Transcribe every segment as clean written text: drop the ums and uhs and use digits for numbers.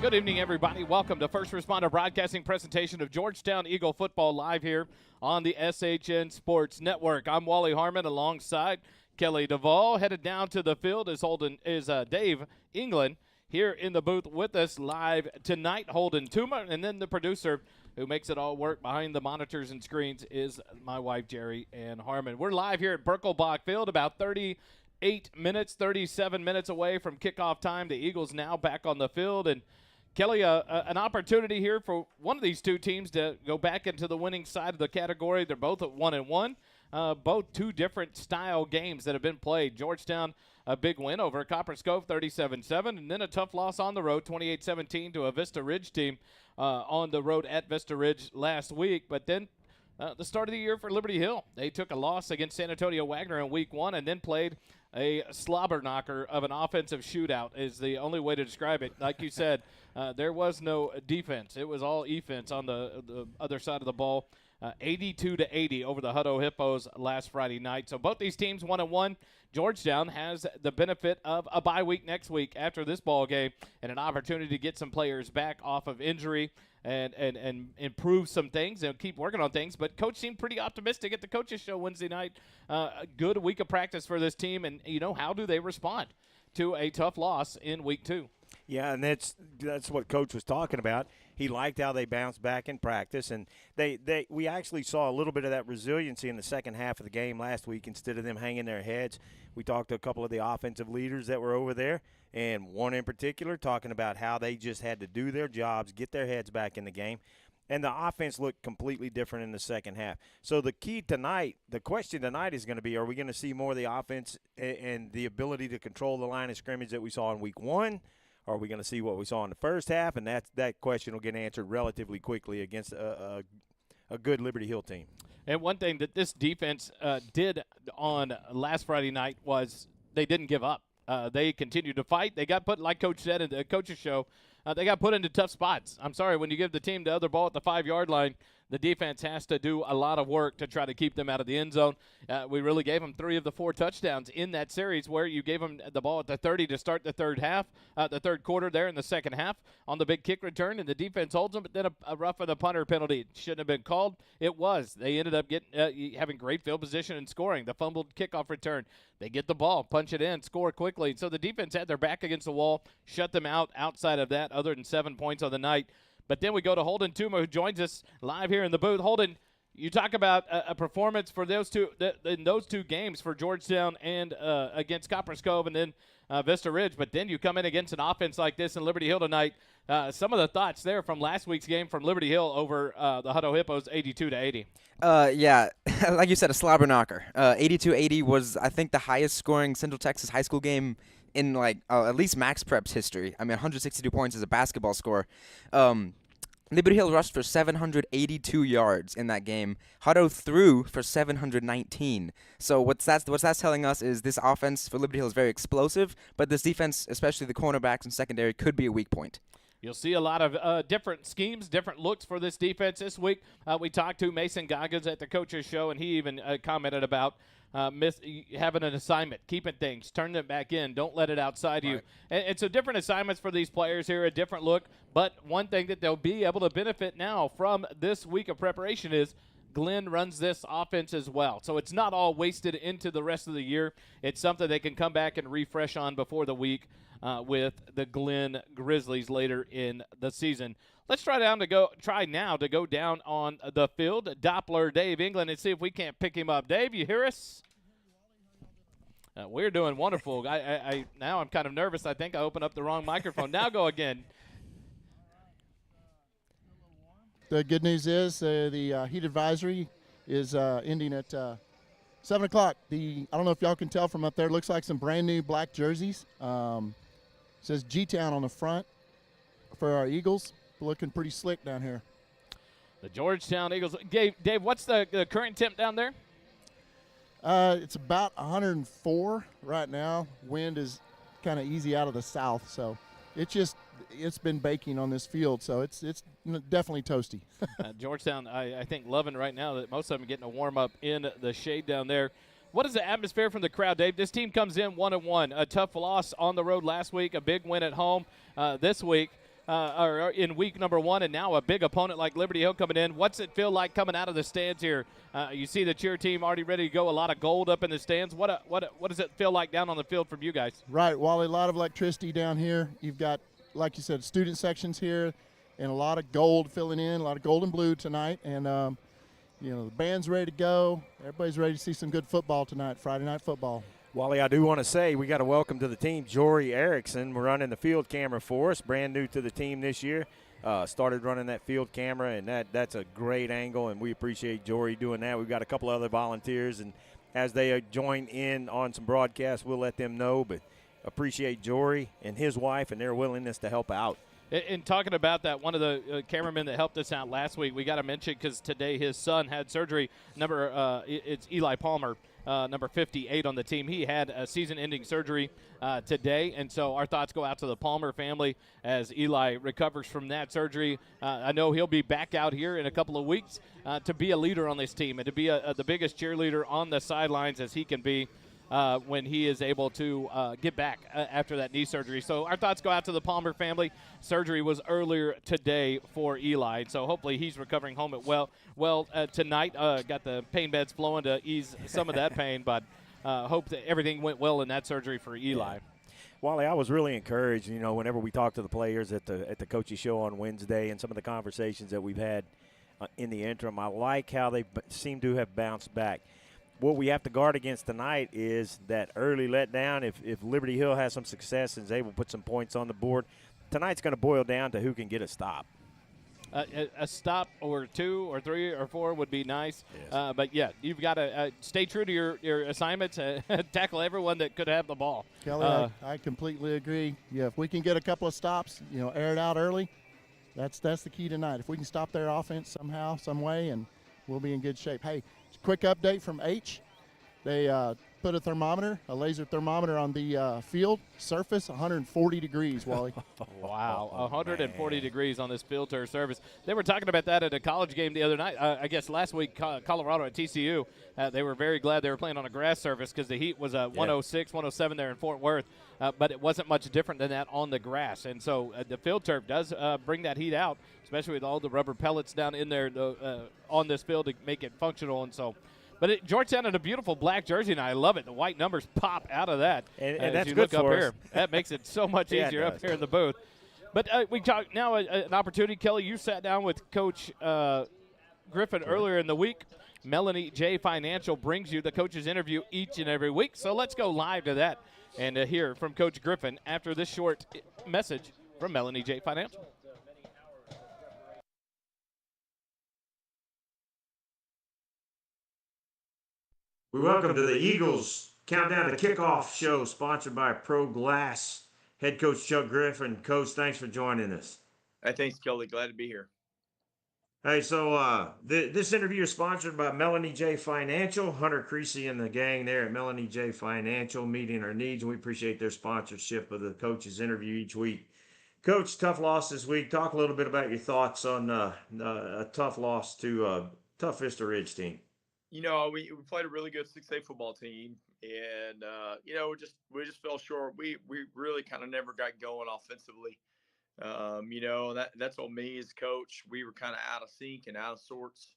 Good evening, everybody. Welcome to First Responder Broadcasting presentation of Georgetown Eagle football live here on the SHN Sports Network. I'm Wally Harmon alongside Kelly DeVoll. Headed down to the field is Dave England here in the booth with us live tonight. Holden Tuma, and then the producer who makes it all work behind the monitors and screens is my wife, Jeri and Harmon. We're live here at Birkelbach Field, about 37 minutes away from kickoff time. The Eagles now back on the field, and Kelly, an opportunity here for one of these two teams to go back into the winning side of the category. They're both at 1-1. Both two different style games that have been played. Georgetown, a big win over Copper Cove, 37-7, and then a tough loss on the road, 28-17 to a Vista Ridge team on the road at Vista Ridge last week. But then the start of the year for Liberty Hill, they took a loss against San Antonio Wagner in week 1 and then played a slobber knocker of an offensive shootout is the only way to describe it. Like you said, there was no defense. It was all offense on the other side of the ball. 82-80 over the Hutto Hippos last Friday night. So both these teams 1-1. Georgetown has the benefit of a bye week next week after this ball game and an opportunity to get some players back off of injury and improve some things and keep working on things. But Coach seemed pretty optimistic at the coaches show Wednesday night. A good week of practice for this team, and how do they respond to a tough loss in week 2? Yeah, and that's what Coach was talking about. He liked how they bounced back in practice, and we actually saw a little bit of that resiliency in the second half of the game last week instead of them hanging their heads. We talked to a couple of the offensive leaders that were over there, and one in particular talking about how they just had to do their jobs, get their heads back in the game, and the offense looked completely different in the second half. So the key tonight, the question tonight is going to be, are we going to see more of the offense and the ability to control the line of scrimmage that we saw in week 1? Are we going to see what we saw in the first half? And that question will get answered relatively quickly against a good Liberty Hill team. And one thing that this defense did on last Friday night was they didn't give up. They continued to fight. They got put, like Coach said in the coach's show, they got put into tough spots. I'm sorry, when you give the team the other ball at the 5-yard line, the defense has to do a lot of work to try to keep them out of the end zone. We really gave them 3 of the 4 touchdowns in that series where you gave them the ball at the 30 to start the third quarter there in the second half on the big kick return, and the defense holds them, but then a roughing the punter penalty. It shouldn't have been called. It was. They ended up having great field position and scoring. The fumbled kickoff return. They get the ball, punch it in, score quickly. So the defense had their back against the wall, shut them out outside of that, other than 7 points on the night. But then we go to Holden Tuma, who joins us live here in the booth. Holden, you talk about a performance for those two in those two games for Georgetown and against Copper Cove and then Vista Ridge. But then you come in against an offense like this in Liberty Hill tonight. Some of the thoughts there from last week's game from Liberty Hill over the Hutto Hippos, 82-80. Yeah, like you said, a slobber knocker. 82-80 was, I think, the highest scoring Central Texas high school game in at least Max Prep's history. I mean, 162 points is a basketball score. Liberty Hill rushed for 782 yards in that game. Hutto threw for 719. So what's that telling us is this offense for Liberty Hill is very explosive, but this defense, especially the cornerbacks and secondary, could be a weak point. You'll see a lot of different schemes, different looks for this defense this week. We talked to Mason Goggins at the coach's show, and he even commented about having an assignment, keeping things, turning it back in, don't let it outside you. And so different assignments for these players here, a different look. But one thing that they'll be able to benefit now from this week of preparation is Glenn runs this offense as well. So it's not all wasted into the rest of the year. It's something they can come back and refresh on before the week with the Glenn Grizzlies later in the season. Let's try now to go down on the field. Doppler, Dave England, and see if we can't pick him up. Dave, you hear us? We're doing wonderful. Now I'm kind of nervous. I think I opened up the wrong microphone. Now go again. The good news is the heat advisory is ending at 7 o'clock. I don't know if y'all can tell from up there. It looks like some brand new black jerseys. Says G-Town on the front for our Eagles. Looking pretty slick down here. The Georgetown Eagles. Dave, what's the current temp down there? It's about 104 right now. Wind is kind of easy out of the south, so it's been baking on this field, so it's definitely toasty. Georgetown, I think, loving right now that most of them are getting a warm-up in the shade down there. What is the atmosphere from the crowd, Dave? This team comes in 1-1. A tough loss on the road last week, a big win at home this week. or in week number 1, and now a big opponent like Liberty Hill coming in. What's it feel like coming out of the stands here? You see the cheer team already ready to go. A lot of gold up in the stands. What does it feel like down on the field from you guys? Right, Wally, a lot of electricity down here. You've got, like you said, student sections here and a lot of gold filling in, a lot of gold and blue tonight. And, the band's ready to go. Everybody's ready to see some good football tonight, Friday night football. Wally, I do want to say we got to welcome to the team Jeri Erickson. We're running the field camera for us, brand new to the team this year. Started running that field camera, and that's a great angle, and we appreciate Jeri doing that. We've got a couple other volunteers, and as they join in on some broadcasts, we'll let them know. But appreciate Jeri and his wife and their willingness to help out. In talking about that, one of the cameramen that helped us out last week, we got to mention because today his son had surgery. It's Eli Palmer, number 58 on the team. He had a season-ending surgery today, and so our thoughts go out to the Palmer family as Eli recovers from that surgery. I know he'll be back out here in a couple of weeks to be a leader on this team and to be the biggest cheerleader on the sidelines as he can be. When he is able to get back after that knee surgery. So our thoughts go out to the Palmer family. Surgery was earlier today for Eli, so hopefully he's recovering home tonight. Got the pain meds flowing to ease some of that pain, but hope that everything went well in that surgery for Eli. Yeah. Wally, I was really encouraged, whenever we talked to the players at the coaches show on Wednesday and some of the conversations that we've had in the interim. I like how they seem to have bounced back. What we have to guard against tonight is that early letdown. If Liberty Hill has some success and is able to put some points on the board, tonight's going to boil down to who can get a stop. A stop or 2 or 3 or 4 would be nice. Yes. But, yeah, you've got to stay true to your assignments, tackle everyone that could have the ball. Kelly, I completely agree. Yeah, if we can get a couple of stops, air it out early, that's the key tonight. If we can stop their offense somehow, some way, and we'll be in good shape. Hey, quick update from H. They put a laser thermometer on the field surface, 140 degrees, Wally. Wow, 140 degrees on this field turf surface. They were talking about that at a college game the other night. I guess last week, Colorado at TCU, they were very glad they were playing on a grass surface because the heat was 106, 107 there in Fort Worth. But it wasn't much different than that on the grass. And so the field turf does bring that heat out, especially with all the rubber pellets down in there on this field to make it functional. And so, but Georgetown in a beautiful black jersey, and I love it. The white numbers pop out of that. And that's good for us. Here. That makes it so much easier up here in the booth. But we talk now an opportunity. Kelly, you sat down with Coach Griffin earlier in the week. Melanie J. Financial brings you the coach's interview each and every week. So let's go live to that and hear from Coach Griffin after this short message from Melanie J. Financial. We welcome to the Eagles Countdown to Kickoff show sponsored by Pro Glass. Head coach Chuck Griffin. Coach, thanks for joining us. Hey, thanks, Kelly. Glad to be here. Hey, so this interview is sponsored by Melanie J. Financial. Hunter Creasy and the gang there at Melanie J. Financial meeting our needs, and we appreciate their sponsorship of the coach's interview each week. Coach, tough loss this week. Talk a little bit about your thoughts on a tough loss to a tough Vista Ridge team. We played a really good 6A football team, and we just fell short. We really kind of never got going offensively. That's on me as coach. We were kind of out of sync and out of sorts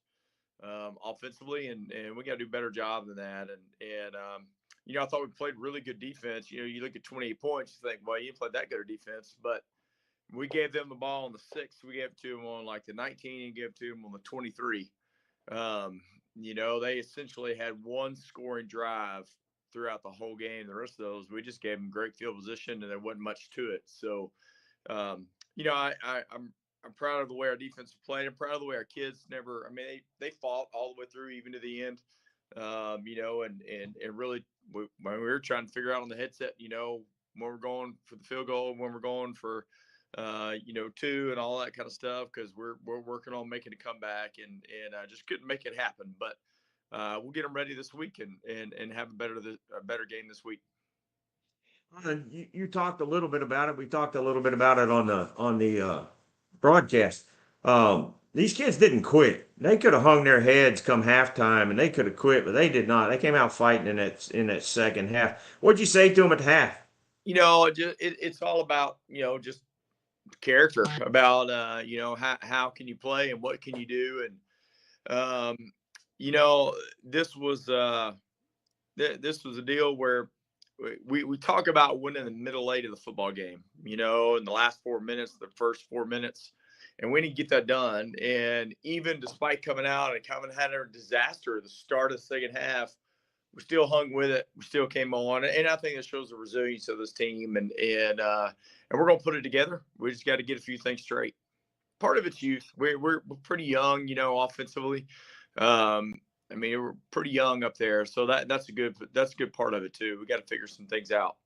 offensively, and we got to do a better job than that. And I thought we played really good defense. You look at 28 points, you think, well, you didn't play that good of defense, but we gave them the ball on the 6. We gave it to them on like the 19 and gave it to them on the 23. They essentially had one scoring drive throughout the whole game. The rest of those, we just gave them great field position, and there wasn't much to it. So, I'm proud of the way our defense played. I'm proud of the way our kids they fought all the way through, even to the end. And really, when we were trying to figure out on the headset, when we're going for the field goal, when we're going for 2 and all that kind of stuff, because we're working on making a comeback and just couldn't make it happen. But we'll get them ready this week and have a better game this week. You talked a little bit about it. We talked a little bit about it on the broadcast. These kids didn't quit. They could have hung their heads come halftime, and they could have quit, but they did not. They came out fighting in that second half. What'd you say to them at half? It's all about just character, about how can you play and what can you do. And this was this was a deal where we talk about winning the middle eight of the football game, in the last 4 minutes, the first 4 minutes, and we need to get that done. And even despite coming out and having had a disaster at the start of the second half, we still hung with it. We still came on, and I think it shows the resilience of this team. And we're going to put it together. We just got to get a few things straight. Part of it's youth. We're pretty young, offensively. We're pretty young up there, so that's a good part of it too. We got to figure some things out.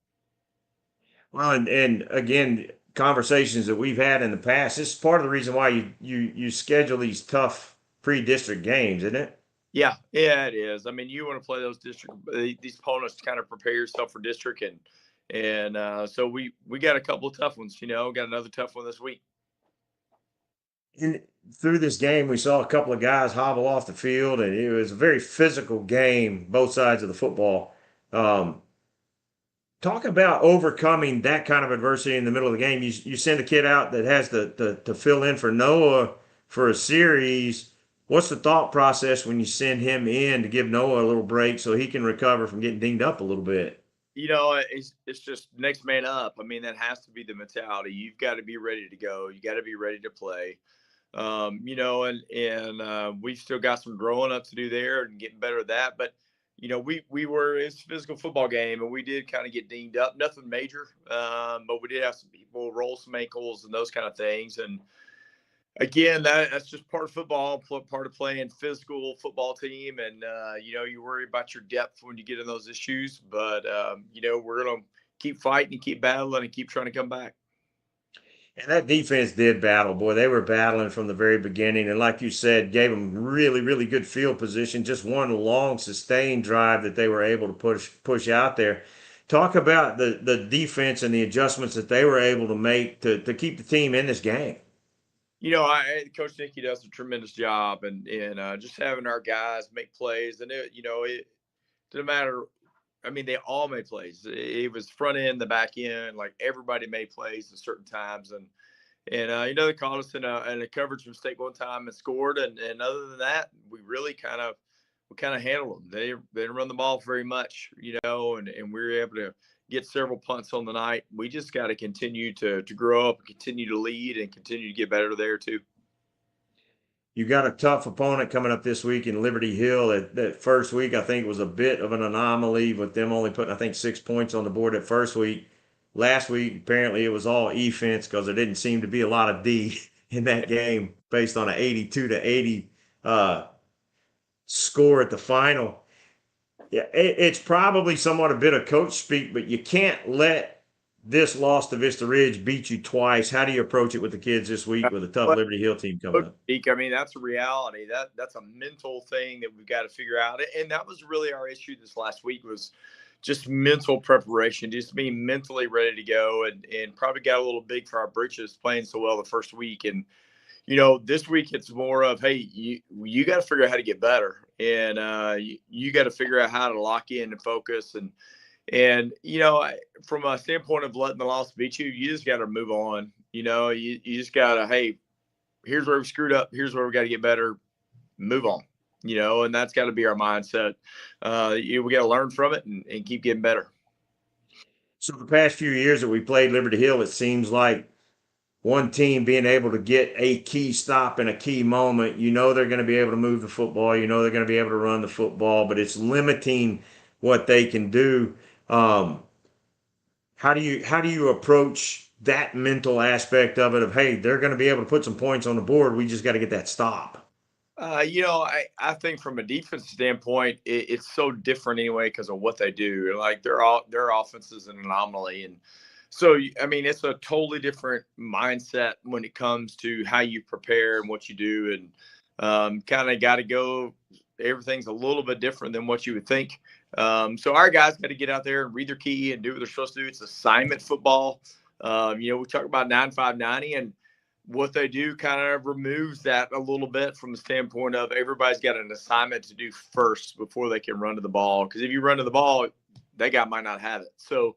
Well, and again, conversations that we've had in the past. This is part of the reason why you schedule these tough pre-district games, isn't it? Yeah, it is. You want to play these opponents to kind of prepare yourself for district, and so we got a couple of tough ones. Got another tough one this week. And through this game, we saw a couple of guys hobble off the field, and it was a very physical game, both sides of the football. Talk about overcoming that kind of adversity in the middle of the game. You send a kid out that has to fill in for Noah for a series. What's the thought process when you send him in to give Noah a little break so he can recover from getting dinged up a little bit? It's just next man up. That has to be the mentality. You've got to be ready to go. You got to be ready to play. We've still got some growing up to do there and getting better at that. But, it's a physical football game, and we did kind of get dinged up. Nothing major, but we did have some people roll some ankles and those kind of things. And again, that's just part of football, part of playing physical football team. And, you worry about your depth when you get in those issues. But, we're going to keep fighting and keep battling and keep trying to come back. And that defense did battle, boy. They were battling from the very beginning. And like you said, gave them really, really good field position. Just one long, sustained drive that they were able to push out there. Talk about the defense and the adjustments that they were able to make to keep the team in this game. Coach Nicky does a tremendous job, and just having our guys make plays. And, it didn't matter. They all made plays. It was front end, the back end, like everybody made plays at certain times. And they caught us in a coverage mistake one time and scored. And other than that, we really kind of handled them. They didn't run the ball very much, and we were able to get several punts on the night. We just got to continue to grow up, continue to lead, and continue to get better there too. You got a tough opponent coming up this week in Liberty Hill. That first week, I think, was a bit of an anomaly with them only putting, I think, 6 points on the board that first week. Last week, apparently, it was all offense because there didn't seem to be a lot of D in that game based on an 82-80 score at the final. Yeah, it's probably somewhat a bit of coach speak, but you can't let this loss to Vista Ridge beat you twice. How do you approach it with the kids this week with a tough Liberty Hill team coming up? That's a reality. That's a mental thing that we've got to figure out. And that was really our issue this last week, was just mental preparation, just being mentally ready to go, and probably got a little big for our britches playing so well the first week. And, this week it's more of, hey, you got to figure out how to get better. And you got to figure out how to lock in and focus. And from a standpoint of letting the loss beat you, you just got to move on. You just got to, hey, here's where we screwed up. Here's where we got to get better. Move on, and that's got to be our mindset. We got to learn from it and keep getting better. So the past few years that we played Liberty Hill, it seems like one team being able to get a key stop in a key moment, they're going to be able to move the football. They're going to be able to run the football, but it's limiting what they can do. How do you approach that mental aspect of it of, hey, they're going to be able to put some points on the board. We just got to get that stop. I think from a defense standpoint, it's so different anyway because of what they do. Like their offense is an anomaly. And so, it's a totally different mindset when it comes to how you prepare and what you do. And kind of got to go, everything's a little bit different than what you would think. So our guys got to get out there and read their key and do what they're supposed to do. It's assignment football. We talk about 9-5-90, and what they do kind of removes that a little bit from the standpoint of everybody's got an assignment to do first before they can run to the ball. Because if you run to the ball, that guy might not have it. So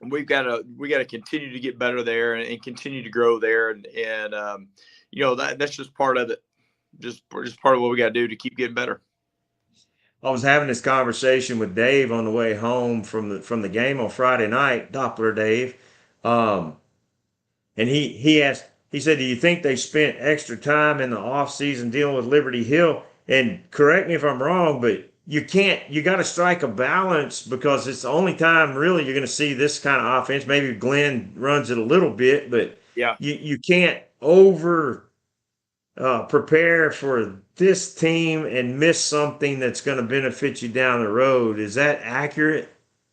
we got to continue to get better there and continue to grow there. And that's just part of it. Just part of what we got to do to keep getting better. I was having this conversation with Dave on the way home from the game on Friday night, Doppler Dave. And he asked, he said, do you think they spent extra time in the offseason dealing with Liberty Hill? And correct me if I'm wrong, but you got to strike a balance, because it's the only time really you're going to see this kind of offense. Maybe Glenn runs it a little bit, but yeah, you can't over prepare for this team and miss something that's going to benefit you down the road. Is that accurate?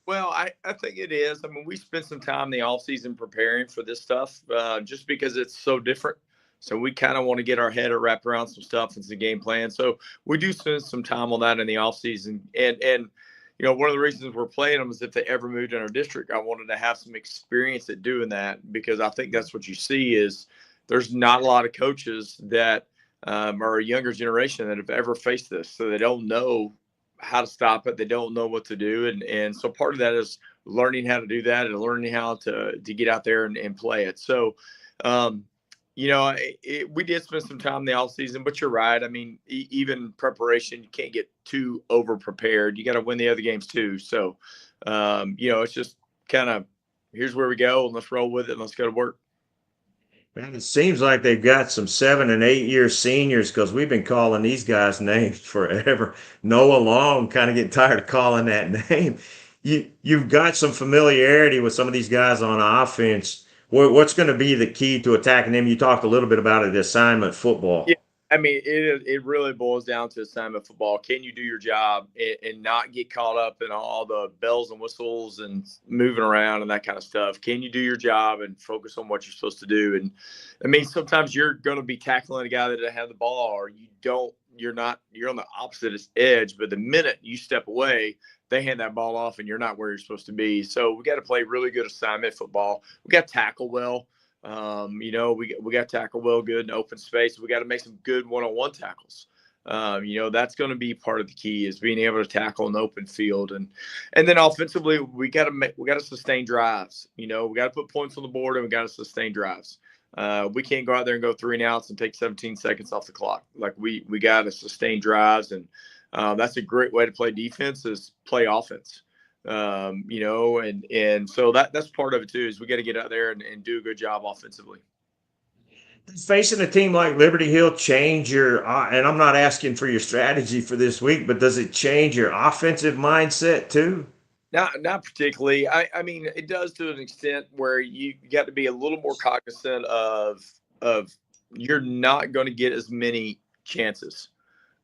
Well, I think it is. I mean, we spent some time in the offseason preparing for this stuff just because it's so different. So we kind of want to get our head wrapped around some stuff and some game plan. So we do spend some time on that in the offseason. And one of the reasons we're playing them is if they ever moved in our district, I wanted to have some experience at doing that, because I think that's what you see is there's not a lot of coaches that are a younger generation that have ever faced this. So they don't know how to stop it. They don't know what to do. And so part of that is learning how to do that and learning how to get out there and play it. So, we did spend some time in the off season, but you're right. I mean, even preparation, you can't get too over prepared. You got to win the other games too. So, it's just kind of, here's where we go, and let's roll with it and let's go to work. Man, it seems like they've got some 7 and 8 year seniors, because we've been calling these guys names forever. Noah Long, kind of getting tired of calling that name. You've got some familiarity with some of these guys on offense. What's going to be the key to attacking them? You talked a little bit about it, assignment football. Yeah, I mean, it really boils down to assignment football. Can you do your job and not get caught up in all the bells and whistles and moving around and that kind of stuff? Can you do your job and focus on what you're supposed to do? And I mean, sometimes you're going to be tackling a guy that doesn't have the ball, or you're on the opposite edge. But the minute you step away, they hand that ball off and you're not where you're supposed to be. So we got to play really good assignment football. We got to tackle well. We got to tackle well good in open space. We got to make some good one-on-one tackles. That's going to be part of the key, is being able to tackle an open field. And then offensively, we got to sustain drives. We got to put points on the board, and we got to sustain drives. We can't go out there and go 3 and outs and take 17 seconds off the clock. Like we got to sustain drives, and that's a great way to play defense, is play offense. And so that's part of it too, is we got to get out there and do a good job offensively. Does facing a team like Liberty Hill change your, and I'm not asking for your strategy for this week, but does it change your offensive mindset too? Not particularly. I mean, it does to an extent where you got to be a little more cognizant of you're not going to get as many chances.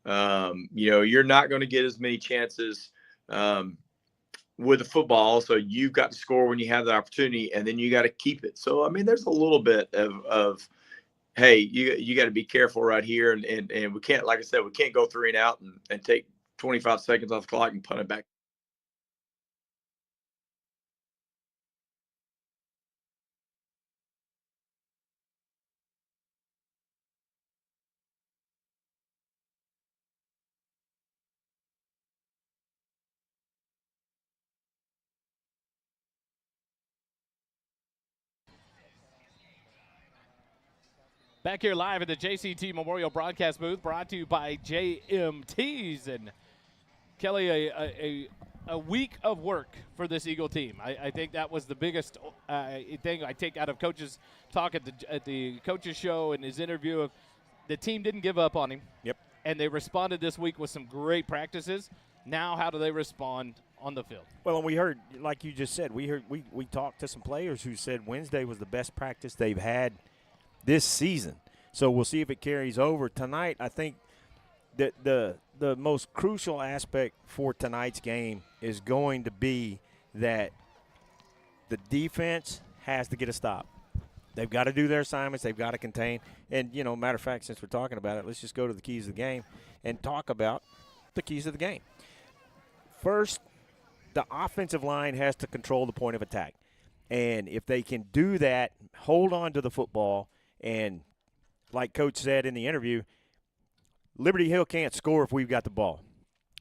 You're not going to get as many chances with the football. So you've got to score when you have the opportunity, and then you got to keep it. So, I mean, there's a little bit of hey, you got to be careful right here. And we can't, like I said, we can't go 3 and out and take 25 seconds off the clock and punt it back. Back here live at the JCT Memorial Broadcast Booth, brought to you by JMTs. And Kelly, a week of work for this Eagle team. I think that was the biggest thing I take out of Coach's talk at the Coach's show and his interview. Of the team didn't give up on him. Yep. And they responded this week with some great practices. Now how do they respond on the field? Well, and we heard, like you just said, we talked to some players who said Wednesday was the best practice they've had this season. So we'll see if it carries over tonight. I think that the most crucial aspect for tonight's game is going to be that the defense has to get a stop. They've got to do their assignments. They've got to contain. And, matter of fact, since we're talking about it, let's just go to the keys of the game and talk about the keys of the game. First, the offensive line has to control the point of attack. And if they can do that, hold on to the football, and like Coach said in the interview, Liberty Hill can't score if we've got the ball.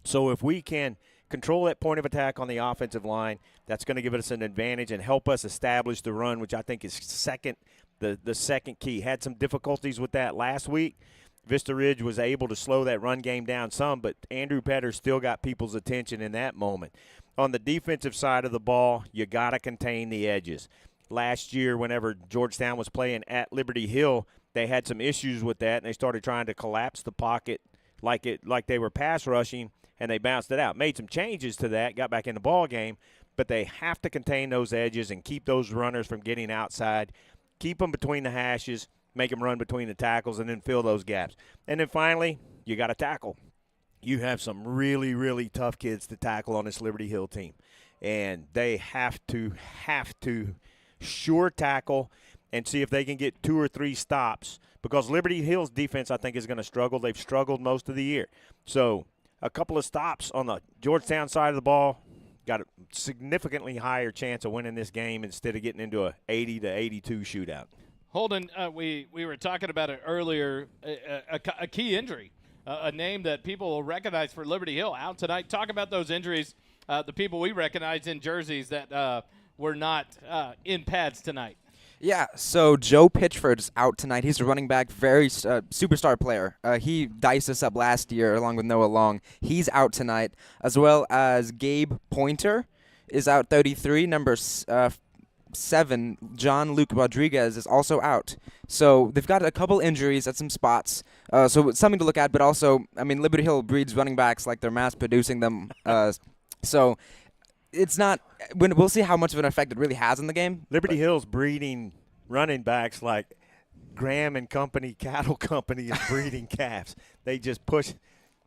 So if we can control that point of attack on the offensive line. That's going to give us an advantage and help us establish the run, which I think is the second key. Had some difficulties with that last week. Vista Ridge was able to slow that run game down some, but Andrew Petter still got people's attention in that moment. On the defensive side of the ball, you got to contain the edges. Last year, whenever Georgetown was playing at Liberty Hill, they had some issues with that, and they started trying to collapse the pocket like they were pass rushing, and they bounced it out. Made some changes to that, got back in the ball game, but they have to contain those edges and keep those runners from getting outside, keep them between the hashes, make them run between the tackles, and then fill those gaps. And then finally, you got to tackle. You have some really, really tough kids to tackle on this Liberty Hill team, and they have to sure tackle and see if they can get 2 or 3 stops, because Liberty Hill's defense, I think, is going to struggle. They've struggled most of the year. So a couple of stops on the Georgetown side of the ball, got a significantly higher chance of winning this game instead of getting into a 80-82 shootout. Holden, we were talking about it earlier, a key injury, a name that people will recognize for Liberty Hill out tonight. Talk about those injuries, the people we recognize in jerseys that were not in pads tonight. Yeah, so Joe Pitchford's out tonight. He's a running back, very superstar player. He diced us up last year along with Noah Long. He's out tonight, as well as Gabe Pointer is out 33. Number 7, John Luke Rodriguez is also out. So they've got a couple injuries at some spots. So it's something to look at, but also, I mean, Liberty Hill breeds running backs like they're mass producing them. So it's not – we'll see how much of an effect it really has in the game. Liberty Hill's breeding running backs like Graham and Company Cattle Company is breeding calves. They just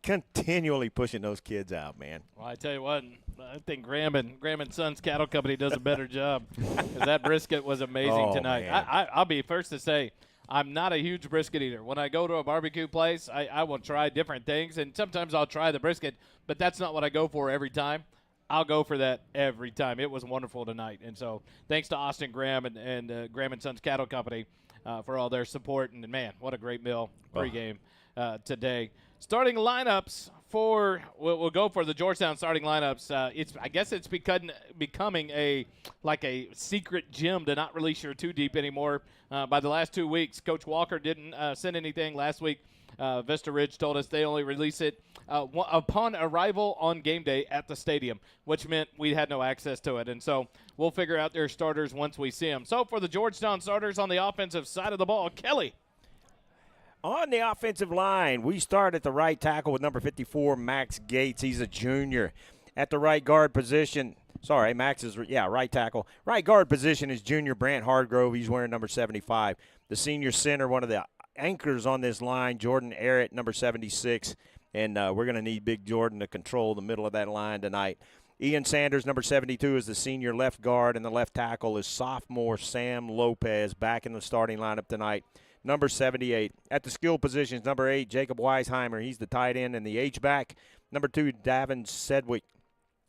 continually pushing those kids out, man. Well, I tell you what, I think Graham and Sons Cattle Company does a better job, because that brisket was amazing tonight. I'll be first to say I'm not a huge brisket eater. When I go to a barbecue place, I will try different things, and sometimes I'll try the brisket, but that's not what I go for every time. I'll go for that every time. It was wonderful tonight. And so thanks to Austin Graham and Graham and Sons Cattle Company for all their support. And, man, what a great meal pregame today. Starting lineups we'll go for the Georgetown starting lineups. I guess it's becoming a secret gem to not release your too deep anymore. By the last 2 weeks, Coach Walker didn't send anything. Last week, Vista Ridge told us they only release it upon arrival on game day at the stadium, which meant we had no access to it. And so we'll figure out their starters once we see them. So for the Georgetown starters on the offensive side of the ball, Kelly. On the offensive line, we start at the right tackle with number 54, Max Gates. He's a junior. At the right guard position, Max is, right tackle. Right guard position is junior Brant Hardgrove. He's wearing number 75. The senior center, one of the anchors on this line, Jordan Arrett, number 76. And we're going to need Big Jordan to control the middle of that line tonight. Ian Sanders, number 72, is the senior left guard, and the left tackle is sophomore Sam Lopez, back in the starting lineup tonight. Number 78. At the skill positions, number 8, Jacob Weisheimer. He's the tight end and the H-back. Number 2, Davin Sedgwick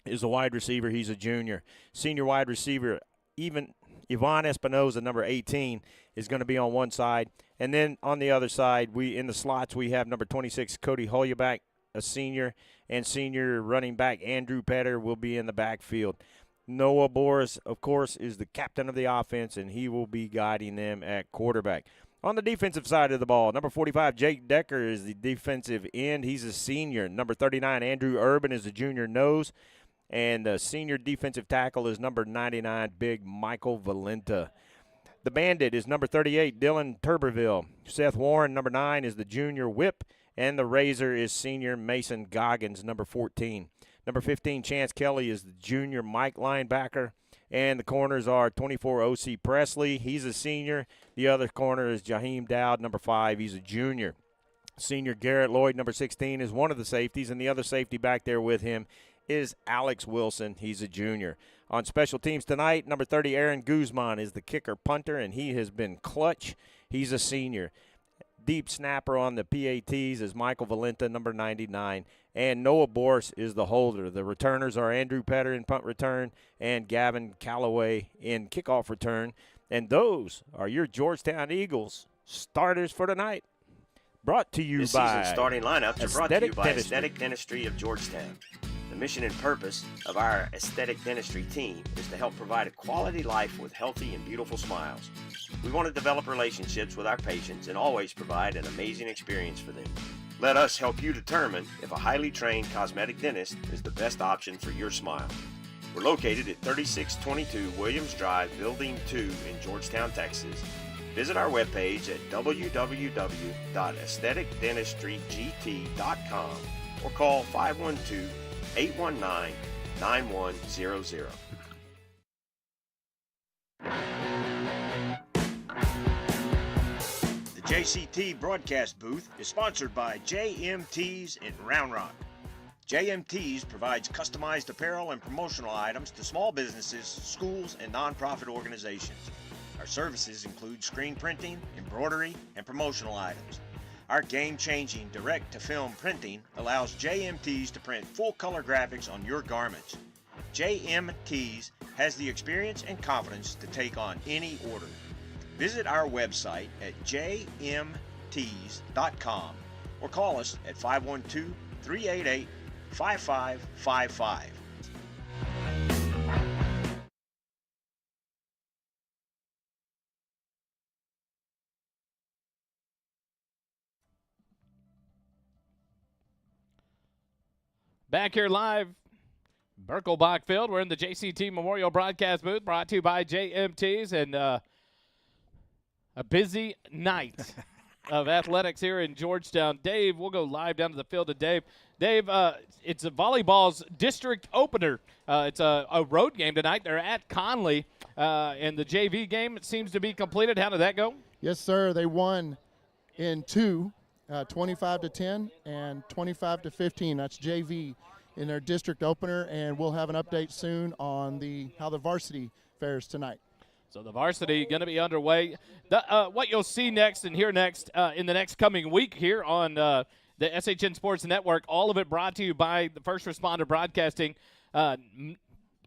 is the wide receiver. He's a junior. Senior wide receiver, Yvonne Espinoza, number 18, is going to be on one side. And then on the other side, in the slots, we have number 26, Cody Holyoback, a senior, and senior running back Andrew Petter will be in the backfield. Noah Boris, of course, is the captain of the offense, and he will be guiding them at quarterback. On the defensive side of the ball, number 45, Jake Decker is the defensive end. He's a senior. Number 39, Andrew Urban is the junior nose. And the senior defensive tackle is number 99, Big Michael Valenta. The bandit is number 38, Dylan Turberville. Seth Warren, number 9, is the junior whip. And the razor is senior Mason Goggins, number 14. Number 15, Chance Kelly, is the junior Mike linebacker. And the corners are 24, O.C. Presley. He's a senior. The other corner is Jaheim Dowd, number 5. He's a junior. Senior Garrett Lloyd, number 16, is one of the safeties. And the other safety back there with him is Alex Wilson. He's a junior. On special teams tonight, number 30, Aaron Guzman, is the kicker punter, and he has been clutch. He's a senior. Deep snapper on the PATs is Michael Valenta, number 99. And Noah Boris is the holder. The returners are Andrew Petter in punt return and Gavin Calloway in kickoff return. And those are your Georgetown Eagles starters for tonight. Brought to you this by season's starting lineups are brought to you by Dentistry. Aesthetic Dentistry of Georgetown. The mission and purpose of our aesthetic dentistry team is to help provide a quality life with healthy and beautiful smiles. We want to develop relationships with our patients and always provide an amazing experience for them. Let us help you determine if a highly trained cosmetic dentist is the best option for your smile. We're located at 3622 Williams Drive, Building 2 in Georgetown, Texas. Visit our webpage at www.aestheticdentistrygt.com or call 512-819-9100. The JCT broadcast booth is sponsored by JMT's in Round Rock. JMT's provides customized apparel and promotional items to small businesses, schools, and nonprofit organizations. Our services include screen printing, embroidery, and promotional items. Our game-changing direct-to-film printing allows JMT's to print full-color graphics on your garments. JMT's has the experience and confidence to take on any order. Visit our website at jmts.com or call us at 512-388-5555. Back here live, Birkelbach Field. We're in the JCT Memorial Broadcast booth, brought to you by JMT's, and a busy night of athletics here in Georgetown. Dave, we'll go live down to the field to Dave. Dave, it's a volleyball's district opener. It's a road game tonight. They're at Conley, and the JV game seems to be completed. How did that go? Yes, sir. They won in two. 25-10 and 25-15. That's JV in their district opener, and we'll have an update soon on how the varsity fares tonight. So the varsity going to be underway. What you'll see next and hear next in the next coming week here on the SHN Sports Network, all of it brought to you by the First Responder Broadcasting.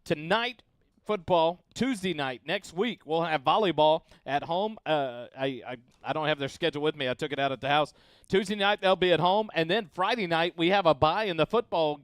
Tonight, football. Tuesday night, next week, we'll have volleyball at home. I don't have their schedule with me. I took it out at the house. Tuesday night, they'll be at home. And then Friday night, we have a bye in the football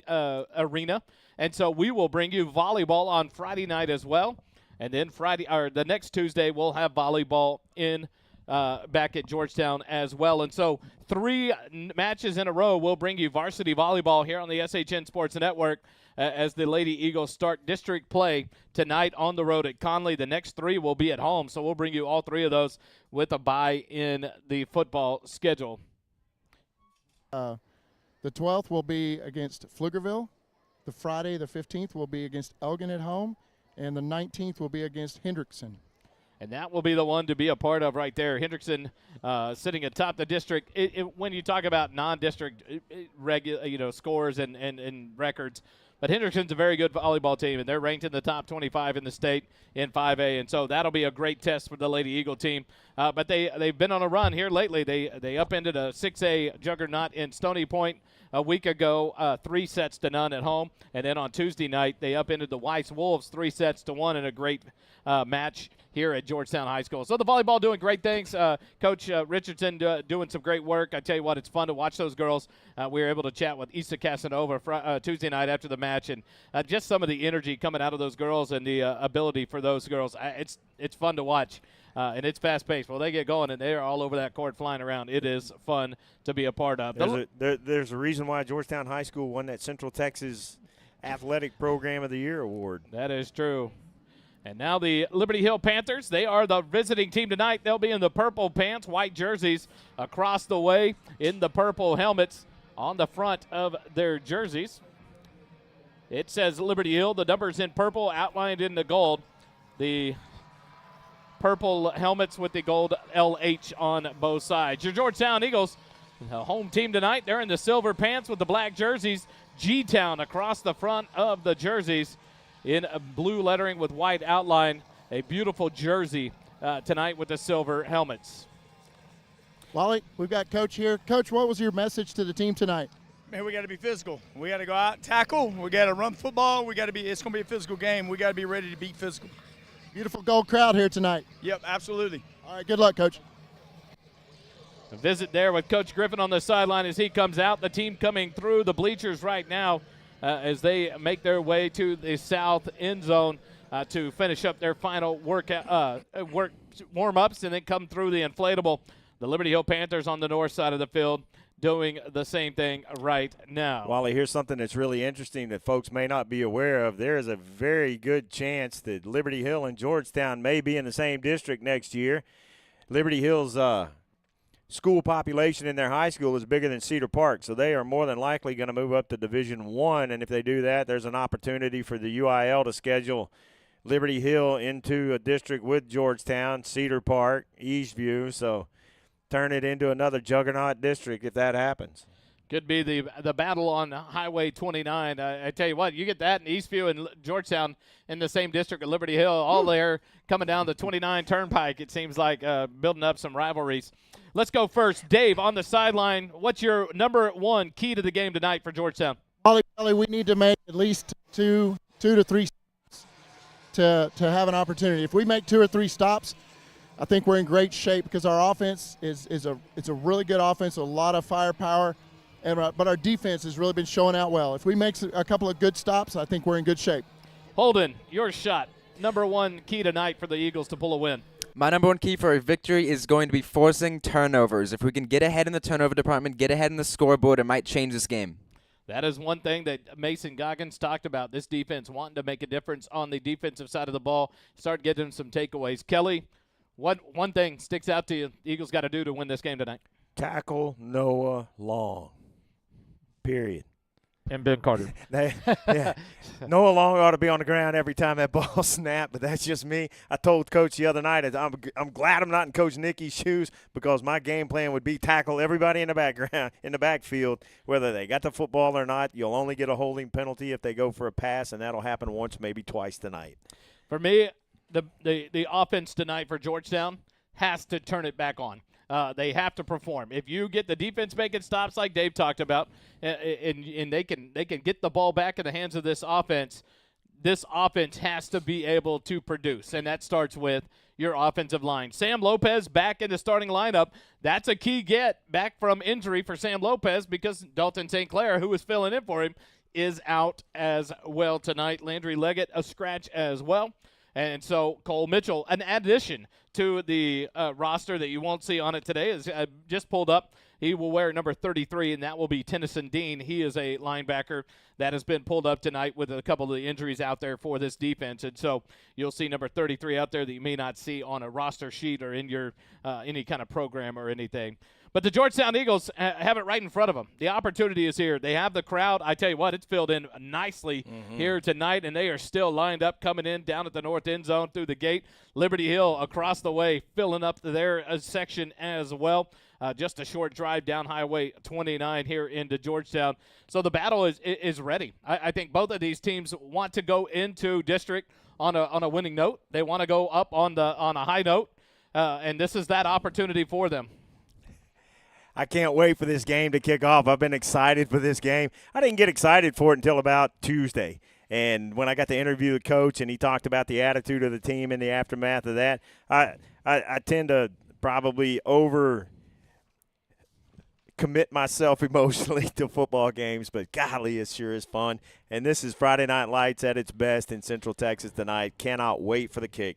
arena. And so we will bring you volleyball on Friday night as well. And then the next Tuesday, we'll have volleyball in back at Georgetown as well. And so 3 matches in a row, we'll bring you varsity volleyball here on the SHN Sports Network as the Lady Eagles start district play tonight on the road at Conley. The next 3 will be at home, so we'll bring you all 3 of those with a bye in the football schedule. The 12th will be against Pflugerville. The Friday, the 15th, will be against Elgin at home, and the 19th will be against Hendrickson. And that will be the one to be a part of right there. Hendrickson sitting atop the district. When you talk about non-district scores and records, but Hendrickson's a very good volleyball team, and they're ranked in the top 25 in the state in 5A, and so that'll be a great test for the Lady Eagle team. But they've been on a run here lately. They upended a 6A juggernaut in Stony Point a week ago, 3-0 at home, and then on Tuesday night they upended the Weiss Wolves 3-1 in a great match here at Georgetown High School. So the volleyball doing great things. Coach Richardson doing some great work. I tell you what, it's fun to watch those girls. We were able to chat with Issa Casanova Tuesday night after the match, and just some of the energy coming out of those girls and the ability for those girls. It's fun to watch. And it's fast-paced. Well, they get going, and they're all over that court flying around. It is fun to be a part of. There's a reason why Georgetown High School won that Central Texas Athletic Program of the Year award. That is true. And now the Liberty Hill Panthers, they are the visiting team tonight. They'll be in the purple pants, white jerseys across the way in the purple helmets on the front of their jerseys. It says Liberty Hill. The numbers in purple outlined in the gold. The purple helmets with the gold LH on both sides. Your Georgetown Eagles, the home team tonight, they're in the silver pants with the black jerseys. G-Town across the front of the jerseys in blue lettering with white outline. A beautiful jersey tonight with the silver helmets. Wally, we've got Coach here. Coach, what was your message to the team tonight? Man, we got to be physical. We got to go out and tackle. We got to run football. It's going to be a physical game. We got to be ready to beat physical. Beautiful gold crowd here tonight. Yep, absolutely. All right, good luck, Coach. A visit there with Coach Griffin on the sideline as he comes out. The team coming through the bleachers right now as they make their way to the south end zone to finish up their final warm-ups and then come through the inflatable. The Liberty Hill Panthers on the north side of the field doing the same thing right now. Wally, here's something that's really interesting that folks may not be aware of. There is a very good chance that Liberty Hill and Georgetown may be in the same district next year. Liberty Hill's school population in their high school is bigger than Cedar Park, so they are more than likely going to move up to Division I, and if they do that, there's an opportunity for the UIL to schedule Liberty Hill into a district with Georgetown, Cedar Park, Eastview, so turn it into another juggernaut district if that happens. Could be the battle on Highway 29. I tell you what, you get that in Eastview and Georgetown in the same district of Liberty Hill, all there coming down the 29 Turnpike. It seems like building up some rivalries. Let's go first. Dave, on the sideline, what's your number one key to the game tonight for Georgetown? Wally, we need to make at least two to three stops to have an opportunity. If we make 2 or 3 stops, I think we're in great shape because our offense is a really good offense, a lot of firepower, but our defense has really been showing out well. If we make a couple of good stops, I think we're in good shape. Holden, your shot. Number one key tonight for the Eagles to pull a win. My number one key for a victory is going to be forcing turnovers. If we can get ahead in the turnover department, get ahead in the scoreboard, it might change this game. That is one thing that Mason Goggins talked about, this defense wanting to make a difference on the defensive side of the ball, start getting some takeaways. Kelly, what one thing sticks out to you the Eagles got to do to win this game tonight? Tackle Noah Long, period. And Ben Carter. Yeah. Noah Long ought to be on the ground every time that ball snapped, but that's just me. I told Coach the other night, I'm glad I'm not in Coach Nicky's shoes because my game plan would be tackle everybody in the background, in the backfield, whether they got the football or not. You'll only get a holding penalty if they go for a pass, and that'll happen once, maybe twice tonight. For me, the offense tonight for Georgetown has to turn it back on. They have to perform. If you get the defense making stops like Dave talked about, and they can get the ball back in the hands of this offense has to be able to produce, and that starts with your offensive line. Sam Lopez back in the starting lineup. That's a key get back from injury for Sam Lopez because Dalton St. Clair, who was filling in for him, is out as well tonight. Landry Leggett, a scratch as well. And so Cole Mitchell, an addition to the roster that you won't see on it today, is just pulled up. He will wear number 33, and that will be Tennyson Dean. He is a linebacker that has been pulled up tonight with a couple of the injuries out there for this defense. And so you'll see number 33 out there that you may not see on a roster sheet or in your any kind of program or anything. But the Georgetown Eagles have it right in front of them. The opportunity is here. They have the crowd. I tell you what, it's filled in nicely here tonight, and they are still lined up coming in down at the north end zone through the gate. Liberty Hill across the way filling up their section as well. Just a short drive down Highway 29 here into Georgetown. So the battle is ready. I think both of these teams want to go into district on a winning note. They want to go up on a high note, and this is that opportunity for them. I can't wait for this game to kick off. I've been excited for this game. I didn't get excited for it until about Tuesday. And when I got to interview the coach and he talked about the attitude of the team in the aftermath of that, I tend to probably commit myself emotionally to football games, but golly, it sure is fun. And this is Friday Night Lights at its best in Central Texas tonight. Cannot wait for the kick.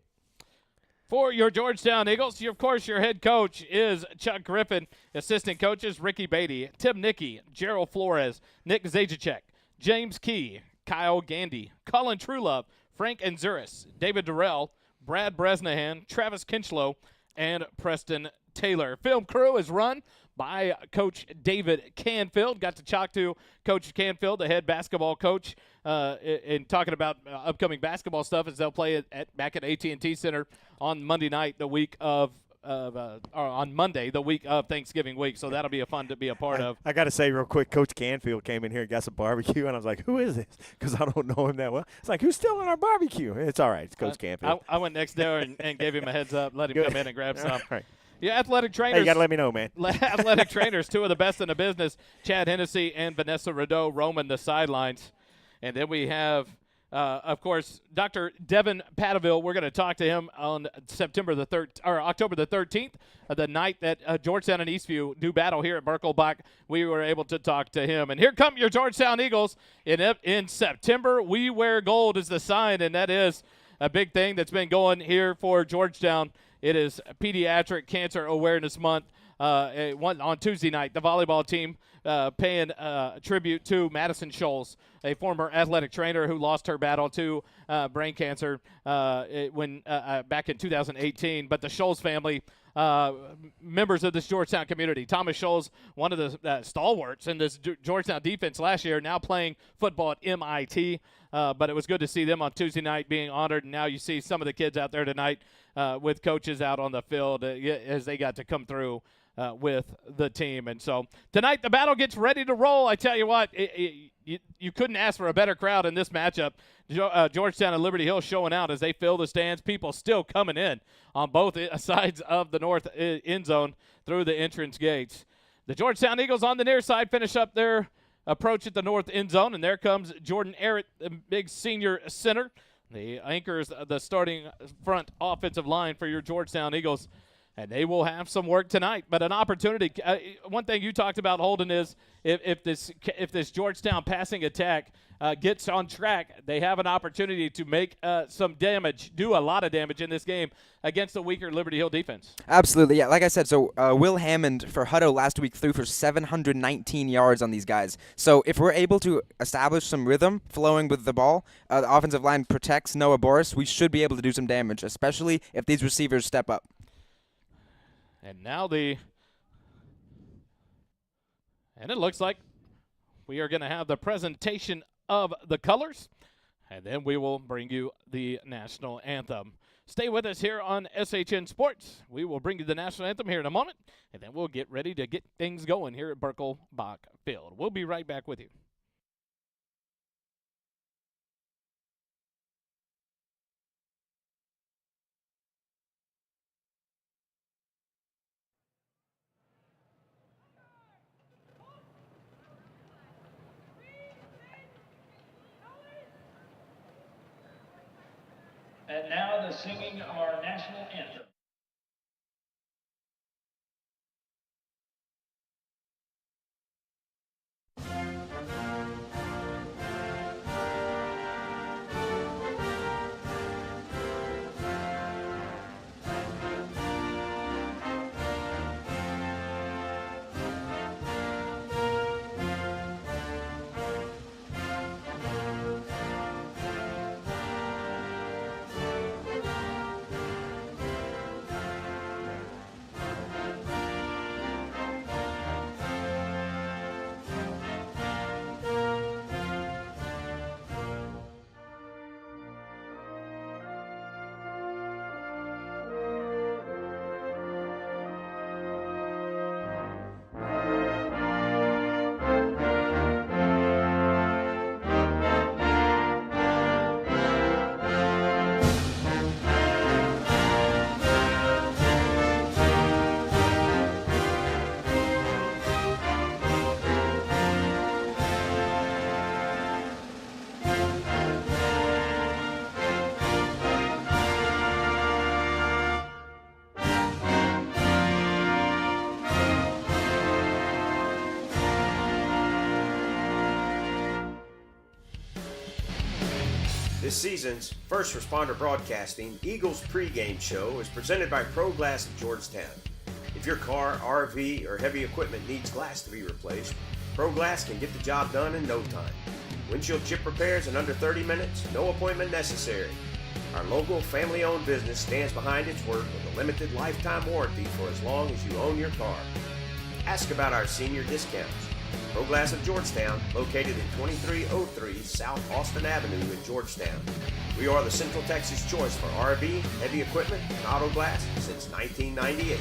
For your Georgetown Eagles, of course, your head coach is Chuck Griffin. Assistant coaches, Ricky Beatty, Tim Nickey, Gerald Flores, Nick Zajaczek, James Key, Kyle Gandy, Colin Trulove, Frank Anzuris, David Durrell, Brad Bresnahan, Travis Kinchlow, and Preston Taylor. Film crew is run by Coach David Canfield. Got to talk to Coach Canfield, the head basketball coach, in talking about upcoming basketball stuff as they'll play back at AT&T Center on Monday night, the week of on Monday, the week of Thanksgiving week. So that'll be fun to be a part of. I got to say real quick, Coach Canfield came in here and got some barbecue, and I was like, who is this? Because I don't know him that well. It's like, who's stealing our barbecue? It's all right. It's Coach Canfield. I went next door and gave him a heads up, let him Good. come in and grab some. All right. Yeah, athletic trainers. Hey, you got to let me know, man. Athletic trainers, two of the best in the business, Chad Hennessy and Vanessa Rideau roaming the sidelines. And then we have Of course, Dr. Devin Padaville, we're going to talk to him on October the 13th, the night that Georgetown and Eastview do battle here at Birkelbach. We were able to talk to him. And here come your Georgetown Eagles. In September, we wear gold is the sign, and that is a big thing that's been going here for Georgetown. It is Pediatric Cancer Awareness Month. On Tuesday night, the volleyball team paying tribute to Madison Scholes, a former athletic trainer who lost her battle to brain cancer back in 2018. But the Scholes family, members of this Georgetown community, Thomas Scholes, one of the stalwarts in this Georgetown defense last year, now playing football at MIT. But it was good to see them on Tuesday night being honored. And now you see some of the kids out there tonight with coaches out on the field as they got to come through with the team. And so tonight the battle gets ready to roll. I tell you what, you couldn't ask for a better crowd in this matchup. Georgetown and Liberty Hill showing out as they fill the stands. People still coming in on both sides of the north end zone through the entrance gates. The Georgetown Eagles on the near side finish up their approach at the north end zone, and there comes Jordan Arrett, the big senior center. He anchors the starting front offensive line for your Georgetown Eagles. And they will have some work tonight, but an opportunity. One thing you talked about, Holden, is if this Georgetown passing attack gets on track, they have an opportunity to make some damage, do a lot of damage in this game against the weaker Liberty Hill defense. Absolutely, yeah. Like I said, so Will Hammond for Hutto last week threw for 719 yards on these guys. So if we're able to establish some rhythm flowing with the ball, the offensive line protects Noah Boris, we should be able to do some damage, especially if these receivers step up. And now it looks like we are going to have the presentation of the colors, and then we will bring you the national anthem. Stay with us here on SHN Sports. We will bring you the national anthem here in a moment, and then we'll get ready to get things going here at Birkelbach Field. We'll be right back with you. And now the singing of our national anthem. This season's First Responder Broadcasting Eagles pregame show is presented by Pro Glass of Georgetown. If your car, RV, or heavy equipment needs glass to be replaced, Pro Glass can get the job done in no time. Windshield chip repairs in under 30 minutes, no appointment necessary. Our local family-owned business stands behind its work with a limited lifetime warranty for as long as you own your car. Ask about our senior discounts. Pro Glass of Georgetown, located at 2303 South Austin Avenue in Georgetown. We are the Central Texas choice for RV, heavy equipment, and auto glass since 1998.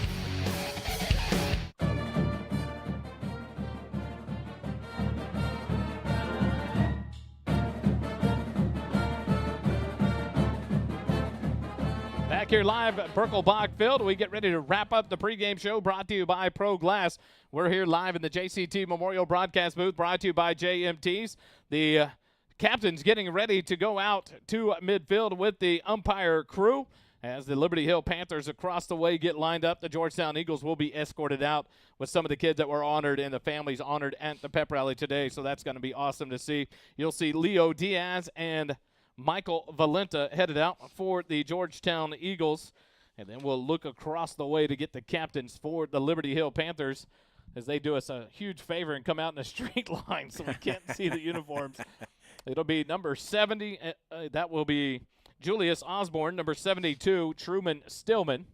Back here live at Birkelbach Field, we get ready to wrap up the pregame show brought to you by Pro Glass. We're here live in the JCT Memorial Broadcast booth brought to you by JMTs. The captains getting ready to go out to midfield with the umpire crew. As the Liberty Hill Panthers across the way get lined up, the Georgetown Eagles will be escorted out with some of the kids that were honored and the families honored at the pep rally today. So that's going to be awesome to see. You'll see Leo Diaz and Michael Valenta headed out for the Georgetown Eagles. And then we'll look across the way to get the captains for the Liberty Hill Panthers as they do us a huge favor and come out in a straight line so we can't see the uniforms. It'll be number 70. That will be Julius Osborne. Number 72, Truman Stillman.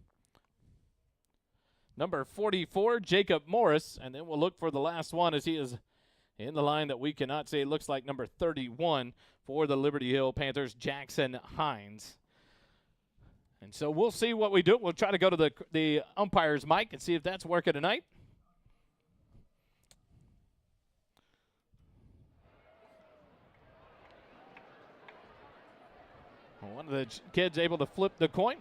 Number 44, Jacob Morris. And then we'll look for the last one as he is in the line that we cannot see. It looks like number 31 for the Liberty Hill Panthers, Jackson Hines. And so we'll see what we do. We'll try to go to the umpire's mic and see if that's working tonight. One of the kids able to flip the coin.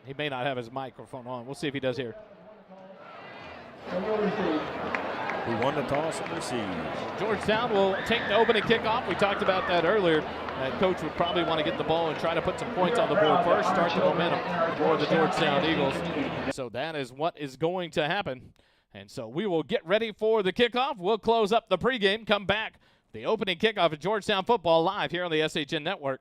He may not have his microphone on. We'll see if he does here. Who won the toss and receive? Georgetown will take the opening kickoff. We talked about that earlier. Coach would probably want to get the ball and try to put some points on the board first, start the momentum for the Georgetown Eagles. So that is what is going to happen. And so we will get ready for the kickoff. We'll close up the pregame, come back. The opening kickoff of Georgetown football live here on the SHN Network.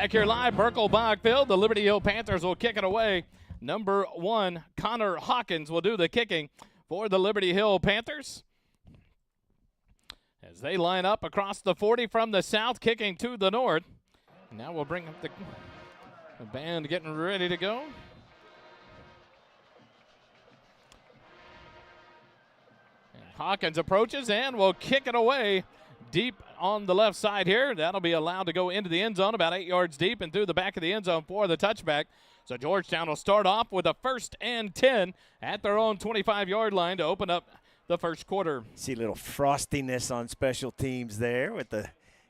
Back here live, Burkle Field. The Liberty Hill Panthers will kick it away. Number 1, Connor Hawkins will do the kicking for the Liberty Hill Panthers. As they line up across the 40 from the south, kicking to the north. Now we'll bring up the band getting ready to go. And Hawkins approaches and will kick it away deep on the left side here. That'll be allowed to go into the end zone about 8 yards deep and through the back of the end zone for the touchback. So Georgetown will start off with a 1st and 10 at their own 25-yard line to open up the first quarter. See a little frostiness on special teams there with the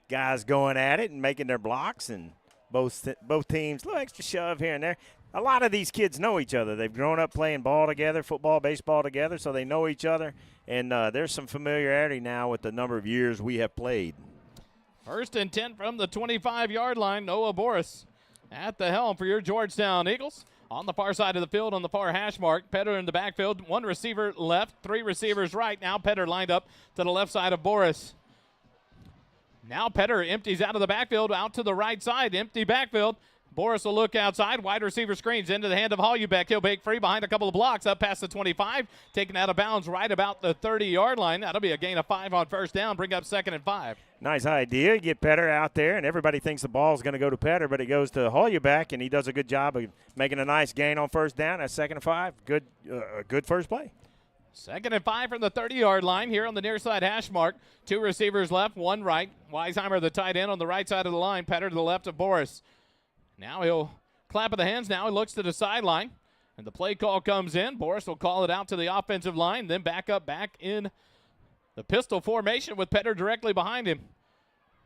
guys going at it and making their blocks, and both teams, a little extra shove here and there. A lot of these kids know each other. They've grown up playing ball together, football, baseball together, so they know each other. And there's some familiarity now with the number of years we have played. 1st and 10 from the 25-yard line. Noah Boris at the helm for your Georgetown Eagles. On the far side of the field, on the far hash mark, Petter in the backfield. 1 receiver left, 3 receivers right. Now Petter lined up to the left side of Boris. Now Petter empties out of the backfield, out to the right side. Empty backfield. Boris will look outside. Wide receiver screens into the hand of Hollubeck. He'll break free behind a couple of blocks up past the 25. Taken out of bounds right about the 30-yard line. That'll be a gain of 5 on first down. Bring up 2nd and 5. Nice idea. Get Petter out there, and everybody thinks the ball is going to go to Petter, but it goes to Hollubeck, and he does a good job of making a nice gain on first down. That's 2nd and 5. Good first play. 2nd and 5 from the 30-yard line here on the near side hash mark. 2 receivers left, 1 right. Weisheimer, the tight end, on the right side of the line. Petter to the left of Boris. Now he'll clap of the hands. Now he looks to the sideline, and the play call comes in. Boris will call it out to the offensive line, then back in the pistol formation with Petter directly behind him.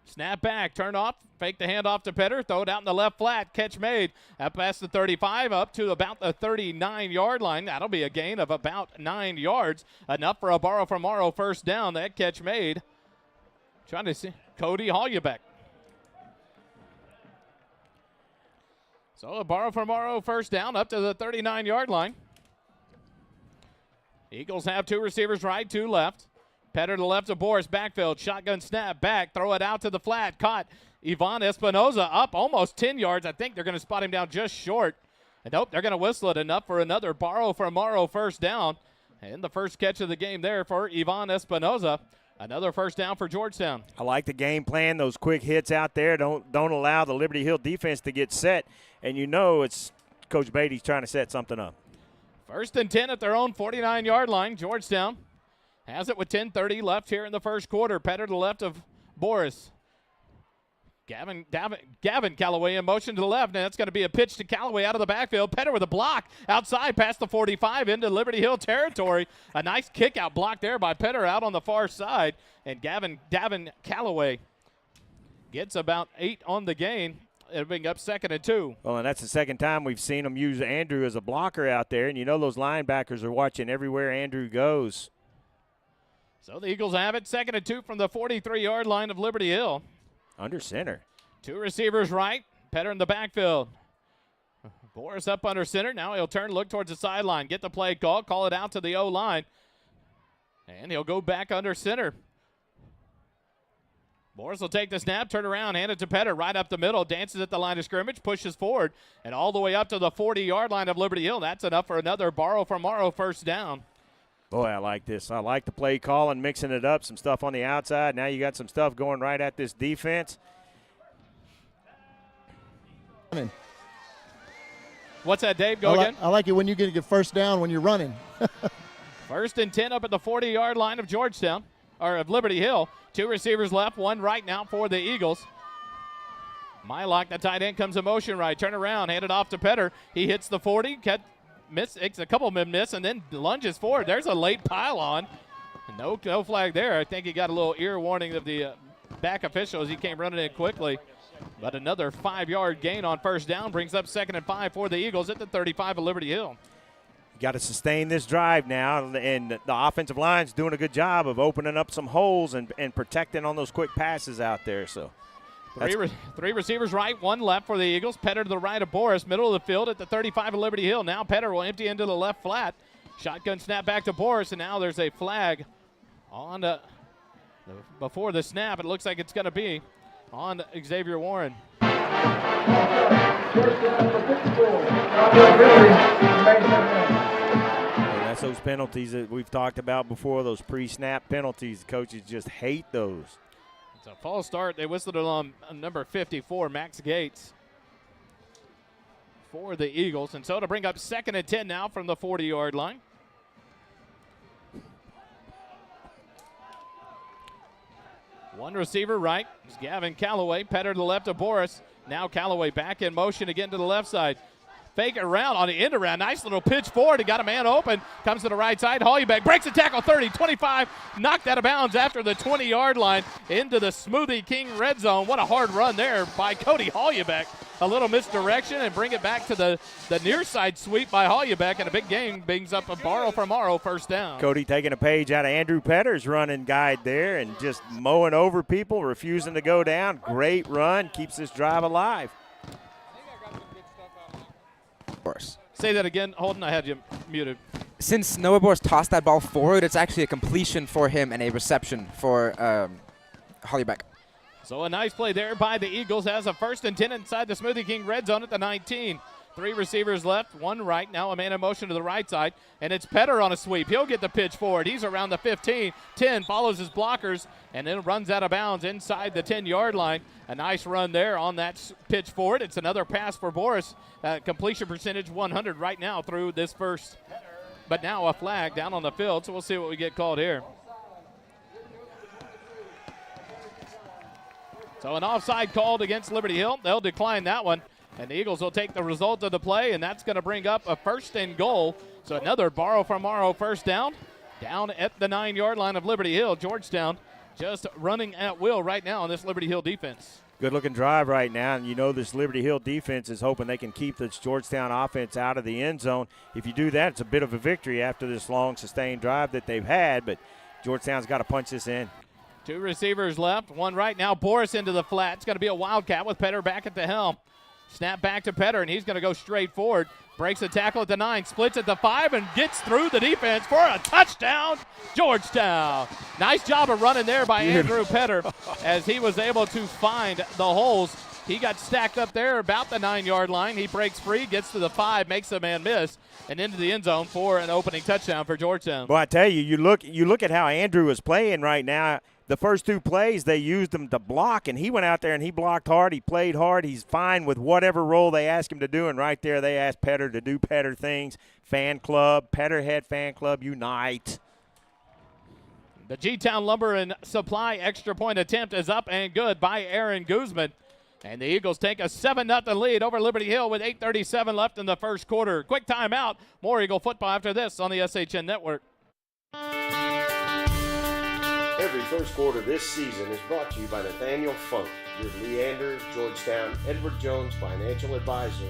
Snap back, turn off, fake the handoff to Petter, throw it out in the left flat, catch made. Up past the 35, up to about the 39-yard line. That'll be a gain of about 9 yards. Enough for a borrow from Morrow first down. That catch made Trying to see Cody Hollebeck. So a borrow from Morrow first down up to the 39-yard line. Eagles have 2 receivers right, 2 left. Petter to the left of Boris, backfield, shotgun snap, back, throw it out to the flat, caught. Ivan Espinoza up almost 10 yards. I think they're going to spot him down just short. And nope, they're going to whistle it enough for another borrow from Morrow first down. And the first catch of the game there for Ivan Espinoza. Another first down for Georgetown. I like the game plan, those quick hits out there. Don't allow the Liberty Hill defense to get set. And you know it's Coach Beatty's trying to set something up. First and 10 at their own 49-yard line. Georgetown has it with 10:30 left here in the first quarter. Petter to the left of Boris. Gavin Calloway in motion to the left, and that's going to be a pitch to Calloway out of the backfield. Petter with a block outside past the 45 into Liberty Hill territory. A nice kick out block there by Petter out on the far side, and Gavin Calloway gets about 8 on the gain. It'll bring up 2nd and 2. Well, and that's the second time we've seen them use Andrew as a blocker out there, and you know those linebackers are watching everywhere Andrew goes. So the Eagles have it, 2nd and 2 from the 43-yard line of Liberty Hill. Under center. 2 receivers right, Petter in the backfield. Boris up under center. Now he'll turn, look towards the sideline, get the play call it out to the O-line. And he'll go back under center. Boris will take the snap, turn around, hand it to Petter right up the middle, dances at the line of scrimmage, pushes forward, and all the way up to the 40-yard line of Liberty Hill. That's enough for another borrow from Morrow first down. Boy, I like this. I like the play call and mixing it up, some stuff on the outside. Now you got some stuff going right at this defense. What's that, Dave? Go again. I like it when you get a first down when you're running. First and 10 up at the 40-yard line of Georgetown, or of Liberty Hill. 2 receivers left, 1 right now for the Eagles. Mylock, the tight end, comes in motion right. Turn around, hand it off to Petter. He hits the 40, a couple of them miss, and then lunges forward. There's a late pile-on. No flag there. I think he got a little ear warning of the back official as he came running in quickly. But another 5-yard gain on first down brings up 2nd and 5 for the Eagles at the 35 of Liberty Hill. You got to sustain this drive now, and the offensive line's doing a good job of opening up some holes and protecting on those quick passes out there. So. 3 receivers right, 1 left for the Eagles. Petter to the right of Boris, middle of the field at the 35 of Liberty Hill. Now Petter will empty into the left flat. Shotgun snap back to Boris, and now there's a flag on before the snap. It looks like it's going to be on Xavier Warren. And that's those penalties that we've talked about before, those pre-snap penalties. The coaches just hate those. It's a false start. They whistled it on number 54, Max Gates, for the Eagles. And so to bring up 2nd and 10 now from the 40-yard line. One receiver right. It's Gavin Calloway. Petter to the left of Boris. Now Calloway back in motion again to the left side. Fake it around on the end around. Nice little pitch forward. He got a man open. Comes to the right side. Hollebeck breaks the tackle 30, 25. Knocked out of bounds after the 20-yard line into the Smoothie King red zone. What a hard run there by Cody Hollebeck. A little misdirection and bring it back to the near side sweep by Hollebeck. And a big game brings up a borrow from Morrow first down. Cody taking a page out of Andrew Petter's running guide there and just mowing over people, refusing to go down. Great run. Keeps this drive alive. Say that again, Holden. I had you muted. Since Noah Boris tossed that ball forward, it's actually a completion for him and a reception for Hollebeck. So a nice play there by the Eagles as a 1st and 10 inside the Smoothie King red zone at the 19. 3 receivers left, 1 right. Now a man in motion to the right side, and it's Petter on a sweep. He'll get the pitch forward. He's around the 15. 10 follows his blockers, and then runs out of bounds inside the 10-yard line. A nice run there on that pitch forward. It's another pass for Boris. Completion percentage 100 right now through this first. But now a flag down on the field, so we'll see what we get called here. So an offside called against Liberty Hill. They'll decline that one. And the Eagles will take the result of the play, and that's going to bring up a 1st and goal. So another borrow from Morrow first down at the 9-yard line of Liberty Hill. Georgetown just running at will right now on this Liberty Hill defense. Good-looking drive right now, and you know this Liberty Hill defense is hoping they can keep this Georgetown offense out of the end zone. If you do that, it's a bit of a victory after this long, sustained drive that they've had, but Georgetown's got to punch this in. Two receivers left, one right. Now Boris into the flat. It's going to be a wildcat with Petter back at the helm. Snap back to Petter, and he's going to go straight forward. Breaks a tackle at the 9, splits at the 5, and gets through the defense for a touchdown, Georgetown. Nice job of running there by Andrew Petter as he was able to find the holes. He got stacked up there about the 9-yard line. He breaks free, gets to the 5, makes the man miss, and into the end zone for an opening touchdown for Georgetown. Well, I tell you, you look at how Andrew is playing right now. The first two plays, they used him to block, and he went out there and he blocked hard. He played hard. He's fine with whatever role they ask him to do, and right there they asked Petter to do Petter things. Fan club, Petterhead fan club, unite. The G-Town Lumber and Supply extra point attempt is up and good by Aaron Guzman. And the Eagles take a 7-0 lead over Liberty Hill with 8:37 left in the first quarter. Quick timeout. More Eagle football after this on the SHN Network. Every first quarter this season is brought to you by Nathaniel Funk, your Leander, Georgetown, Edward Jones financial advisor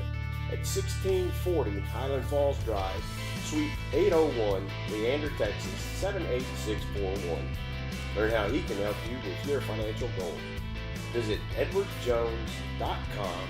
at 1640 Highland Falls Drive, Suite 801, Leander, Texas 78641. Learn how he can help you with your financial goals. Visit edwardjones.com/.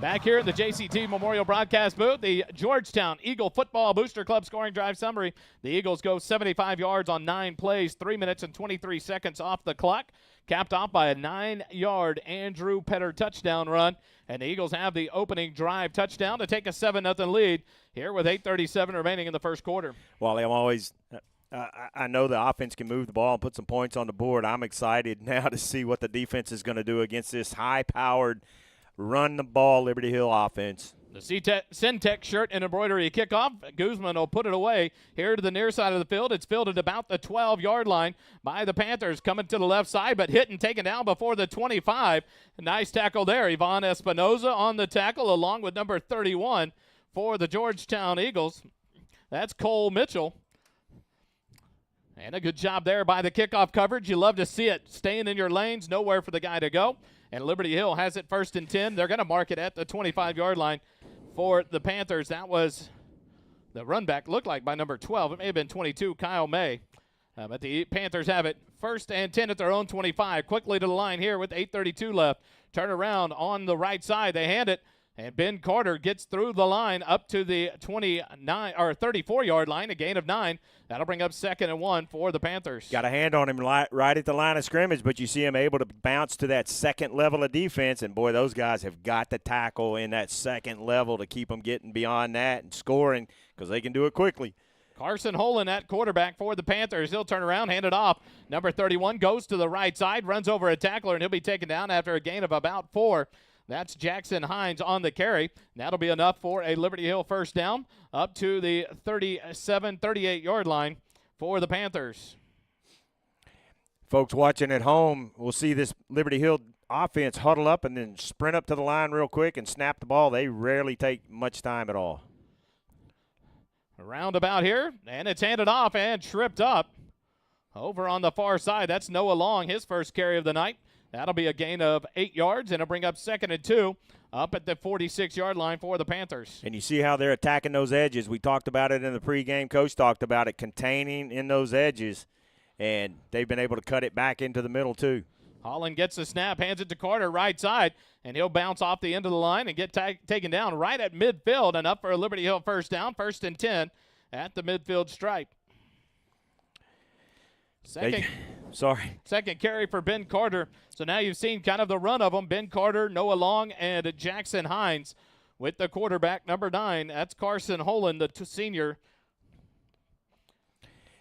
Back here at the JCT Memorial Broadcast booth, the Georgetown Eagle Football Booster Club scoring drive summary. The Eagles go 75 yards on 9 plays, 3 minutes and 23 seconds off the clock, capped off by a 9-yard Andrew Petter touchdown run. And the Eagles have the opening drive touchdown to take a 7-0 lead here with 8:37 remaining in the first quarter. Wally, I know the offense can move the ball and put some points on the board. I'm excited now to see what the defense is going to do against this high-powered, run-the-ball Liberty Hill offense. The Syntec shirt and embroidery kickoff. Guzman will put it away here to the near side of the field. It's fielded about the 12-yard line by the Panthers, coming to the left side, but hit and taken down before the 25. A nice tackle there. Ivan Espinoza on the tackle, along with number 31 for the Georgetown Eagles. That's Cole Mitchell. And a good job there by the kickoff coverage. You love to see it. Staying in your lanes, nowhere for the guy to go. And Liberty Hill has it 1st and 10. They're going to mark it at the 25-yard line for the Panthers. That was the run back, looked like by number 12. It may have been 22, Kyle May. But the Panthers have it 1st and 10 at their own 25. Quickly to the line here with 8:32 left. Turn around on the right side. They hand it. And Ben Carter gets through the line up to the 34-yard line, a gain of 9. That'll bring up 2nd and 1 for the Panthers. Got a hand on him right at the line of scrimmage, but you see him able to bounce to that second level of defense, and, boy, those guys have got to tackle in that second level to keep them getting beyond that and scoring because they can do it quickly. Carson Holden at quarterback for the Panthers. He'll turn around, hand it off. Number 31 goes to the right side, runs over a tackler, and he'll be taken down after a gain of about 4. That's Jackson Hines on the carry. That'll be enough for a Liberty Hill first down up to the 38-yard line for the Panthers. Folks watching at home will see this Liberty Hill offense huddle up and then sprint up to the line real quick and snap the ball. They rarely take much time at all. A roundabout here, and it's handed off and tripped up. Over on the far side, that's Noah Long, his first carry of the night. That'll be a gain of 8 yards, and it'll bring up 2nd and 2 up at the 46-yard line for the Panthers. And you see how they're attacking those edges. We talked about it in the pregame. Coach talked about it, containing in those edges, and they've been able to cut it back into the middle too. Holland gets the snap, hands it to Carter right side, and he'll bounce off the end of the line and get taken down right at midfield and up for a Liberty Hill first down, 1st and 10 at the midfield stripe. Second carry for Ben Carter. So now you've seen kind of the run of them. Ben Carter, Noah Long, and Jackson Hines with the quarterback, number 9. That's Carson Holland, the senior.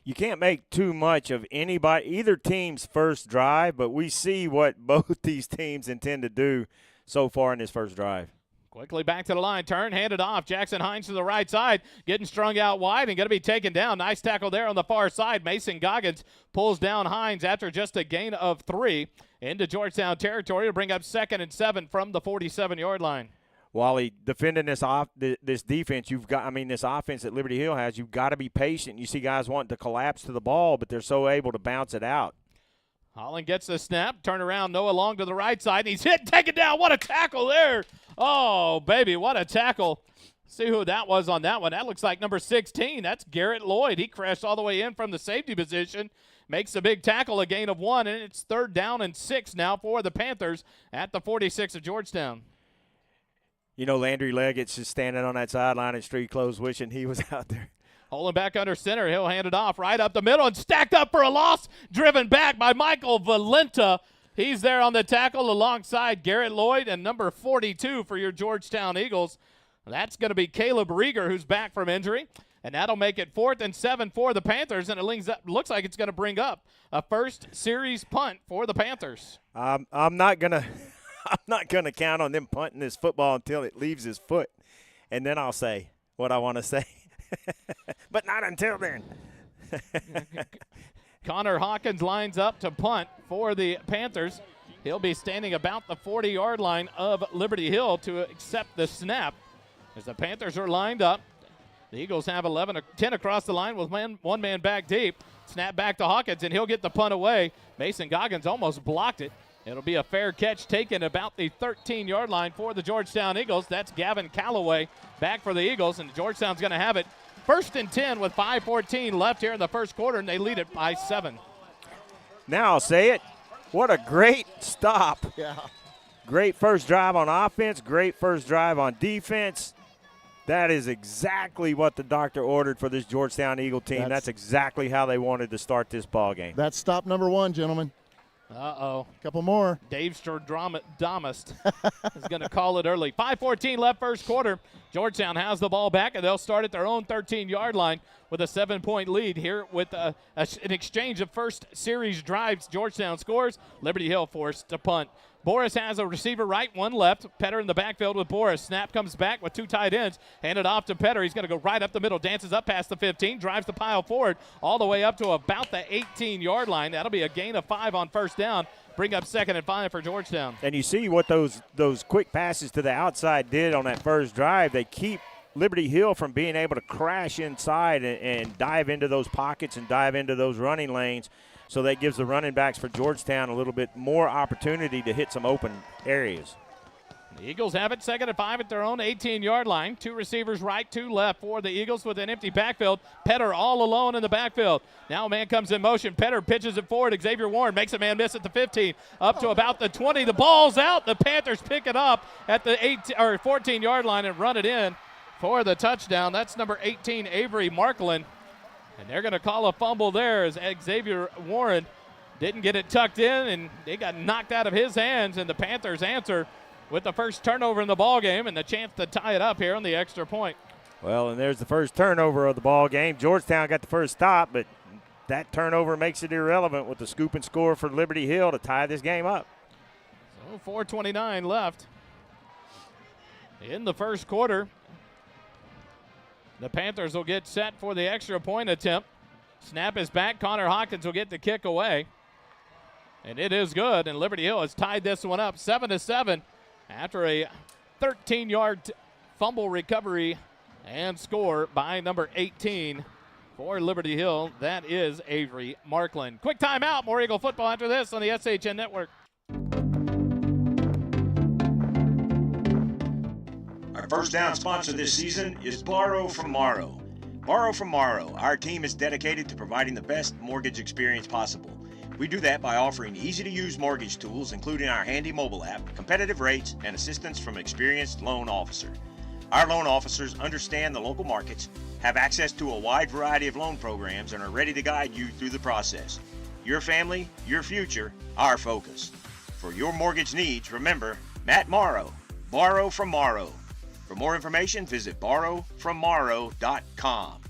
You can't make too much of either team's first drive, but we see what both these teams intend to do so far in this first drive. Quickly back to the line, turn, hand it off. Jackson Hines to the right side, getting strung out wide and going to be taken down. Nice tackle there on the far side. Mason Goggins pulls down Hines after just a gain of 3 into Georgetown territory to bring up 2nd and 7 from the 47-yard line. Wally, defending this defense, this offense that Liberty Hill has, you've got to be patient. You see guys wanting to collapse to the ball, but they're so able to bounce it out. Holland gets the snap, turn around, Noah Long to the right side, and he's hit, take it down. What a tackle there. Oh, baby, what a tackle. See who that was on that one. That looks like number 16. That's Garrett Lloyd. He crashed all the way in from the safety position, makes a big tackle, a gain of 1, and it's 3rd down and 6 now for the Panthers at the 46 of Georgetown. You know, Landry Leggett's just standing on that sideline in street clothes wishing he was out there. Holden back under center. He'll hand it off right up the middle and stacked up for a loss. Driven back by Michael Valenta. He's there on the tackle alongside Garrett Lloyd and number 42 for your Georgetown Eagles. That's going to be Caleb Rieger, who's back from injury. And that'll make it 4th and 7 for the Panthers. And it looks like it's going to bring up a first series punt for the Panthers. I'm not going to count on them punting this football until it leaves his foot. And then I'll say what I want to say. But not until then. Connor Hawkins lines up to punt for the Panthers. He'll be standing about the 40-yard line of Liberty Hill to accept the snap. As the Panthers are lined up, the Eagles have 10 across the line with one man back deep. Snap back to Hawkins, and he'll get the punt away. Mason Goggins almost blocked it. It'll be a fair catch taken about the 13-yard line for the Georgetown Eagles. That's Gavin Calloway back for the Eagles, and Georgetown's going to have it 1st and 10 with 5:14 left here in the first quarter, and they lead it by 7. Now I'll say it. What a great stop. Yeah. Great first drive on offense, great first drive on defense. That is exactly what the doctor ordered for this Georgetown Eagle team. That's exactly how they wanted to start this ball game. That's stop number 1, gentlemen. Uh-oh. Couple more. Dave Stradamus is going to call it early. 5:14 left first quarter. Georgetown has the ball back, and they'll start at their own 13-yard line with a 7-point lead here with an exchange of first series drives. Georgetown scores. Liberty Hill forced to punt. Boris has a receiver right, one left. Petter in the backfield with Boris. Snap comes back with 2 tight ends. Handed off to Petter. He's going to go right up the middle, dances up past the 15, drives the pile forward all the way up to about the 18-yard line. That'll be a gain of 5 on first down. Bring up 2nd and 5 for Georgetown. And you see what those quick passes to the outside did on that first drive. They keep Liberty Hill from being able to crash inside and dive into those pockets and dive into those running lanes. So that gives the running backs for Georgetown a little bit more opportunity to hit some open areas. The Eagles have it 2nd and 5 at their own 18-yard line. 2 receivers right, 2 left for the Eagles with an empty backfield. Petter all alone in the backfield. Now a man comes in motion. Petter pitches it forward. Xavier Warren makes a man miss at the 15. Up to about the 20. The ball's out. The Panthers pick it up at the 14-yard line and run it in for the touchdown. That's number 18, Avery Markland. And they're going to call a fumble there as Xavier Warren didn't get it tucked in, and it got knocked out of his hands, and the Panthers answer with the first turnover in the ball game and the chance to tie it up here on the extra point. Well, and there's the first turnover of the ball game. Georgetown got the first stop, but that turnover makes it irrelevant with the scoop and score for Liberty Hill to tie this game up. So 4:29 left in the first quarter. The Panthers will get set for the extra point attempt. Snap is back. Connor Hawkins will get the kick away. And it is good, and Liberty Hill has tied this one up 7-7 after a 13-yard fumble recovery and score by number 18 for Liberty Hill. That is Avery Markland. Quick timeout. More Eagle football after this on the SHN Network. Our first down sponsor this season is Borrow from Morrow. Borrow from Morrow, our team is dedicated to providing the best mortgage experience possible. We do that by offering easy-to-use mortgage tools, including our handy mobile app, competitive rates, and assistance from an experienced loan officer. Our loan officers understand the local markets, have access to a wide variety of loan programs, and are ready to guide you through the process. Your family, your future, our focus. For your mortgage needs, remember, Matt Morrow, Borrow from Morrow. For more information, visit borrowfrommorrow.com.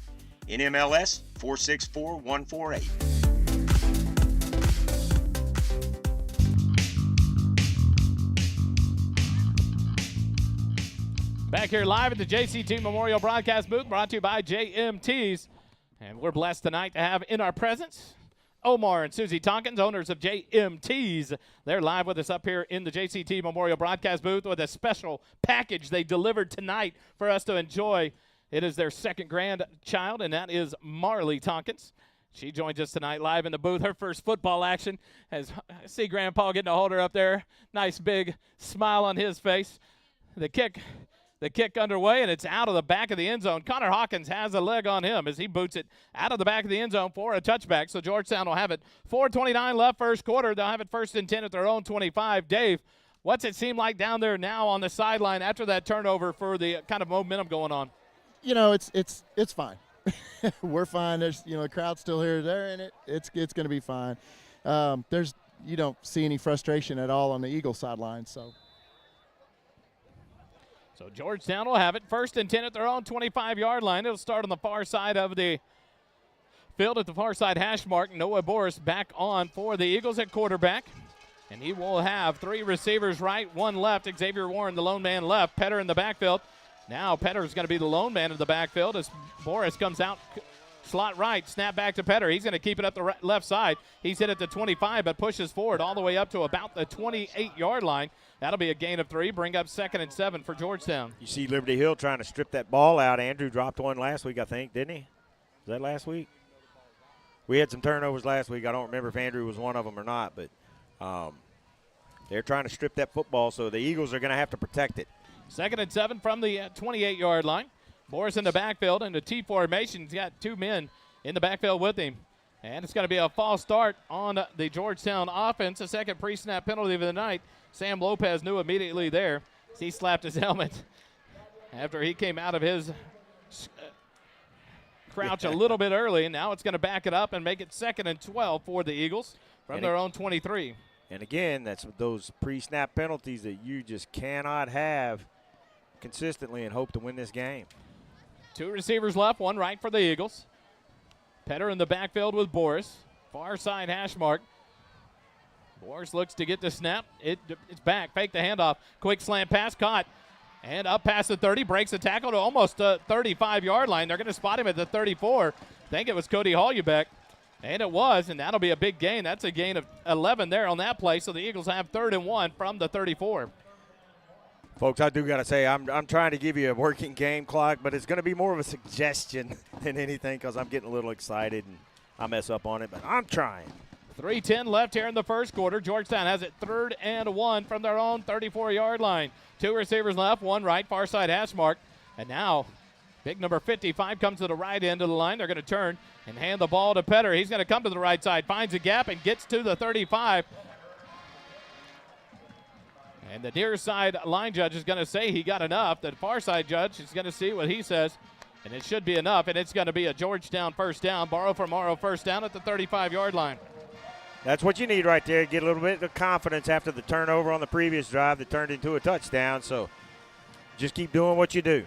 NMLS 464148. Back here live at the JCT Memorial Broadcast Booth, brought to you by JMTs. And we're blessed tonight to have in our presence Omar and Susie Tompkins, owners of JMTs. They're live with us up here in the JCT Memorial Broadcast booth with a special package they delivered tonight for us to enjoy. It is their second grandchild, and that is Marley Tompkins. She joins us tonight live in the booth. Her first football action. As I see Grandpa getting to hold her up there. Nice big smile on his face. The kick underway, and it's out of the back of the end zone. Connor Hawkins has a leg on him as he boots it out of the back of the end zone for a touchback. So Georgetown will have it. 4:29 left first quarter. They'll have it 1st and 10 at their own 25. Dave, what's it seem like down there now on the sideline after that turnover for the kind of momentum going on? You know, it's fine. We're fine. There's, the crowd's still here, there, and it's going to be fine. You don't see any frustration at all on the Eagle sideline, So Georgetown will have it 1st and 10 at their own 25-yard line. It'll start on the far side of the field at the far side hash mark. Noah Boris back on for the Eagles at quarterback. And he will have 3 receivers right, 1 left. Xavier Warren, the lone man left. Petter in the backfield. Now Petter is going to be the lone man in the backfield as Boris comes out slot right. Snap back to Petter. He's going to keep it up the left side. He's hit at the 25 but pushes forward all the way up to about the 28-yard line. That'll be a gain of 3. Bring up 2nd and 7 for Georgetown. You see Liberty Hill trying to strip that ball out. Andrew dropped one last week, I think, didn't he? Was that last week? We had some turnovers last week. I don't remember if Andrew was one of them or not, but they're trying to strip that football, so the Eagles are going to have to protect it. 2nd and 7 from the 28-yard line. Boris in the backfield in the T formation. He's got 2 men in the backfield with him. And it's going to be a false start on the Georgetown offense. A second pre-snap penalty of the night. Sam Lopez knew immediately there. He slapped his helmet after he came out of his crouch a little bit early. And now it's going to back it up and make it 2nd and 12 for the Eagles from their own 23. And again, that's those pre-snap penalties that you just cannot have consistently and hope to win this game. 2 receivers left, 1 right for the Eagles. Petter in the backfield with Boris. Far side hash mark. Boris looks to get the snap. It's back. Fake the handoff. Quick slant pass caught. And up past the 30. Breaks the tackle to almost the 35-yard line. They're going to spot him at the 34. I think it was Cody Holubeck. And it was, and that'll be a big gain. That's a gain of 11 there on that play. So the Eagles have 3rd and 1 from the 34. Folks, I do got to say, I'm trying to give you a working game clock, but it's going to be more of a suggestion than anything because I'm getting a little excited and I mess up on it, but I'm trying. 3:10 left here in the first quarter. Georgetown has it 3rd and 1 from their own 34-yard line. 2 receivers left, 1 right, far side hash mark. And now big number 55 comes to the right end of the line. They're going to turn and hand the ball to Petter. He's going to come to the right side, finds a gap, and gets to the 35. And the near side line judge is going to say he got enough. The far side judge is going to see what he says, and it should be enough, and it's going to be a Georgetown first down. Borrow from Morrow first down at the 35-yard line. That's what you need right there. Get a little bit of confidence after the turnover on the previous drive that turned into a touchdown. So just keep doing what you do.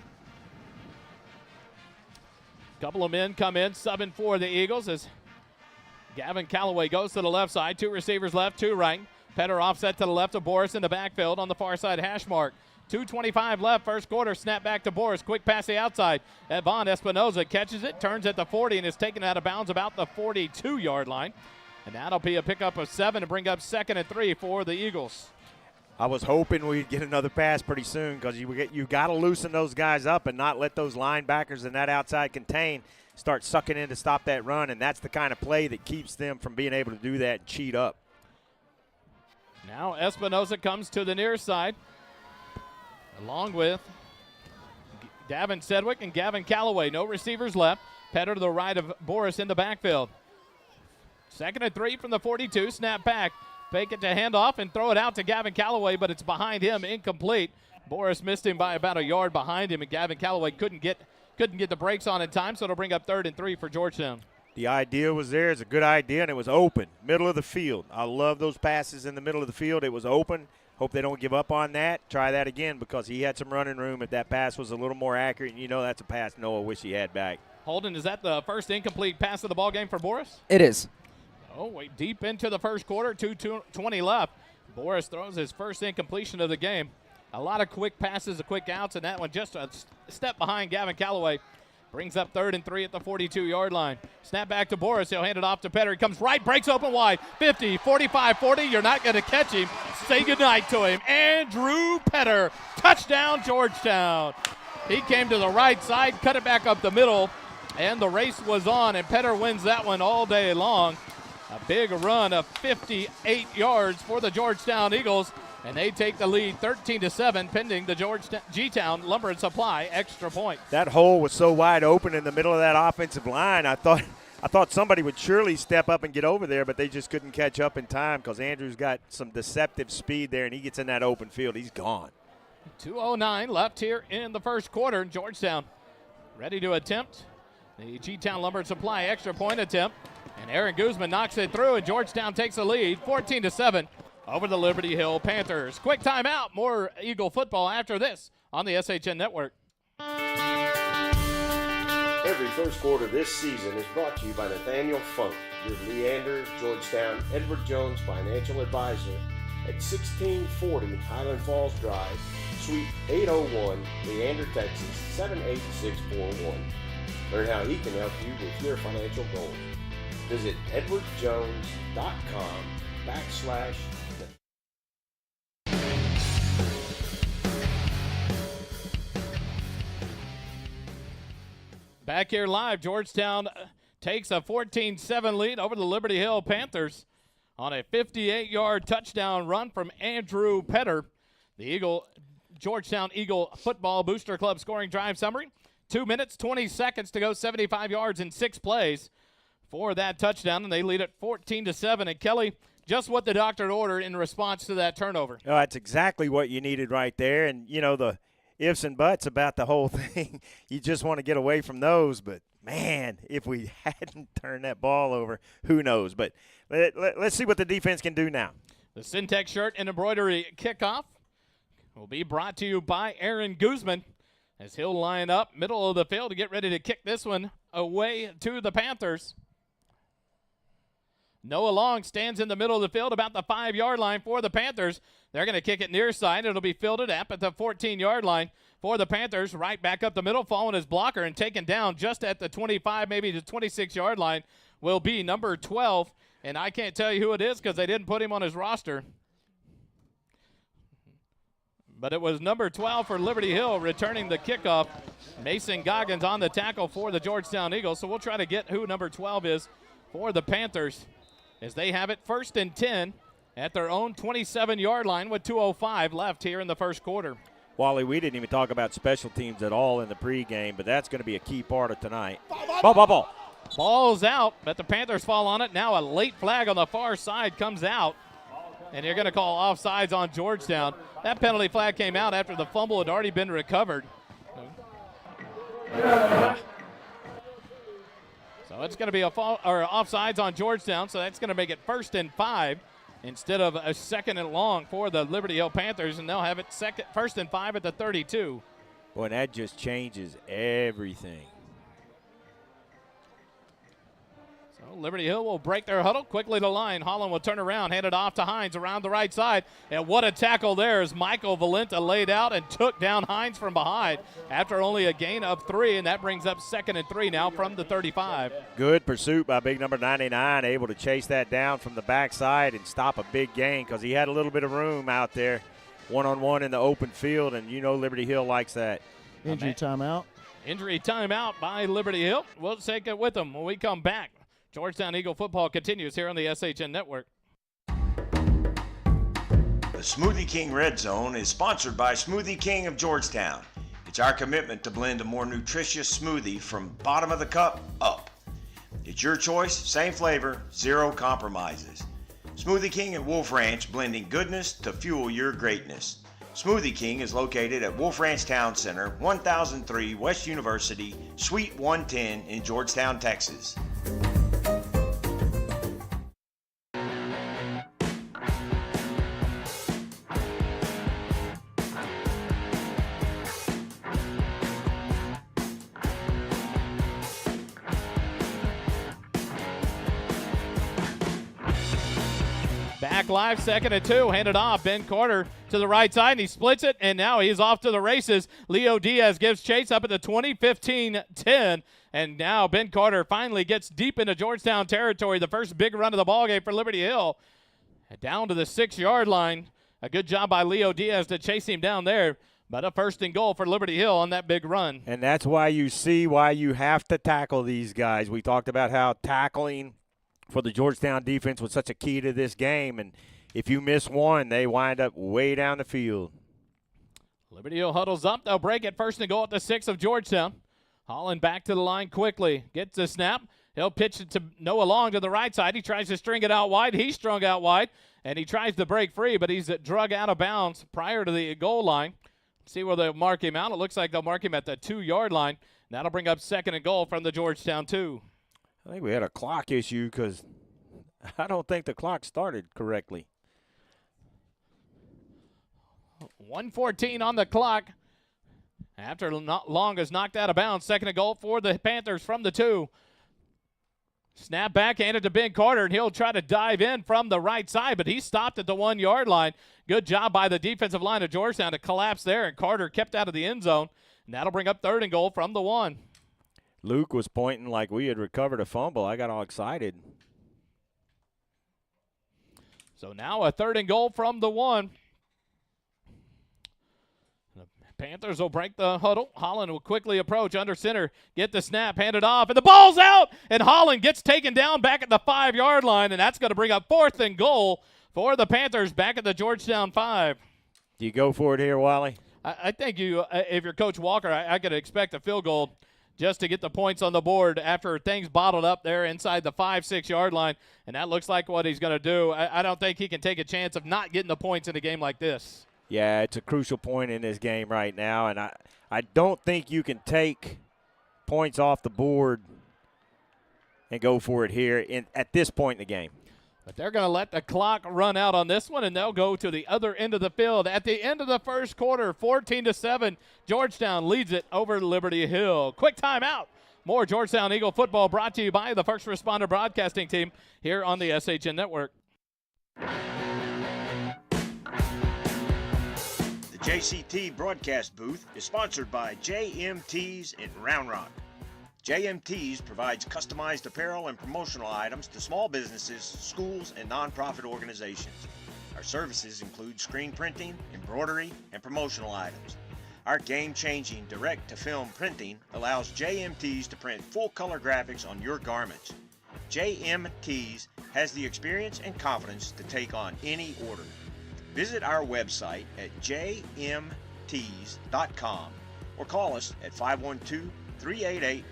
Couple of men come in, subbing for the Eagles as Gavin Calloway goes to the left side. 2 receivers left, 2 right. Petter offset to the left of Boris in the backfield on the far side hash mark. 2:25 left, first quarter. Snap back to Boris. Quick pass the outside. Evon Espinoza catches it, turns at the 40, and is taken out of bounds about the 42-yard line. And that'll be a pickup of 7 to bring up 2nd and 3 for the Eagles. I was hoping we'd get another pass pretty soon because you got to loosen those guys up and not let those linebackers and that outside contain start sucking in to stop that run, and that's the kind of play that keeps them from being able to do that and cheat up. Now Espinoza comes to the near side along with Davin Sedgwick and Gavin Calloway. No receivers left. Petter to the right of Boris in the backfield. 2nd and 3 from the 42. Snap back. Fake it to handoff and throw it out to Gavin Calloway, but it's behind him, incomplete. Boris missed him by about a yard behind him, and Gavin Calloway couldn't get the brakes on in time, so it'll bring up 3rd and 3 for Georgetown. The idea was there. It's a good idea, and it was open, middle of the field. I love those passes in the middle of the field. It was open. Hope they don't give up on that. Try that again because he had some running room. If that pass was a little more accurate, and that's a pass Noah wish he had back. Holden, is that the first incomplete pass of the ball game for Boris? It is. Oh, wait, deep into the first quarter, 2:20 left. Boris throws his first incompletion of the game. A lot of quick passes, quick outs, and that one just a step behind Gavin Calloway. Brings up 3rd and 3 at the 42-yard line. Snap back to Boris. He'll hand it off to Petter. He comes right, breaks open wide. 50, 45, 40. You're not going to catch him. Say goodnight to him. Andrew Petter. Touchdown, Georgetown. He came to the right side, cut it back up the middle, and the race was on, and Petter wins that one all day long. A big run of 58 yards for the Georgetown Eagles, and they take the lead 13-7 pending the Georgetown Lumber and Supply extra point. That hole was so wide open in the middle of that offensive line. I thought somebody would surely step up and get over there, but they just couldn't catch up in time because Andrew's got some deceptive speed there, and he gets in that open field. He's gone. 2:09 left here in the first quarter. Georgetown ready to attempt the G-Town Lumber and Supply extra point attempt, and Aaron Guzman knocks it through, and Georgetown takes the lead 14-7 over the Liberty Hill Panthers. Quick timeout. More Eagle football after this on the SHN Network. Every first quarter this season is brought to you by Nathaniel Funk, your Leander, Georgetown, Edward Jones financial advisor at 1640 Highland Falls Drive, Suite 801, Leander, Texas 78641. Learn how he can help you with your financial goals. Visit edwardjones.com/. Back here live, Georgetown takes a 14-7 lead over the Liberty Hill Panthers on a 58-yard touchdown run from Andrew Petter. The Georgetown Eagle Football Booster Club scoring drive summary. 2 minutes, 20 seconds to go, 75 yards in 6 plays for that touchdown, and they lead it 14-7. And Kelly, just what the doctor ordered in response to that turnover. Oh, that's exactly what you needed right there. And, you know, the ifs and buts about the whole thing, you just want to get away from those. But, man, if we hadn't turned that ball over, who knows. But let's see what the defense can do now. The Syntex shirt and embroidery kickoff will be brought to you by Aaron Guzman as he'll line up middle of the field to get ready to kick this one away to the Panthers. Noah Long stands in the middle of the field about the 5-yard line for the Panthers. They're going to kick it near side. It'll be fielded up at the 14-yard line for the Panthers. Right back up the middle, following his blocker and taken down just at the 25, maybe the 26-yard line will be number 12. And I can't tell you who it is because they didn't put him on his roster. But it was number 12 for Liberty Hill returning the kickoff. Mason Goggins on the tackle for the Georgetown Eagles. So we'll try to get who number 12 is for the Panthers as they have it 1st and 10 at their own 27-yard line with 2:05 left here in the first quarter. Wally, we didn't even talk about special teams at all in the pregame, but that's going to be a key part of tonight. Ball. Ball's out, but the Panthers fall on it. Now a late flag on the far side comes out, and you're going to call offsides on Georgetown. That penalty flag came out after the fumble had already been recovered. So it's going to be offsides on Georgetown, so that's going to make it 1st and 5 instead of a 2nd and long for the Liberty Hill Panthers, and they'll have it 1st and 5 at the 32. Boy, that just changes everything. So Liberty Hill will break their huddle quickly to line. Holland will turn around, hand it off to Hines around the right side. And what a tackle there as Michael Valenta laid out and took down Hines from behind after only a gain of 3, and that brings up 2nd and 3 now from the 35. Good pursuit by big number 99, able to chase that down from the backside and stop a big gain because he had a little bit of room out there, one-on-one in the open field, and you know Liberty Hill likes that. Injury timeout. Injury timeout by Liberty Hill. We'll take it with them when we come back. Georgetown Eagle football continues here on the SHN Network. The Smoothie King Red Zone is sponsored by Smoothie King of Georgetown. It's our commitment to blend a more nutritious smoothie from bottom of the cup up. It's your choice, same flavor, zero compromises. Smoothie King at Wolf Ranch, blending goodness to fuel your greatness. Smoothie King is located at Wolf Ranch Town Center, 1003 West University, Suite 110 in Georgetown, Texas. back live, 2nd and 2, handed off. Ben Carter to the right side, and he splits it, and now he's off to the races. Leo Diaz gives chase up at the 20, 15-10, and now Ben Carter finally gets deep into Georgetown territory, the first big run of the ballgame for Liberty Hill. Down to the 6-yard line. A good job by Leo Diaz to chase him down there, but a 1st and goal for Liberty Hill on that big run. And that's why you see why you have to tackle these guys. We talked about how tackling for the Georgetown defense was such a key to this game, and if you miss one, they wind up way down the field. Liberty Hill huddles up. They'll break it, 1st and goal at the 6 of Georgetown. Holland back to the line quickly. Gets the snap. He'll pitch it to Noah Long to the right side. He tries to string it out wide. He's strung out wide, and he tries to break free, but he's drug out of bounds prior to the goal line. See where they'll mark him out. It looks like they'll mark him at the 2-yard line. That'll bring up 2nd and goal from the Georgetown 2. I think we had a clock issue because I don't think the clock started correctly. 1:14 on the clock. After Long is knocked out of bounds, 2nd and goal for the Panthers from the 2. Snap back, handed to Ben Carter, and he'll try to dive in from the right side, but he's stopped at the 1-yard line. Good job by the defensive line of Georgetown to collapse there, and Carter kept out of the end zone. And that'll bring up 3rd and goal from the 1. Luke was pointing like we had recovered a fumble. I got all excited. So now a 3rd and goal from the 1. The Panthers will break the huddle. Holland will quickly approach under center, get the snap, hand it off, and the ball's out, and Holland gets taken down back at the 5-yard line, and that's going to bring up 4th and goal for the Panthers back at the Georgetown 5. Do you go for it here, Wally? I think you, if you're Coach Walker, I could expect a field goal just to get the points on the board after things bottled up there inside the 5-6-yard line, and that looks like what he's going to do. I don't think he can take a chance of not getting the points in a game like this. Yeah, it's a crucial point in this game right now, and I don't think you can take points off the board and go for it here at this point in the game. But they're going to let the clock run out on this one, and they'll go to the other end of the field. At the end of the first quarter, 14-7, Georgetown leads it over Liberty Hill. Quick timeout. More Georgetown Eagle football brought to you by the First Responder Broadcasting Team here on the SHN Network. The JCT broadcast booth is sponsored by JMT's in Round Rock. JMT's provides customized apparel and promotional items to small businesses, schools, and nonprofit organizations. Our services include screen printing, embroidery, and promotional items. Our game-changing direct-to-film printing allows JMT's to print full-color graphics on your garments. JMT's has the experience and confidence to take on any order. Visit our website at jmts.com or call us at 512-388-5555.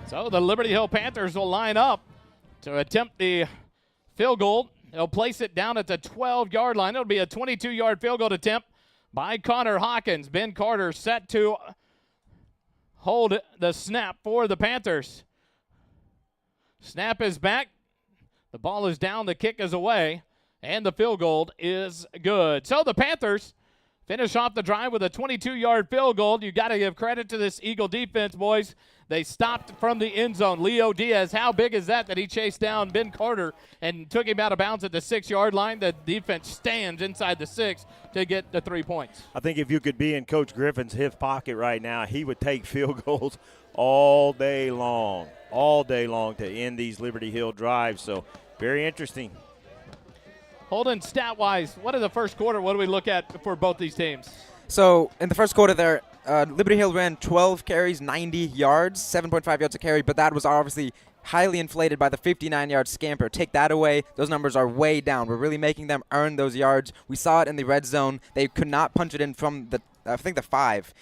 So the Liberty Hill Panthers will line up to attempt the field goal. They'll place it down at the 12-yard line. It'll be a 22-yard field goal attempt by Connor Hawkins. Ben Carter set to hold the snap for the Panthers. Snap is back. The ball is down. The kick is away. And the field goal is good. So the Panthers finish off the drive with a 22-yard field goal. You got to give credit to this Eagle defense, boys. They stopped from the end zone. Leo Diaz, how big is that he chased down Ben Carter and took him out of bounds at the 6-yard line? The defense stands inside the 6 to get the 3 points. I think if you could be in Coach Griffin's hip pocket right now, he would take field goals all day long to end these Liberty Hill drives. So very interesting. Holden, stat-wise, what in the first quarter, what do we look at for both these teams? So in the first quarter there, Liberty Hill ran 12 carries, 90 yards, 7.5 yards a carry, but that was obviously highly inflated by the 59-yard scamper. Take that away, those numbers are way down. We're really making them earn those yards. We saw it in the red zone. They could not punch it in from the, I think, the 5.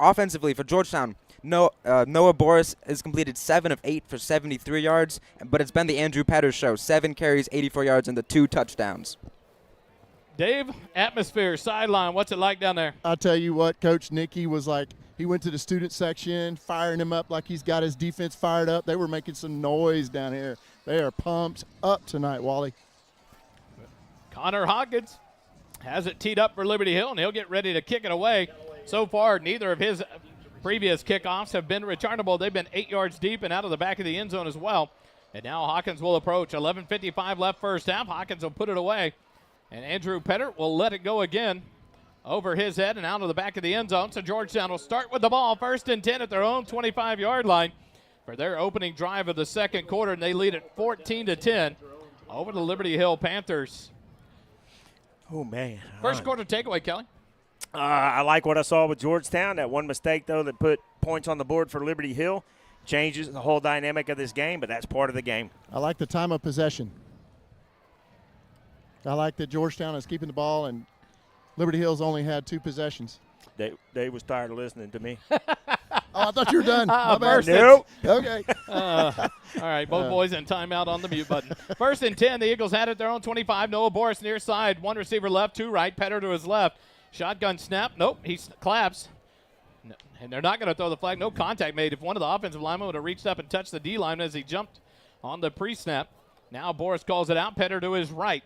Offensively, for Georgetown, Noah Boris has completed 7 of 8 for 73 yards, but it's been the Andrew Petters show. 7 carries, 84 yards, and the 2 touchdowns. Dave, atmosphere, sideline, what's it like down there? I'll tell you what, Coach Nicky was like, he went to the student section, firing him up like he's got his defense fired up. They were making some noise down here. They are pumped up tonight, Wally. Connor Hawkins has it teed up for Liberty Hill, and he'll get ready to kick it away. So far, neither of his previous kickoffs have been returnable. They've been 8 yards deep and out of the back of the end zone as well. And now Hawkins will approach. 11:55 left first half. Hawkins will put it away. And Andrew Pettert will let it go again over his head and out of the back of the end zone. So Georgetown will start with the ball, 1st and 10 at their own 25-yard line for their opening drive of the second quarter, and they lead it 14-10 over the Liberty Hill Panthers. Oh, man. First quarter takeaway, Kelly. I like what I saw with Georgetown. That one mistake, though, that put points on the board for Liberty Hill changes the whole dynamic of this game, but that's part of the game. I like the time of possession. I like that Georgetown is keeping the ball, and Liberty Hill's only had 2 possessions. They was tired of listening to me. Oh, I thought you were done. My bad. Nope. Okay. All right, both boys in timeout on the mute button. 1st and 10, the Eagles had it their own 25. Noah Boris near side. 1 receiver left, 2 right. Petter to his left. Shotgun snap. Nope, he claps. And they're not going to throw the flag. No contact made. If one of the offensive linemen would have reached up and touched the D lineman as he jumped on the pre-snap. Now Boris calls it out. Petter to his right.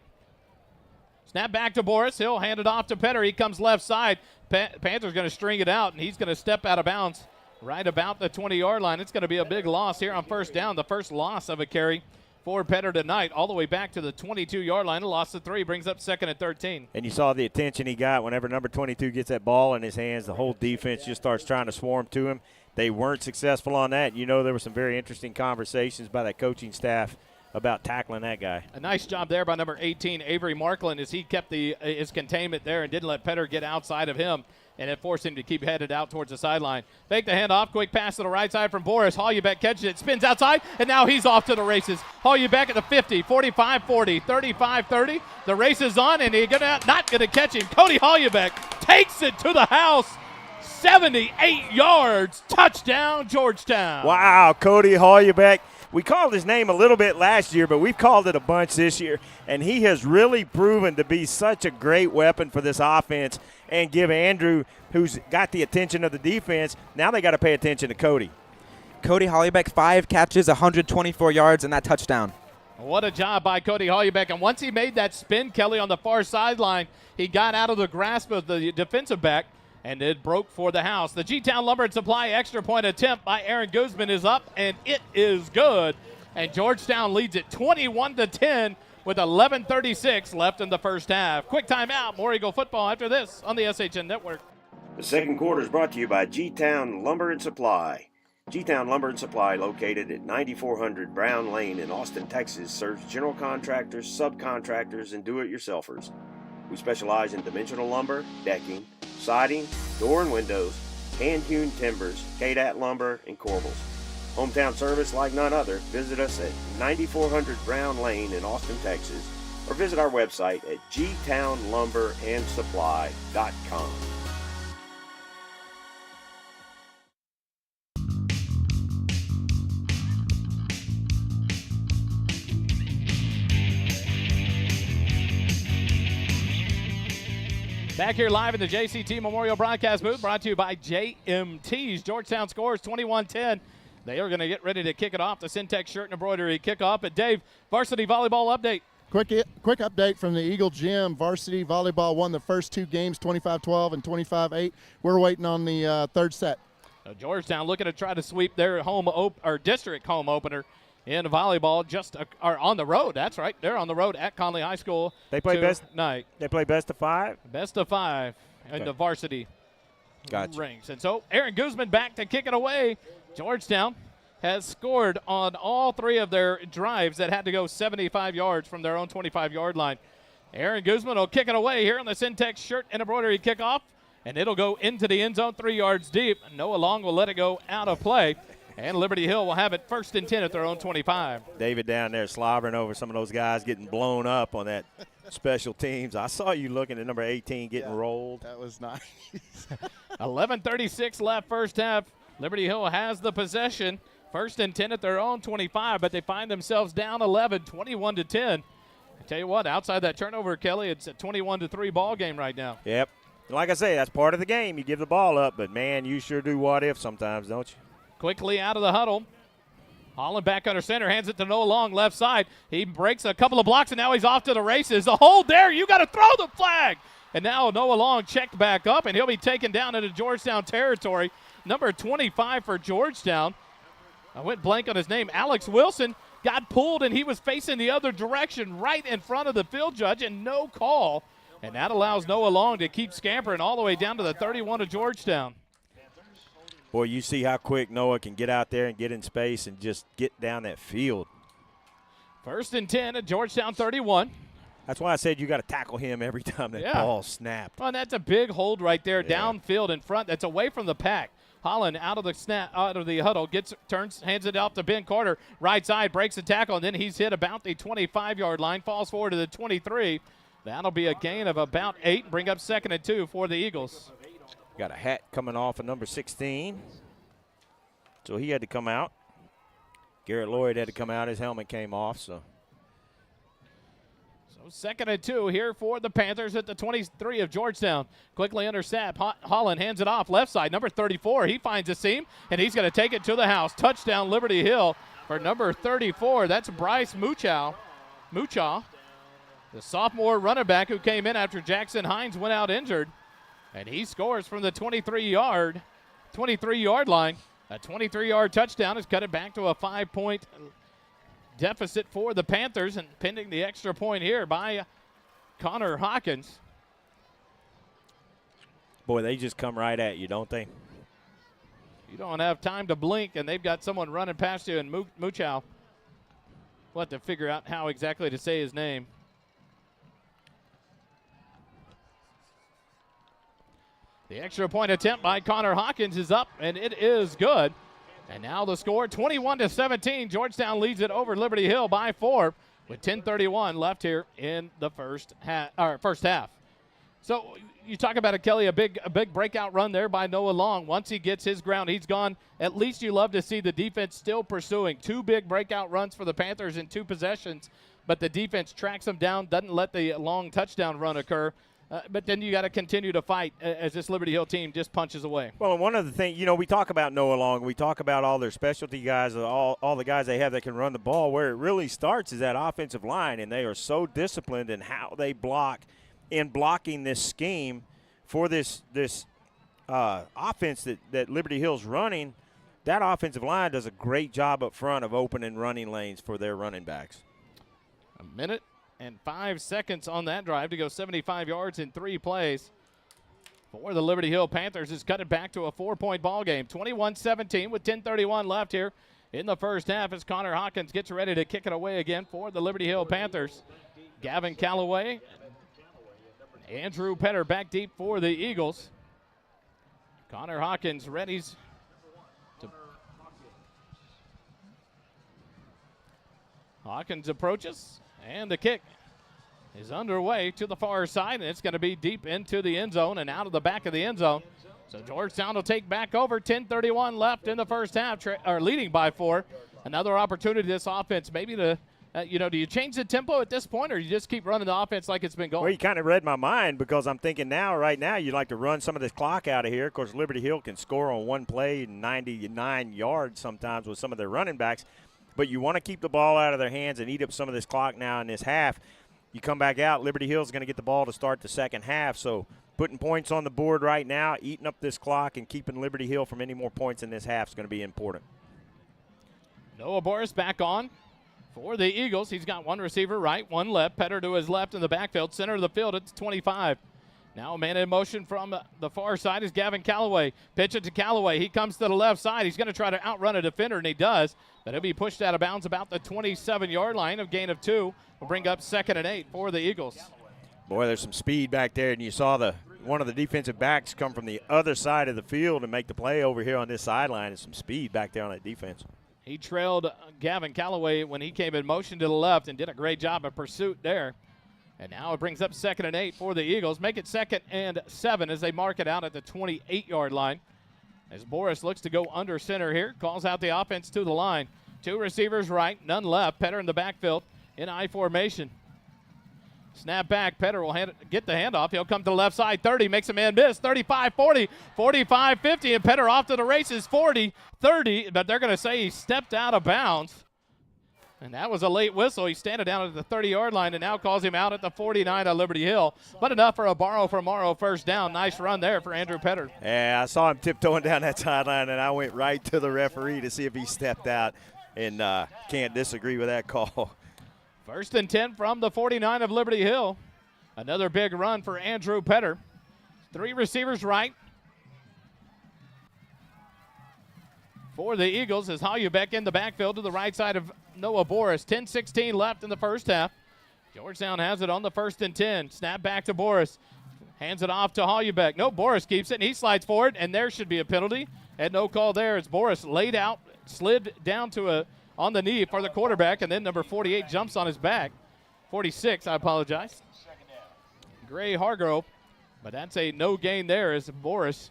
Snap back to Boris. He'll hand it off to Petter. He comes left side. Panthers going to string it out, and he's going to step out of bounds right about the 20-yard line. It's going to be a big loss here on first down. The first loss of a carry for Petter tonight, all the way back to the 22-yard line. A loss of 3 brings up 2nd and 13. And you saw the attention he got whenever number 22 gets that ball in his hands. The whole defense just starts trying to swarm to him. They weren't successful on that. You know, there were some very interesting conversations by that coaching staff about tackling that guy. A nice job there by number 18, Avery Markland, as he kept his containment there and didn't let Petter get outside of him, and it forced him to keep headed out towards the sideline. Fake the handoff, quick pass to the right side from Boris. Hollybeck catches it, spins outside, and now he's off to the races. Hollybeck at the 50, 45-40, 35-30. The race is on, and he's not going to catch him. Cody Hollybeck takes it to the house. 78 yards, touchdown, Georgetown. Wow, Cody Hollybeck. We called his name a little bit last year, but we've called it a bunch this year, and he has really proven to be such a great weapon for this offense and give Andrew, who's got the attention of the defense, now they got to pay attention to Cody. Cody Hollybeck, 5 catches, 124 yards, and that touchdown. What a job by Cody Hollybeck. And once he made that spin, Kelly, on the far sideline, he got out of the grasp of the defensive back, and it broke for the house. The G-Town Lumber and Supply extra point attempt by Aaron Guzman is up, and it is good. And Georgetown leads it 21-10 with 11:36 left in the first half. Quick timeout. More Eagle football after this on the SHN Network. The second quarter is brought to you by G-Town Lumber and Supply. G-Town Lumber and Supply, located at 9400 Brown Lane in Austin, Texas, serves general contractors, subcontractors, and do-it-yourselfers. We specialize in dimensional lumber, decking, siding, door and windows, hand-hewn timbers, KDAT lumber, and corbels. Hometown service like none other. Visit us at 9400 Brown Lane in Austin, Texas, or visit our website at gtownlumberandsupply.com. Back here live in the JCT Memorial Broadcast booth, brought to you by JMTs. Georgetown scores 21-10. They are going to get ready to kick it off. The Syntex shirt and embroidery kickoff. And Dave, varsity volleyball update. Quick update from the Eagle Gym. Varsity volleyball won the first 2 games, 25-12 and 25-8. We're waiting on the third set. Georgetown looking to try to sweep their district home opener in volleyball, are on the road. That's right. They're on the road at Conley High School. They play best night. They play best of 5. Best of 5 in the varsity Gotcha. rings. And so Aaron Guzman back to kick it away. Georgetown has scored on all 3 of their drives that had to go 75 yards from their own 25-yard line. Aaron Guzman will kick it away here on the Syntex shirt and embroidery kickoff, and it'll go into the end zone 3 yards deep. Noah Long will let it go out of play. And Liberty Hill will have it 1st and 10 at their own 25. David down there slobbering over some of those guys getting blown up on that special teams. I saw you looking at number 18 getting rolled. That was nice. 11:36 left first half. Liberty Hill has the possession. 1st and 10 at their own 25, but they find themselves down 11, 21-10. Tell you what, outside that turnover, Kelly, it's a 21-3 ball game right now. Yep. Like I say, that's part of the game. You give the ball up, but, man, you sure do what if sometimes, don't you? Quickly out of the huddle. Holland back under center, hands it to Noah Long, left side. He breaks a couple of blocks, and now he's off to the races. A hold there. You got to throw the flag. And now Noah Long checked back up, and he'll be taken down into Georgetown territory. Number 25 for Georgetown. I went blank on his name. Alex Wilson got pulled, and he was facing the other direction right in front of the field judge, and no call. And that allows Noah Long to keep scampering all the way down to the 31 of Georgetown. Boy, you see how quick Noah can get out there and get in space and just get down that field. 1st and 10 at Georgetown 31. That's why I said you got to tackle him every time that ball snapped. Well, and that's a big hold right there downfield in front. That's away from the pack. Holland out of the huddle, turns, hands it off to Ben Carter. Right side, breaks the tackle, and then he's hit about the 25-yard line, falls forward to the 23. That'll be a gain of about 8, bring up 2nd and 2 for the Eagles. Got a hat coming off of number 16. So he had to come out. Garrett Lloyd had to come out. His helmet came off, So 2nd and 2 here for the Panthers at the 23 of Georgetown. Quickly under snap. Holland hands it off left side. Number 34, he finds a seam, and he's going to take it to the house. Touchdown, Liberty Hill for number 34. That's Bryce Muchaw, the sophomore running back who came in after Jackson Hines went out injured. And he scores from the 23-yard line. A 23-yard touchdown has cut it back to a 5-point deficit for the Panthers, and pending the extra point here by Connor Hawkins. Boy, they just come right at you, don't they? You don't have time to blink, and they've got someone running past you, and Muchow. We'll have to figure out how exactly to say his name. The extra point attempt by Connor Hawkins is up, and it is good. And now the score, 21-17. Georgetown leads it over Liberty Hill by 4 with 10:31 left here in the first half. So you talk about it, Kelly, a big breakout run there by Noah Long. Once he gets his ground, he's gone. At least you love to see the defense still pursuing. 2 big breakout runs for the Panthers in 2 possessions, but the defense tracks them down, doesn't let the long touchdown run occur. But then you got to continue to fight as this Liberty Hill team just punches away. Well, and one of the things, we talk about Noah Long. We talk about all their specialty guys, all the guys they have that can run the ball. Where it really starts is that offensive line, and they are so disciplined in how they block in blocking this scheme for this offense that Liberty Hill's running. That offensive line does a great job up front of opening running lanes for their running backs. A minute and 5 seconds on that drive to go 75 yards in 3 plays. For the Liberty Hill Panthers, has cut it back to a 4-point ball game. 21-17 with 10:31 left here in the first half as Connor Hawkins gets ready to kick it away again for the Liberty Hill Panthers. Gavin Calloway, Andrew Petter back deep for the Eagles. Connor Hawkins readies to. Hawkins approaches. And the kick is underway to the far side, and it's going to be deep into the end zone and out of the back of the end zone. So Georgetown will take back over. 10:31 left in the first half, leading by 4. Another opportunity this offense maybe to, do you change the tempo at this point, or you just keep running the offense like it's been going? Well, you kind of read my mind because I'm thinking right now, you'd like to run some of this clock out of here. Of course, Liberty Hill can score on one play 99 yards sometimes with some of their running backs. But you want to keep the ball out of their hands and eat up some of this clock now in this half. You come back out, Liberty Hill's going to get the ball to start the second half. So putting points on the board right now, eating up this clock, and keeping Liberty Hill from any more points in this half is going to be important. Noah Boris back on for the Eagles. He's got 1 receiver right, 1 left. Petter to his left in the backfield. Center of the field, it's 25. Now a man in motion from the far side is Gavin Calloway. Pitch it to Calloway. He comes to the left side. He's going to try to outrun a defender, and he does. But he'll be pushed out of bounds about the 27-yard line. A gain of 2 will bring up 2nd and 8 for the Eagles. Boy, there's some speed back there, and you saw one of the defensive backs come from the other side of the field and make the play over here on this sideline. There's some speed back there on that defense. He trailed Gavin Calloway when he came in motion to the left and did a great job of pursuit there. And now it brings up 2nd and 8 for the Eagles. Make it 2nd and 7 as they mark it out at the 28-yard line. As Boris looks to go under center here, calls out the offense to the line. 2 receivers right, none left. Petter in the backfield in I formation. Snap back. Petter will get the handoff. He'll come to the left side. 30, makes a man miss. 35, 40, 45, 50, and Petter off to the races. 40, 30, but they're going to say he stepped out of bounds. And that was a late whistle. He's standing down at the 30-yard line and now calls him out at the 49 of Liberty Hill. But enough for a borrow for Morrow first down. Nice run there for Andrew Petter. Yeah, I saw him tiptoeing down that sideline, and I went right to the referee to see if he stepped out, and can't disagree with that call. First and 10 from the 49 of Liberty Hill. Another big run for Andrew Petter. 3 receivers right. For the Eagles is Hollenbeck in the backfield to the right side of Noah Boris. 10-16 left in the first half. Georgetown has it on the 1st and 10. Snap back to Boris. Hands it off to Hollenbeck. No, Boris keeps it, and he slides forward, and there should be a penalty. And no call there as Boris laid out, slid down to on the knee for the quarterback, and then number 48 jumps on his back. 46, I apologize. Gray Hargrove, but that's a no gain there as Boris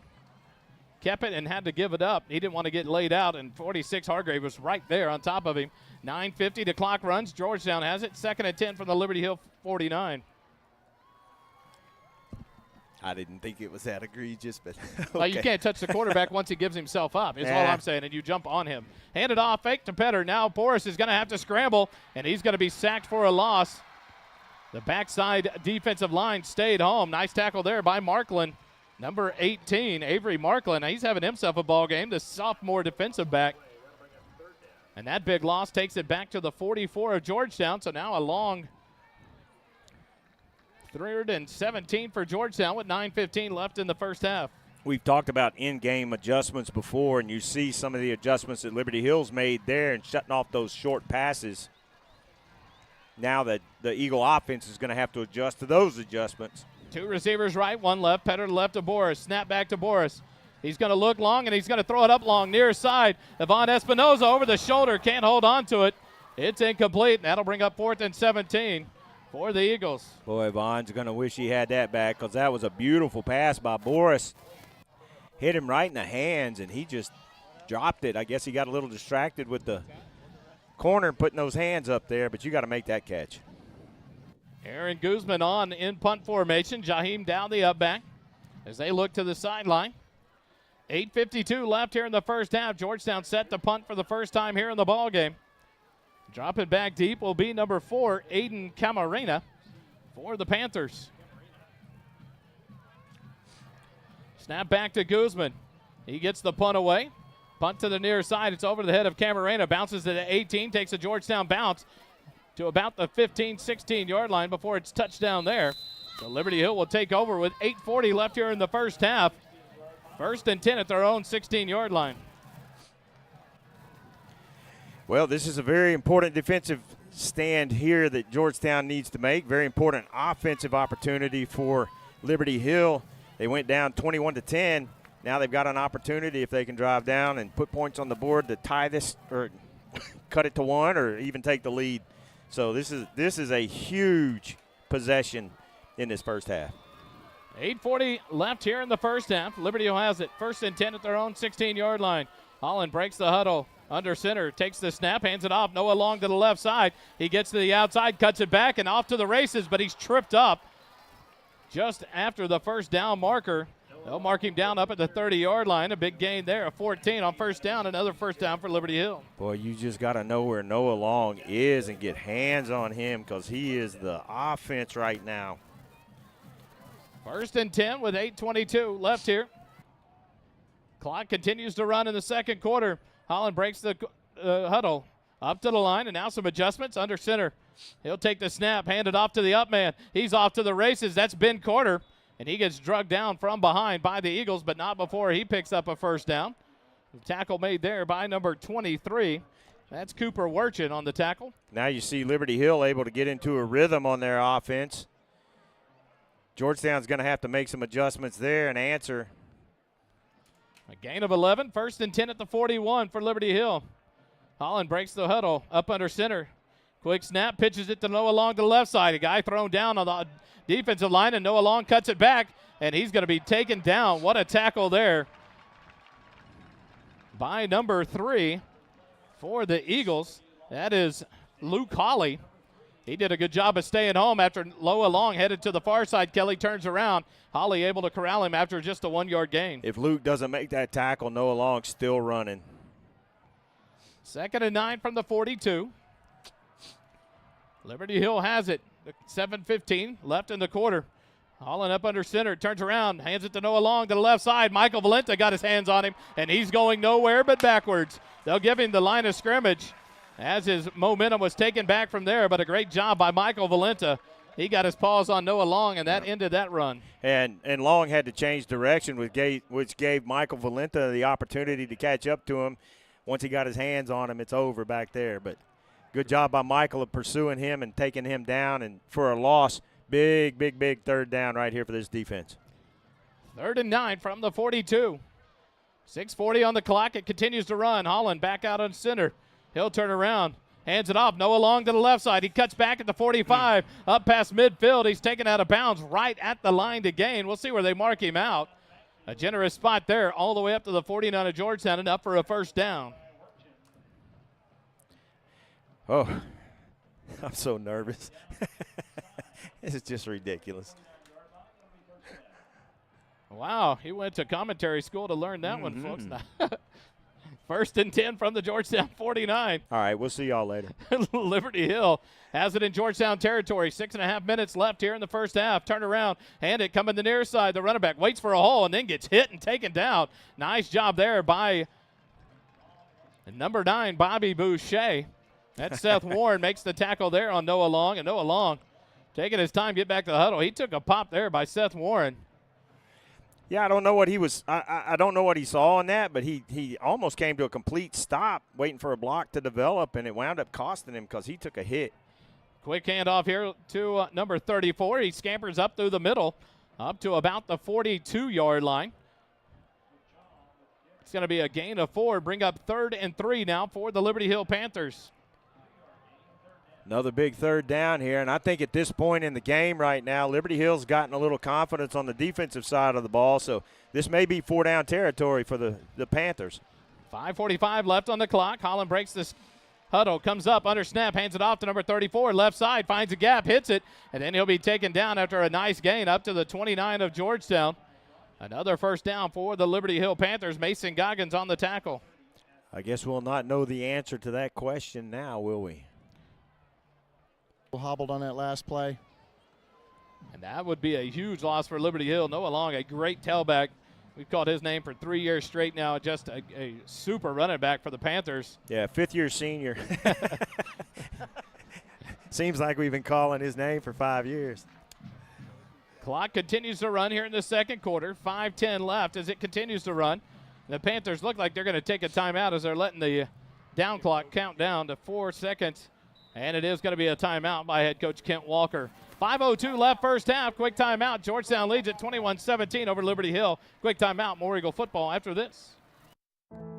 kept it and had to give it up. He didn't want to get laid out, and 46 Hargrave was right there on top of him. 9:50 the clock runs. Georgetown has it. 2nd and 10 from the Liberty Hill 49. I didn't think it was that egregious, but okay. Well, you can't touch the quarterback once he gives himself up, is all I'm saying, and you jump on him. Hand it off, fake to Petter. Now Boris is going to have to scramble, and he's going to be sacked for a loss. The backside defensive line stayed home. Nice tackle there by Markland. Number 18, Avery Markland. Now he's having himself a ball game, the sophomore defensive back. And that big loss takes it back to the 44 of Georgetown, so now a long 3rd and 17 for Georgetown with 9:15 left in the first half. We've talked about in-game adjustments before, and you see some of the adjustments that Liberty Hill's made there and shutting off those short passes. Now that the Eagle offense is going to have to adjust to those adjustments. 2 receivers right, 1 left. Petter to left to Boris. Snap back to Boris. He's going to look long, and he's going to throw it up long, near side. Yvonne Espinoza over the shoulder, can't hold on to it. It's incomplete, and that'll bring up 4th and 17 for the Eagles. Boy, Vaughn's going to wish he had that back because that was a beautiful pass by Boris. Hit him right in the hands, and he just dropped it. I guess he got a little distracted with the corner putting those hands up there, but you got to make that catch. Aaron Guzman on in punt formation. Jaheim down the up back as they look to the sideline. 8:52 left here in the first half. Georgetown set to punt for the first time here in the ball game. Dropping back deep will be number 4, Aiden Camarena for the Panthers. Snap back to Guzman. He gets the punt away. Punt to the near side. It's over the head of Camarena. Bounces to the 18. Takes a Georgetown bounce to about the 15, 16-yard line before it's touchdown there. So Liberty Hill will take over with 8:40 left here in the first half. 1st and 10 at their own 16-yard line. Well, this is a very important defensive stand here that Georgetown needs to make. Very important offensive opportunity for Liberty Hill. They went down 21-10. Now they've got an opportunity if they can drive down and put points on the board to tie this or cut it to 1 or even take the lead. So this is a huge possession in this first half. 8:40 left here in the first half. Liberty Hill has it. 1st and 10 at their own 16-yard line. Holland breaks the huddle. Under center, takes the snap, hands it off. Noah Long to the left side. He gets to the outside, cuts it back, and off to the races, but he's tripped up just after the first down marker. They'll mark him down up at the 30-yard line. A big gain there, a 14 on first down. Another first down for Liberty Hill. Boy, you just got to know where Noah Long is and get hands on him because he is the offense right now. 1st and 10 with 8:22 left here. Clock continues to run in the second quarter. Holland breaks the huddle up to the line, and now some adjustments under center. He'll take the snap, hand it off to the up man. He's off to the races. That's Ben Carter, and he gets drugged down from behind by the Eagles, but not before he picks up a first down. The tackle made there by number 23. That's Cooper Werchin on the tackle. Now you see Liberty Hill able to get into a rhythm on their offense. Georgetown's going to have to make some adjustments there and answer. A gain of 11, 1st and 10 at the 41 for Liberty Hill. Holland breaks the huddle up under center. Quick snap, pitches it to Noah Long to the left side. A guy thrown down on the defensive line, and Noah Long cuts it back, and he's going to be taken down. What a tackle there by number 3 for the Eagles. That is Luke Hawley. He did a good job of staying home after Loa Long headed to the far side. Kelly turns around. Holly able to corral him after just a 1-yard gain. If Luke doesn't make that tackle, Noah Long's still running. 2nd and 9 from the 42. Liberty Hill has it. 7:15 left in the quarter. Holland up under center, turns around, hands it to Noah Long to the left side. Michael Valenta got his hands on him, and he's going nowhere but backwards. They'll give him the line of scrimmage as his momentum was taken back from there, but a great job by Michael Valenta. He got his paws on Noah Long, and that ended that run. And Long had to change direction, which gave Michael Valenta the opportunity to catch up to him. Once he got his hands on him, it's over back there. But good job by Michael of pursuing him and taking him down. And for a loss, big 3rd down right here for this defense. 3rd and 9 from the 42. 6:40 on the clock. It continues to run. Holland back out on center. He'll turn around. Hands it off. Noah Long to the left side. He cuts back at the 45. Up past midfield. He's taken out of bounds right at the line to gain. We'll see where they mark him out. A generous spot there all the way up to the 49 of Georgetown and up for a 1st down. Oh, I'm so nervous. This is just ridiculous. Wow, he went to commentary school to learn that one, folks. 1st and 10 from the Georgetown 49. All right, we'll see y'all later. Liberty Hill has it in Georgetown territory. 6.5 minutes left here in the first half. Turn around, hand it, coming the near side. The running back waits for a hole and then gets hit and taken down. Nice job there by number 9, Bobby Boucher. That's Seth Warren makes the tackle there on Noah Long, and Noah Long taking his time to get back to the huddle. He took a pop there by Seth Warren. Yeah, I don't know what he was. I don't know what he saw in that, but he almost came to a complete stop, waiting for a block to develop, and it wound up costing him because he took a hit. Quick handoff here to number 34. He scampers up through the middle, up to about the 42-yard line. It's going to be a gain of 4. Bring up 3rd and 3 now for the Liberty Hill Panthers. Another big 3rd down here, and I think at this point in the game right now, Liberty Hill's gotten a little confidence on the defensive side of the ball, so this may be 4-down territory for the Panthers. 5:45 left on the clock. Holland breaks this huddle, comes up, under snap, hands it off to number 34, left side, finds a gap, hits it, and then he'll be taken down after a nice gain up to the 29 of Georgetown. Another 1st down for the Liberty Hill Panthers. Mason Goggins on the tackle. I guess we'll not know the answer to that question now, will we? Hobbled on that last play. And that would be a huge loss for Liberty Hill. Noah Long, a great tailback. We've called his name for 3 years straight now. Just a super running back for the Panthers. Yeah, 5th-year senior. Seems like we've been calling his name for 5 years. Clock continues to run here in the 2nd quarter. 5:10 left as it continues to run. The Panthers look like they're going to take a timeout as they're letting the down clock count down to 4 seconds. And it is going to be a timeout by head coach Kent Walker. 5:02 left first half. Quick timeout. Georgetown leads at 21-17 over Liberty Hill. Quick timeout. More Eagle football after this.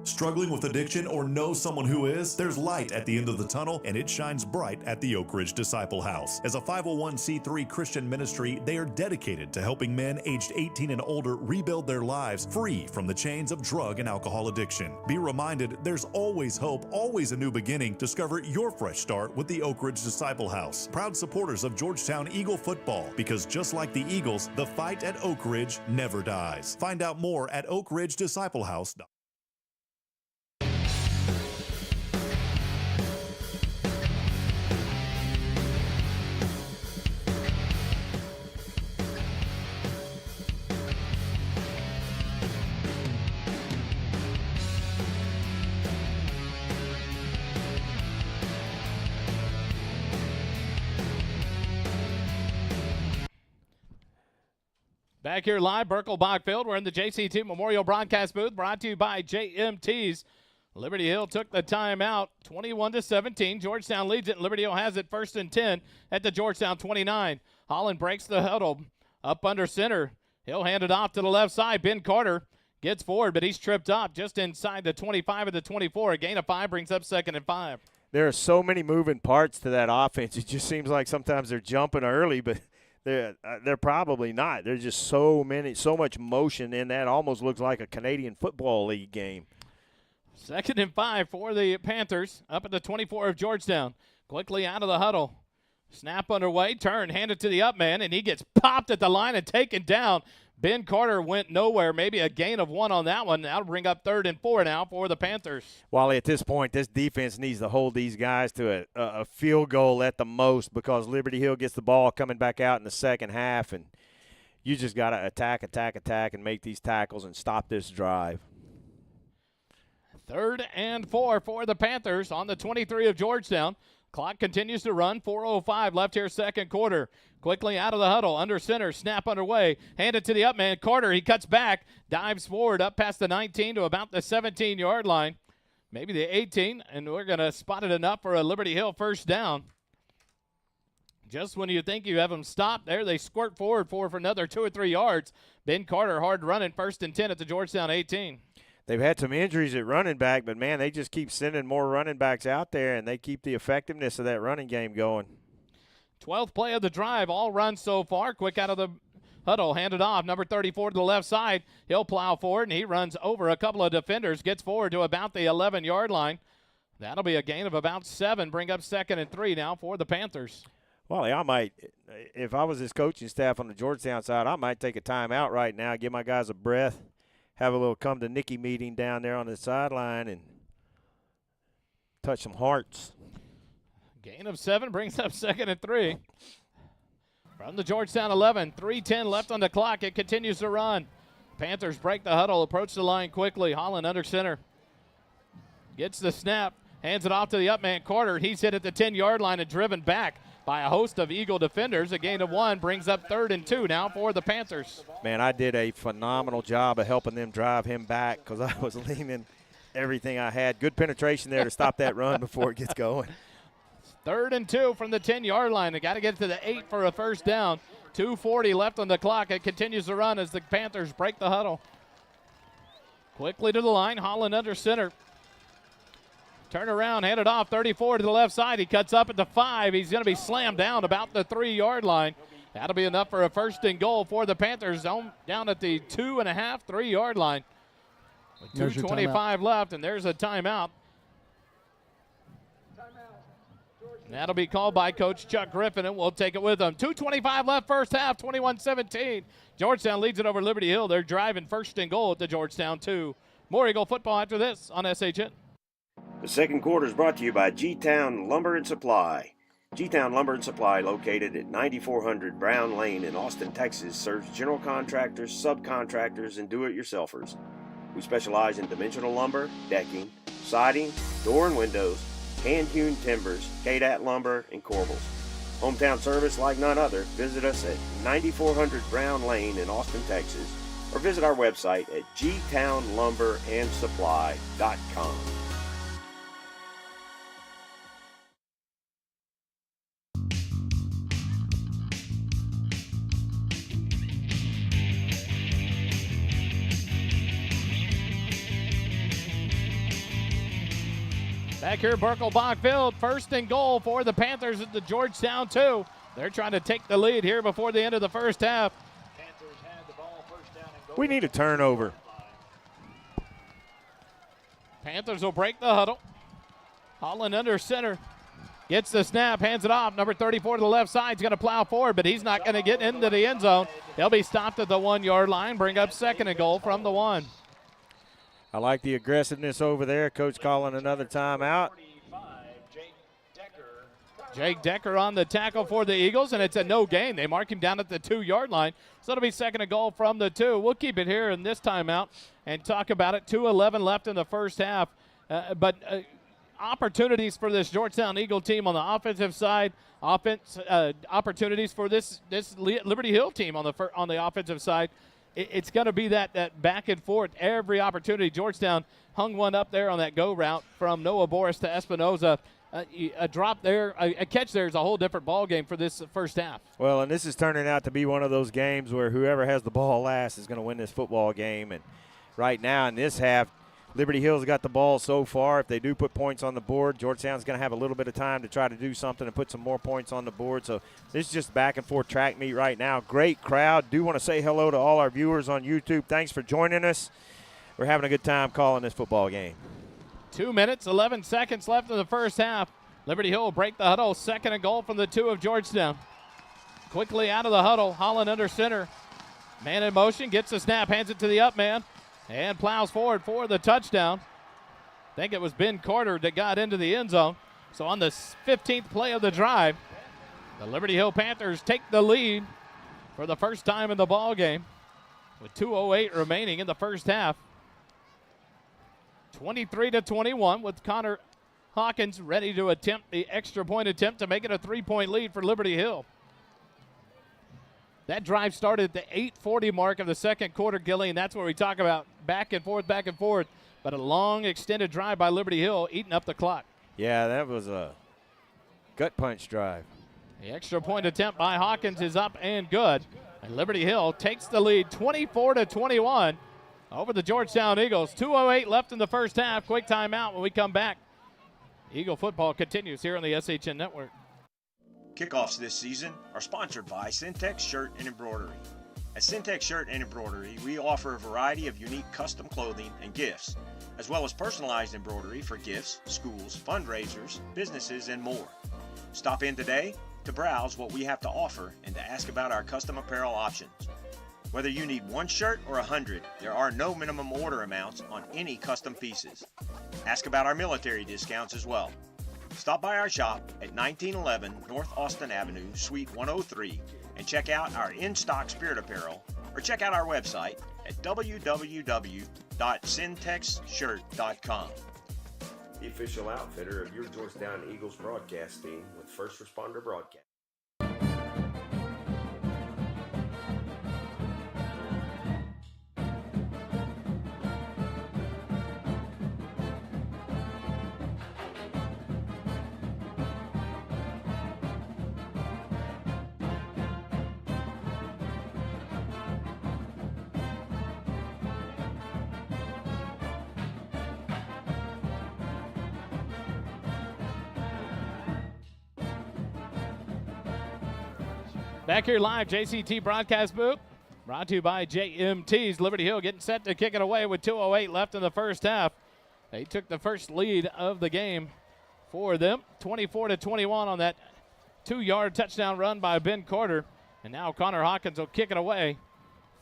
Struggling with addiction or know someone who is? There's light at the end of the tunnel, and it shines bright at the Oak Ridge Disciple House. As a 501c3 Christian ministry, they are dedicated to helping men aged 18 and older rebuild their lives free from the chains of drug and alcohol addiction. Be reminded, there's always hope, always a new beginning. Discover your fresh start with the Oak Ridge Disciple House. Proud supporters of Georgetown Eagle football, because just like the Eagles, the fight at Oak Ridge never dies. Find out more at oakridgedisciplehouse.com. Back here live, Burkle Field. We're in the JCT Memorial Broadcast booth, brought to you by JMT's. Liberty Hill took the timeout, 21-17. Georgetown leads it, and Liberty Hill has it 1st and 10 at the Georgetown 29. Holland breaks the huddle up under center. He'll hand it off to the left side. Ben Carter gets forward, but he's tripped up just inside the 25 of the 24. A gain of 5 brings up 2nd and 5. There are so many moving parts to that offense. It just seems like sometimes they're jumping early, but they're probably not. There's just so much motion in that. Almost looks like a Canadian Football League game. 2nd and 5 for the Panthers up at the 24 of Georgetown. Quickly out of the huddle. Snap underway, turn, hand it to the up man, and he gets popped at the line and taken down. Ben Carter went nowhere, maybe a gain of 1 on that one. That'll bring up 3rd and 4 now for the Panthers. Wally, at this point, this defense needs to hold these guys to a field goal at the most because Liberty Hill gets the ball coming back out in the second half, and you just got to attack, and make these tackles and stop this drive. 3rd and 4 for the Panthers on the 23 of Georgetown. Clock continues to run. 4:05 left here, second quarter. Quickly out of the huddle, under center, snap underway. Hand it to the up man, Carter. He cuts back, dives forward up past the 19 to about the 17-yard line. Maybe the 18, and we're going to spot it enough for a Liberty Hill first down. Just when you think you have them stopped there, they squirt forward for another 2 or 3 yards. Ben Carter hard running, 1st and 10 at the Georgetown 18. They've had some injuries at running back, but, man, they just keep sending more running backs out there, and they keep the effectiveness of that running game going. 12th play of the drive, all runs so far. Quick out of the huddle, handed off. Number 34 to the left side. He'll plow forward, and he runs over a couple of defenders, gets forward to about the 11-yard line. That'll be a gain of about 7, bring up 2nd and 3 now for the Panthers. Well, I might, if I was this coaching staff on the Georgetown side, I might take a timeout right now, give my guys a breath, have a little come to Nicky meeting down there on the sideline and touch some hearts. Gain of 7 brings up 2nd and 3. From the Georgetown 11, 3:10 left on the clock. It continues to run. Panthers break the huddle, approach the line quickly. Holland under center. Gets the snap, hands it off to the up man, Carter. He's hit at the 10-yard line and driven back by a host of Eagle defenders. A gain of 1 brings up 3rd and 2 now for the Panthers. Man, I did a phenomenal job of helping them drive him back because I was leaning everything I had. Good penetration there to stop that run before it gets going. 3rd and 2 from the 10-yard line. They got to get to the 8 for a first down. 2:40 left on the clock. It continues to run as the Panthers break the huddle. Quickly to the line. Holland under center. Turn around, hand it off, 34 to the left side. He cuts up at the 5. He's going to be slammed down about the 3-yard line. That'll be enough for a 1st and goal for the Panthers down at the 2.5, 3-yard line. With 2:25 left, and there's a timeout. That'll be called by Coach Chuck Griffin, and we'll take it with him. 2:25 left first half, 21-17. Georgetown leads it over Liberty Hill. They're driving 1st and goal at the Georgetown 2. More Eagle football after this on SHN. The second quarter is brought to you by G-Town Lumber and Supply. G-Town Lumber and Supply, located at 9400 Brown Lane in Austin, Texas, serves general contractors, subcontractors, and do-it-yourselfers. We specialize in dimensional lumber, decking, siding, door and windows, hand-hewn timbers, KDAT lumber, and corbels. Hometown service like none other. Visit us at 9400 Brown Lane in Austin, Texas, or visit our website at gtownlumberandsupply.com. Back here, Birkelbach Field, 1st and goal for the Panthers at the Georgetown 2. They're trying to take the lead here before the end of the first half. Panthers had the ball, 1st down and goal. We need a turnover. Panthers will break the huddle. Holland under center. Gets the snap, hands it off. Number 34 to the left side is going to plow forward, but he's not going to get into the end zone. He'll be stopped at the 1-yard line, bring up 2nd and goal from the 1. I like the aggressiveness over there. Coach calling another timeout. Jake Decker on the tackle for the Eagles, and it's a no gain. They mark him down at the 2-yard line, so it'll be 2nd and goal from the 2. We'll keep it here in this timeout and talk about it. 2:11 left in the first half. But opportunities for this Georgetown Eagle team on the offensive side, opportunities for this Liberty Hill team on the offensive side. It's going to be that back and forth every opportunity. Georgetown hung one up there on that go route from Noah Boris to Espinoza. A drop there, a catch there is a whole different ball game for this first half. Well, and this is turning out to be one of those games where whoever has the ball last is going to win this football game. And right now in this half, Liberty Hill's got the ball so far. If they do put points on the board, Georgetown's going to have a little bit of time to try to do something and put some more points on the board. So this is just back and forth track meet right now. Great crowd. Do want to say hello to all our viewers on YouTube. Thanks for joining us. We're having a good time calling this football game. 2 minutes, 11 seconds left in the first half. Liberty Hill will break the huddle. 2nd and goal from the 2 of Georgetown. Quickly out of the huddle. Holland under center. Man in motion. Gets the snap. Hands it to the up man. And plows forward for the touchdown. I think it was Ben Carter that got into the end zone. So on the 15th play of the drive, the Liberty Hill Panthers take the lead for the first time in the ball game with 2:08 remaining in the first half. 23-21 with Connor Hawkins ready to attempt the extra point attempt to make it a 3-point lead for Liberty Hill. That drive started at the 8:40 mark of the second quarter, Gilly, and that's where we talk about back and forth, but a long extended drive by Liberty Hill eating up the clock. Yeah, that was a gut punch drive. The extra point attempt by Hawkins is up and good. And Liberty Hill takes the lead 24-21 over the Georgetown Eagles. 2:08 left in the first half. Quick timeout when we come back. Eagle football continues here on the SHN Network. Kickoffs this season are sponsored by Syntex Shirt and Embroidery. At Syntex Shirt and Embroidery, we offer a variety of unique custom clothing and gifts, as well as personalized embroidery for gifts, schools, fundraisers, businesses, and more. Stop in today to browse what we have to offer and to ask about our custom apparel options. Whether you need 1 shirt or 100, there are no minimum order amounts on any custom pieces. Ask about our military discounts as well. Stop by our shop at 1911 North Austin Avenue, Suite 103, and check out our in-stock spirit apparel, or check out our website at www.syntexshirt.com. The official outfitter of your Georgetown Eagles broadcast team with First Responder Broadcast. Back here live, JCT broadcast booth, brought to you by JMT's. Liberty Hill getting set to kick it away with 2:08 left in the first half. They took the first lead of the game for them, 24-21 on that 2-yard touchdown run by Ben Carter. And now Connor Hawkins will kick it away.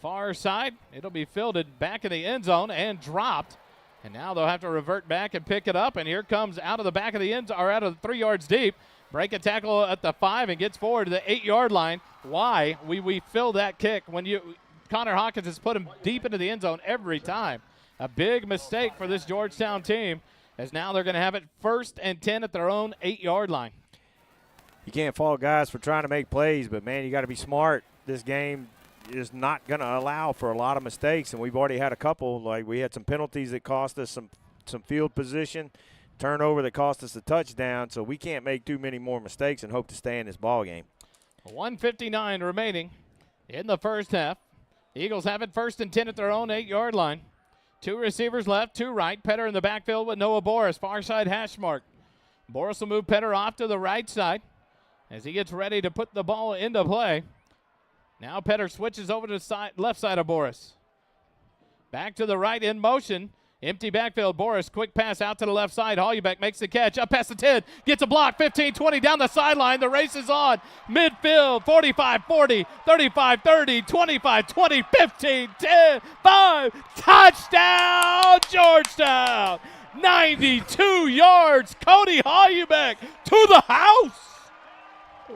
Far side, it'll be fielded back in the end zone and dropped. And now they'll have to revert back and pick it up. And here comes out of the back of the end, or out of the 3 yards deep. Break a tackle at the 5 and gets forward to the 8-yard line. Why? We fill that kick when Connor Hawkins has put him deep into the end zone every time. A big mistake for this Georgetown team, as now they're going to have it 1st and 10 at their own 8-yard line. You can't fault guys for trying to make plays, but, man, you got to be smart. This game is not going to allow for a lot of mistakes, and we've already had a couple. Like, we had some penalties that cost us some field position, turnover that cost us a touchdown, so we can't make too many more mistakes and hope to stay in this ball game. 1:59 remaining in the first half. The Eagles have it 1st and 10 at their own 8-yard line. 2 receivers left, 2 right. Petter in the backfield with Noah Boris, far side hash mark. Boris will move Petter off to the right side as he gets ready to put the ball into play. Now Petter switches over to the left side of Boris. Back to the right in motion. Empty backfield. Boris, quick pass out to the left side. Hollybeck makes the catch. Up past the 10. Gets a block. 15-20 down the sideline. The race is on. Midfield. 45-40. 35-30. 25-20. 15-10. 5. Touchdown, Georgetown. 92 yards. Cody Hollybeck to the house.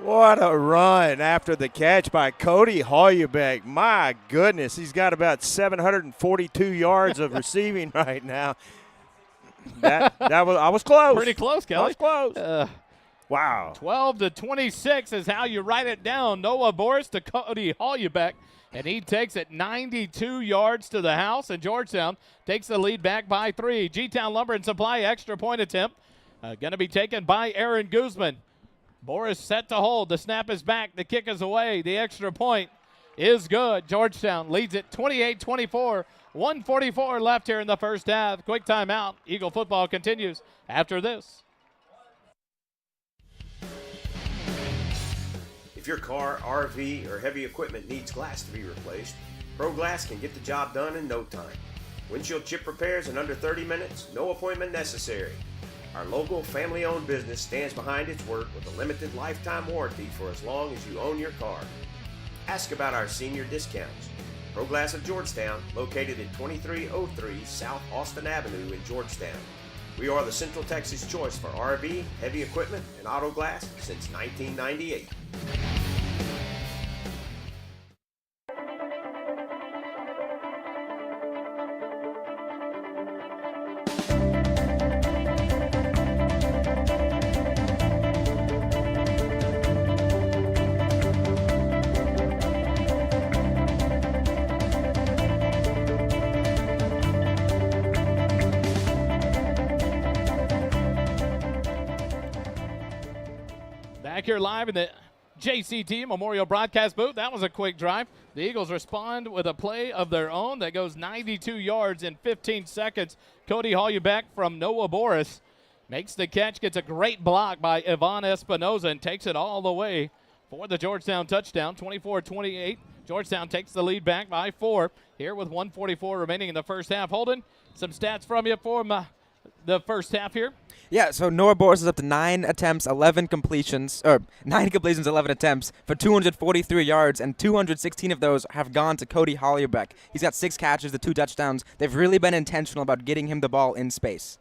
What a run after the catch by Cody Hollybeck. My goodness, he's got about 742 yards of receiving right now. I was close. Pretty close, Kelly. I was close. Wow. 12-26 is how you write it down. Noah Boris to Cody Hollybeck, and he takes it 92 yards to the house, and Georgetown takes the lead back by 3. G-Town Lumber and Supply extra point attempt going to be taken by Aaron Guzman. Boris set to hold. The snap is back. The kick is away. The extra point is good. Georgetown leads it 28-24. 1:44 left here in the first half. Quick timeout. Eagle football continues after this. If your car, RV, or heavy equipment needs glass to be replaced, Pro Glass can get the job done in no time. Windshield chip repairs in under 30 minutes, no appointment necessary. Our local family-owned business stands behind its work with a limited lifetime warranty for as long as you own your car. Ask about our senior discounts. Pro Glass of Georgetown, located at 2303 South Austin Avenue in Georgetown. We are the Central Texas choice for RV, heavy equipment, and auto glass since 1998. Back here live in the JCT Memorial Broadcast booth. That was a quick drive. The Eagles respond with a play of their own that goes 92 yards in 15 seconds. Cody Hollenbeck from Noah Boris makes the catch, gets a great block by Ivan Espinoza, and takes it all the way for the Georgetown touchdown, 24-28. Georgetown takes the lead back by 4 here with 1:44 remaining in the first half. Holden, some stats from you for the first half here. Yeah, so Noah Boris is up to 9 attempts, 11 completions, or 9 completions, 11 attempts for 243 yards, and 216 of those have gone to Cody Hollenbeck. He's got 6 catches, the 2 touchdowns. They've really been intentional about getting him the ball in space.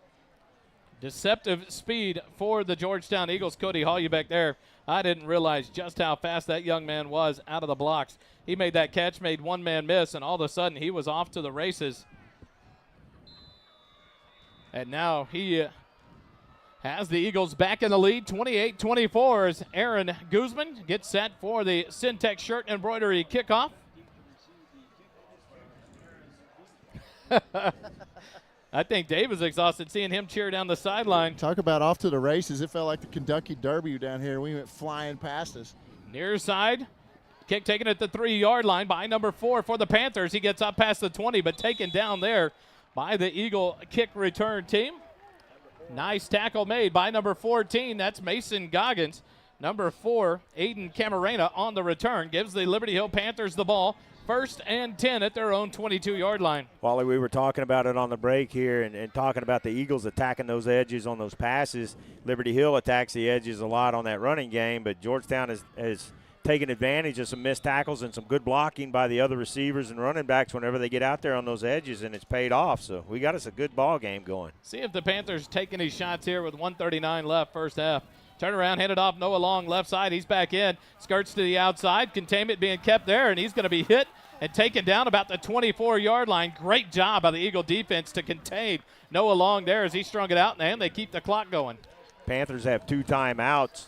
Deceptive speed for the Georgetown Eagles. Cody Hollenbeck there. I didn't realize just how fast that young man was out of the blocks. He made that catch, made one man miss, and all of a sudden he was off to the races. And now he has the Eagles back in the lead, 28-24, as Aaron Guzman gets set for the Syntex shirt embroidery kickoff. I think Dave was exhausted seeing him cheer down the sideline. Talk about off to the races. It felt like the Kentucky Derby down here. We went flying past us. Near side, kick taken at the 3-yard line by number 4 for the Panthers. He gets up past the 20, but taken down there by the Eagle kick return team. Nice tackle made by number 14. That's Mason Goggins. Number 4, Aiden Camarena on the return. Gives the Liberty Hill Panthers the ball. 1st and 10 at their own 22-yard line. Wally, we were talking about it on the break here and talking about the Eagles attacking those edges on those passes. Liberty Hill attacks the edges a lot on that running game, but Georgetown has taken advantage of some missed tackles and some good blocking by the other receivers and running backs whenever they get out there on those edges, and it's paid off. So we got us a good ball game going. See if the Panthers take any shots here with 1:39 left first half. Turn around, handed off Noah Long left side. He's back in, skirts to the outside. Containment being kept there, and he's going to be hit and taken down about the 24-yard line. Great job by the Eagle defense to contain Noah Long there as he strung it out, and they keep the clock going. Panthers have 2 timeouts.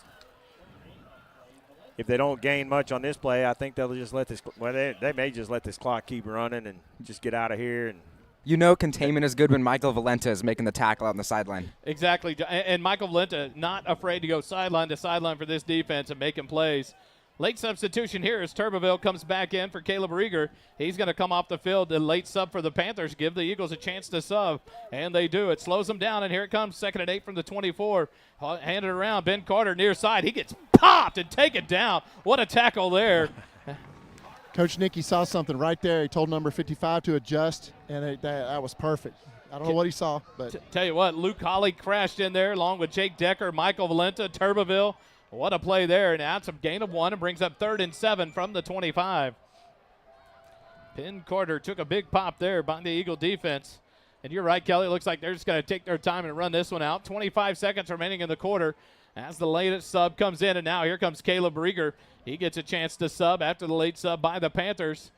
If they don't gain much on this play, I think they'll just let this – well, they may just let this clock keep running and just get out of here. And you know containment is good when Michael Valenta is making the tackle out on the sideline. Exactly. And Michael Valenta not afraid to go sideline to sideline for this defense and making plays. Late substitution here as Turbeville comes back in for Caleb Rieger. He's going to come off the field. The late sub for the Panthers give the Eagles a chance to sub, and they do. It slows them down, and here it comes, 2nd and 8 from the 24. Handed around, Ben Carter near side. He gets popped and taken down. What a tackle there. Coach Nicky saw something right there. He told number 55 to adjust, and that was perfect. I don't know what he saw, but tell you what, Luke Hawley crashed in there along with Jake Decker, Michael Valenta, Turbeville. What a play there, and that's a gain of 1 and brings up 3rd and 7 from the 25. Ben Carter took a big pop there by the Eagle defense. And you're right, Kelly. It looks like they're just going to take their time and run this one out. 25 seconds remaining in the quarter as the latest sub comes in, and now here comes Caleb Rieger. He gets a chance to sub after the late sub by the Panthers.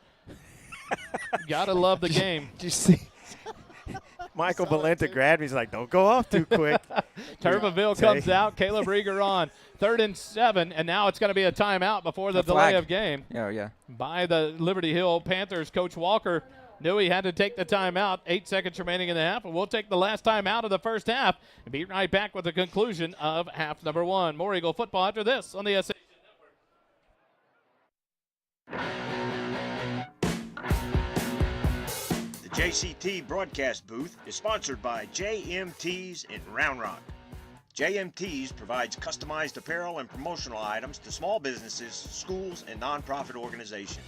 Got to love the game. Did you see? Michael Valenta grabbed me. He's like, don't go off too quick. Turbeville comes out. Caleb Rieger on 3rd and 7, and now it's going to be a timeout before the delay of game. Oh, yeah. By the Liberty Hill Panthers. Coach Walker knew he had to take the timeout. 8 seconds remaining in the half, and we'll take the last timeout of the first half and be right back with the conclusion of half number 1. More Eagle football after this on the SA. The JCT broadcast booth is sponsored by JMT's in Round Rock. JMT's provides customized apparel and promotional items to small businesses, schools, and nonprofit organizations.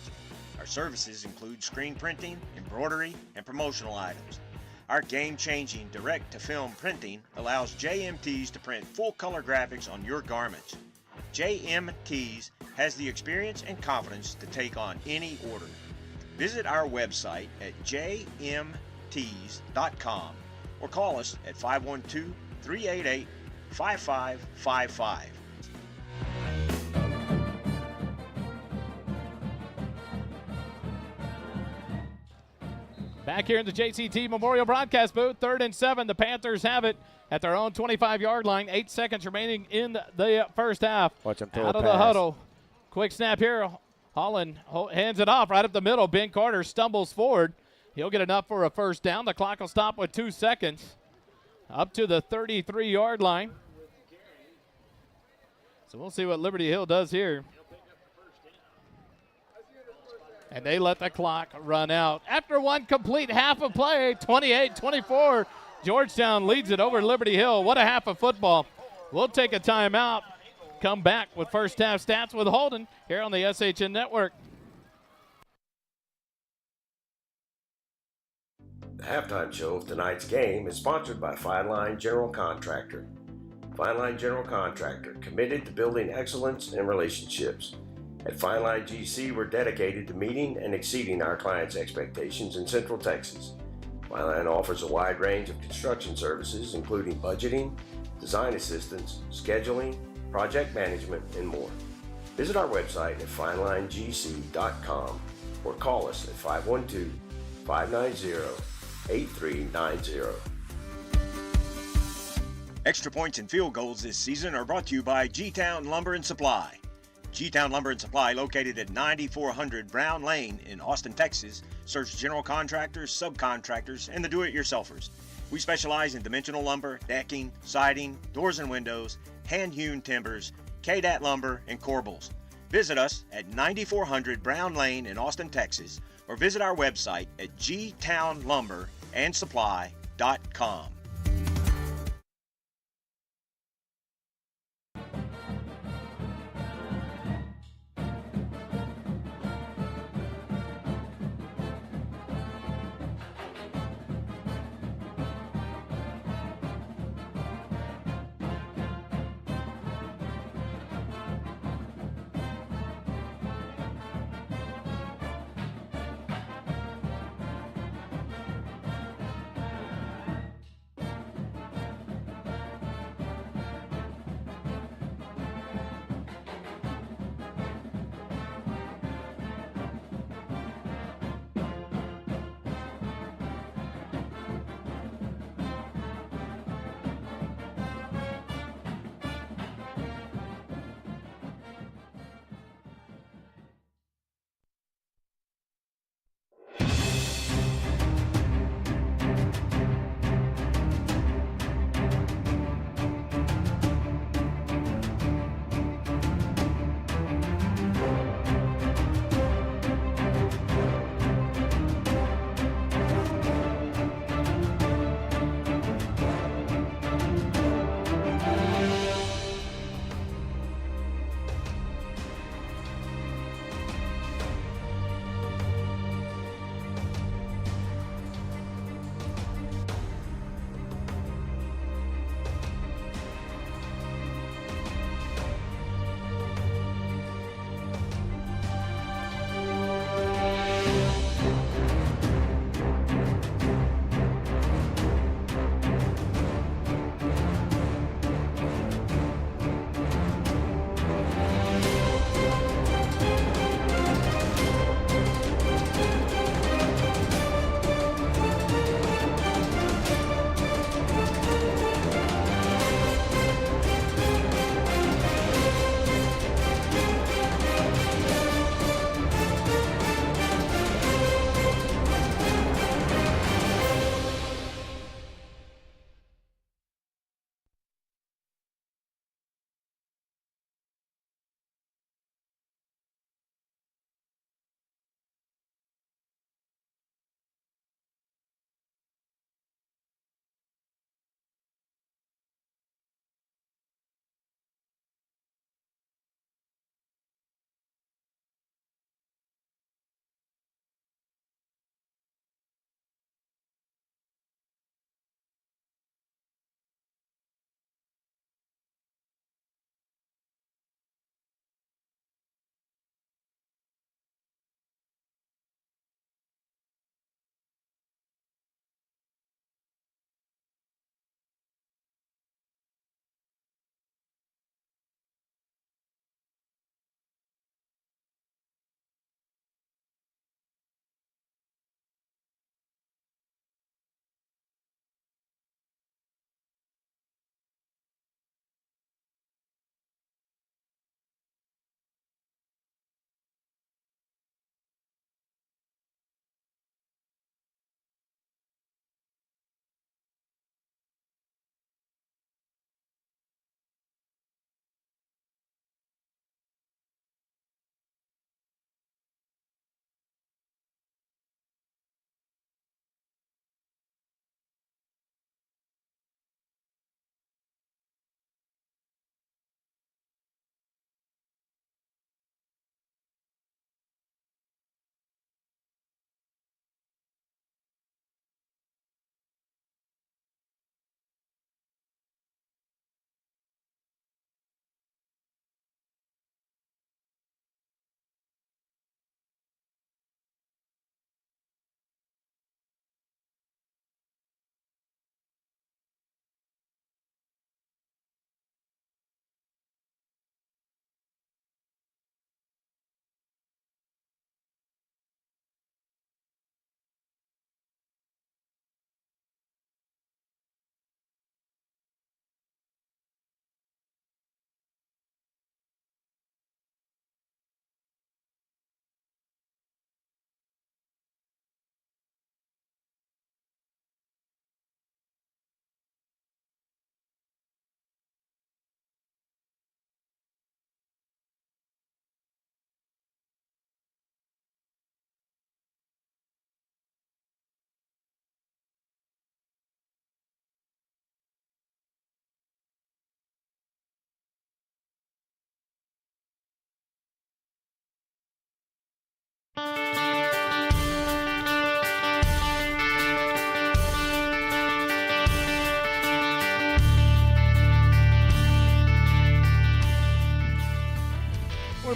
Our services include screen printing, embroidery, and promotional items. Our game-changing direct-to-film printing allows JMTs to print full-color graphics on your garments. JMTs has the experience and confidence to take on any order. Visit our website at jmtees.com or call us at 512-388-5555. Back here in the JCT Memorial Broadcast booth, 3rd and 7. The Panthers have it at their own 25-yard line. 8 seconds remaining in the first half. Watch them throw out a of pass. the huddle. Quick snap here. Holland hands it off right up the middle. Ben Carter stumbles forward. He'll get enough for a first down. The clock will stop with 2 seconds. Up to the 33-yard line. So we'll see what Liberty Hill does here. And they let the clock run out. After one complete half of play, 28-24, Georgetown leads it over Liberty Hill. What a half of football. We'll take a timeout. Come back with first half stats with Holden here on the SHN Network. The halftime show of tonight's game is sponsored by Fine Line General Contractor. Fine Line General Contractor, committed to building excellence and relationships. At Fine Line GC, we're dedicated to meeting and exceeding our clients' expectations in Central Texas. Fine Line offers a wide range of construction services, including budgeting, design assistance, scheduling, project management, and more. Visit our website at finelinegc.com or call us at 512-590-8390. Extra points and field goals this season are brought to you by G-Town Lumber and Supply. G-Town Lumber and Supply, located at 9400 Brown Lane in Austin, Texas, serves general contractors, subcontractors, and the do-it-yourselfers. We specialize in dimensional lumber, decking, siding, doors and windows, hand-hewn timbers, KDAT lumber, and corbels. Visit us at 9400 Brown Lane in Austin, Texas, or visit our website at gtownlumberandsupply.com.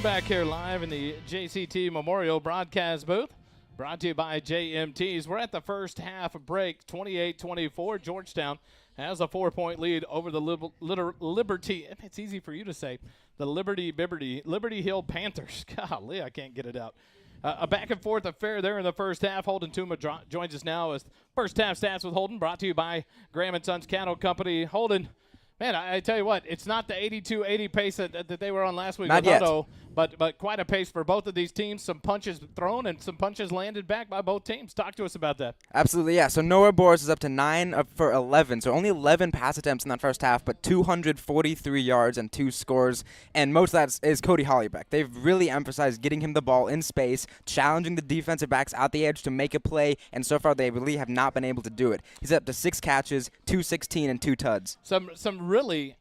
back here live in the JCT Memorial broadcast booth. Brought to you by JMTs. We're at the first half break, 28-24. Georgetown has a 4-point lead over the Liberty. It's easy for you to say. The Liberty Hill Panthers. Golly, I can't get it out. A back-and-forth affair there in the first half. Holden Tuma joins us now as first half stats with Holden, brought to you by Graham & Sons Cattle Company. Holden, man, I tell you what, it's not the 82-80 pace that they were on last week. Not yet. But quite a pace for both of these teams. Some punches thrown and some punches landed back by both teams. Talk to us about that. Absolutely, yeah. So Noah Boris is up to 9 for 11. So only 11 pass attempts in that first half, but 243 yards and 2 scores. And most of that is Cody Hollybeck. They've really emphasized getting him the ball in space, challenging the defensive backs out the edge to make a play, and so far they really have not been able to do it. He's up to 6 catches, 216, and 2 tuds. Some really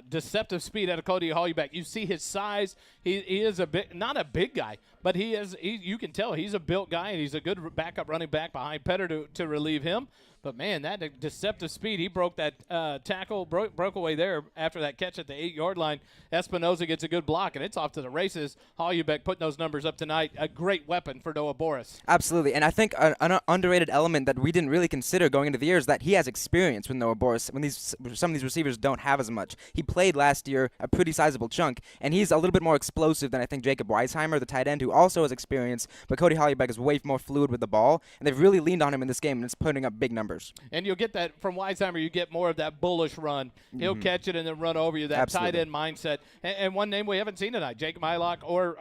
deceptive speed out of Cody Hollybeck. You see his size. He is not a big guy, but you can tell he's a built guy, and he's a good backup running back behind Petter to relieve him. But, man, that deceptive speed, he broke that tackle, broke away there after that catch at the 8-yard line. Espinoza gets a good block, and it's off to the races. Hollybeck putting those numbers up tonight. A great weapon for Noah Boris. Absolutely, and I think an underrated element that we didn't really consider going into the year is that he has experience with Noah Boris when some of these receivers don't have as much. He played last year a pretty sizable chunk, and he's a little bit more explosive than I think Jacob Weisheimer, the tight end, who also has experience, but Cody Hollybeck is way more fluid with the ball, and they've really leaned on him in this game, and it's putting up big numbers. And you'll get that from Weisheimer. You get more of that bullish run. He'll catch it and then run over you, that Absolutely. tight end mindset. And one name we haven't seen tonight, Jake Mylock or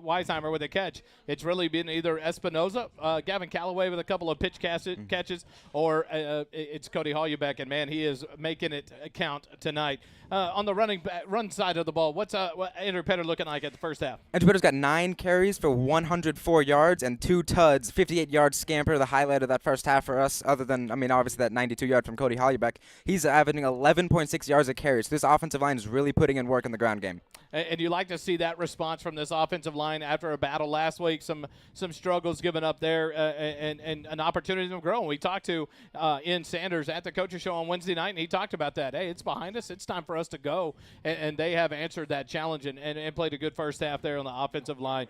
Weisheimer with a catch. It's really been either Espinoza, Gavin Callaway with a couple of pitch catches, or it's Cody Hollybeck. And, man, he is making it count tonight. On the run side of the ball, what's Andrew Petter looking like at the first half? Andrew Petter's got 9 carries for 104 yards and 2 tuds, 58-yard scamper, the highlight of that first half for us, other than, obviously that 92-yard from Cody Hollybeck. He's averaging 11.6 yards a carry, so this offensive line is really putting in work in the ground game. And you like to see that response from this offensive line after a battle last week, some struggles given up there, and an opportunity to grow. And we talked to Ian Sanders at the coaches show on Wednesday night, and he talked about that. Hey, it's behind us. It's time for us to go. And they have answered that challenge and played a good first half there on the offensive line.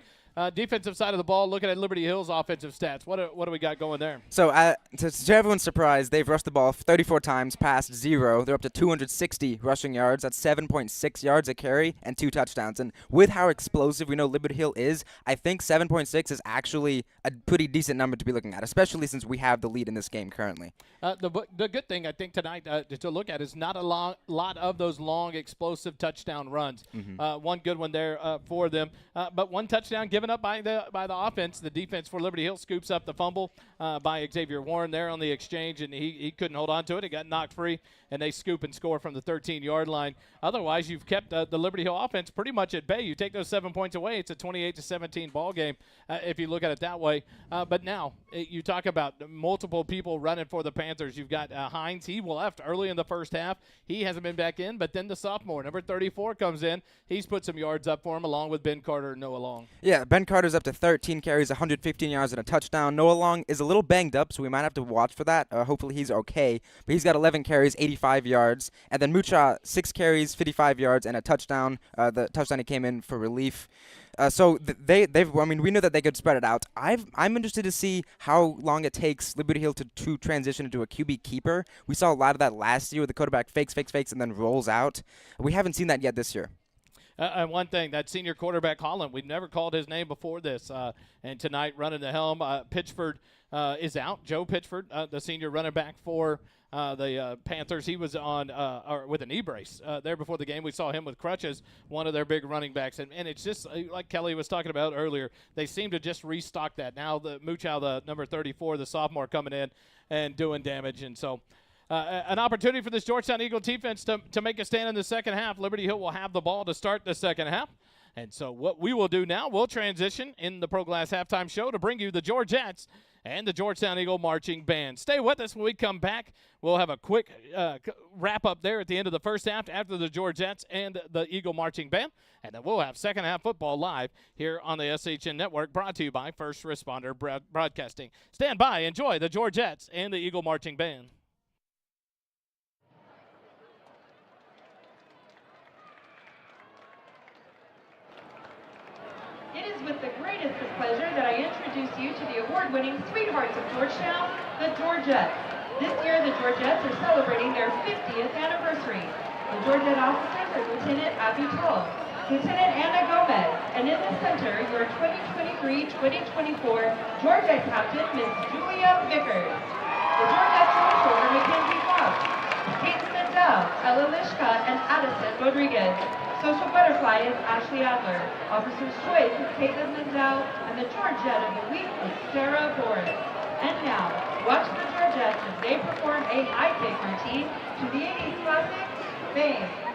Defensive side of the ball, looking at Liberty Hill's offensive stats. What do we got going there? So, to everyone's surprise, they've rushed the ball 34 times, passed 0. They're up to 260 rushing yards. That's 7.6 yards a carry and 2 touchdowns. And with how explosive we know Liberty Hill is, I think 7.6 is actually a pretty decent number to be looking at, especially since we have the lead in this game currently. The good thing, I think, tonight to look at is not a lot of those long, explosive touchdown runs. One good one there for them. But one touchdown given up by the offense. The defense for Liberty Hill scoops up the fumble by Xavier Warren there on the exchange, and he couldn't hold on to it. It got knocked free, and they scoop and score from the 13-yard line. Otherwise, you've kept the Liberty Hill offense pretty much at bay. You take those 7 points away, it's a 28-17 ball game if you look at it that way. But now you talk about multiple people running for the Panthers. You've got Hines. He left early in the first half. He hasn't been back in, but then the sophomore, number 34, comes in. He's put some yards up for him along with Ben Carter and Noah Long. Yeah, Ben Carter's up to 13 carries, 115 yards, and a touchdown. Noah Long is a little banged up, so we might have to watch for that. Hopefully he's okay. But he's got 11 carries, 85 yards. And then Mucha, 6 carries, 55 yards, and a touchdown. The touchdown he came in for relief. So we know that they could spread it out. I'm interested to see how long it takes Liberty Hill to transition into a QB keeper. We saw a lot of that last year where the quarterback fakes, and then rolls out. We haven't seen that yet this year. And one thing, that senior quarterback, Holland, we've never called his name before this. And tonight, running the helm, Pitchford is out. Joe Pitchford, the senior running back for the Panthers. He was on with a knee brace there before the game. We saw him with crutches, one of their big running backs. And it's just like Kelly was talking about earlier, they seem to just restock that. Now the Muchow, the number 34, the sophomore, coming in and doing damage. And so an opportunity for this Georgetown Eagle defense to make a stand in the second half. Liberty Hill will have the ball to start the second half. And so what we will do now, we'll transition in the Pro Glass Halftime Show to bring you the Georgettes and the Georgetown Eagle Marching Band. Stay with us when we come back. We'll have a quick wrap-up there at the end of the first half after the Georgettes and the Eagle Marching Band. And then we'll have second half football live here on the SHN Network, brought to you by First Responder Broadcasting. Stand by. Enjoy the Georgettes and the Eagle Marching Band. it's a pleasure that I introduce you to the award-winning Sweethearts of Georgetown, the Georgettes. This year, the Georgettes are celebrating their 50th anniversary. The Georgette officers are Lieutenant Abby Tull, Lieutenant Anna Gomez, and in the center, your 2023-2024 Georgette captain, Miss Julia Vickers. The Georgettes are for Mackenzie Fox, Peyton Mendel, Ella Lishka, and Addison Rodriguez. Social Butterfly is Ashley Adler. Officer's Choice is Caitlin Mendel, and the Georgette of the Week is Sarah Boris. And now, watch the Georgettes as they perform a high kick routine to the 80s classic, Fame.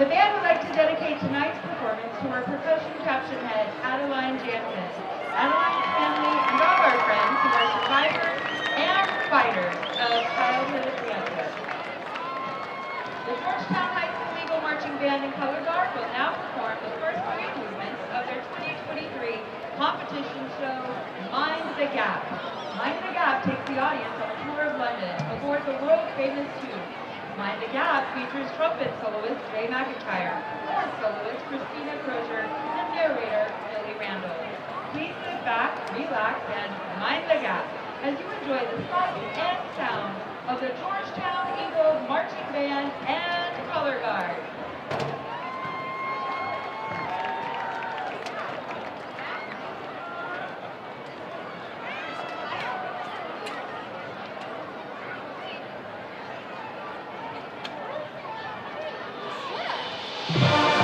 The band would like to dedicate tonight's performance to our percussion caption head, Adeline Jansen, Adeline's family, and all our friends who are survivors and fighters of childhood cancer. The Georgetown High School Eagle Marching Band and Color Guard will now perform the first three movements of their 2023 competition show, Mind the Gap. Mind the Gap takes the audience on a tour of London aboard the world-famous tube. Mind the Gap features trumpet soloist Ray McIntyre, horn soloist Christina Crozier, and narrator Billy Randall. Please sit back, relax, and mind the gap as you enjoy the sight and sound of the Georgetown Eagle Marching Band and Color Guard. Yeah.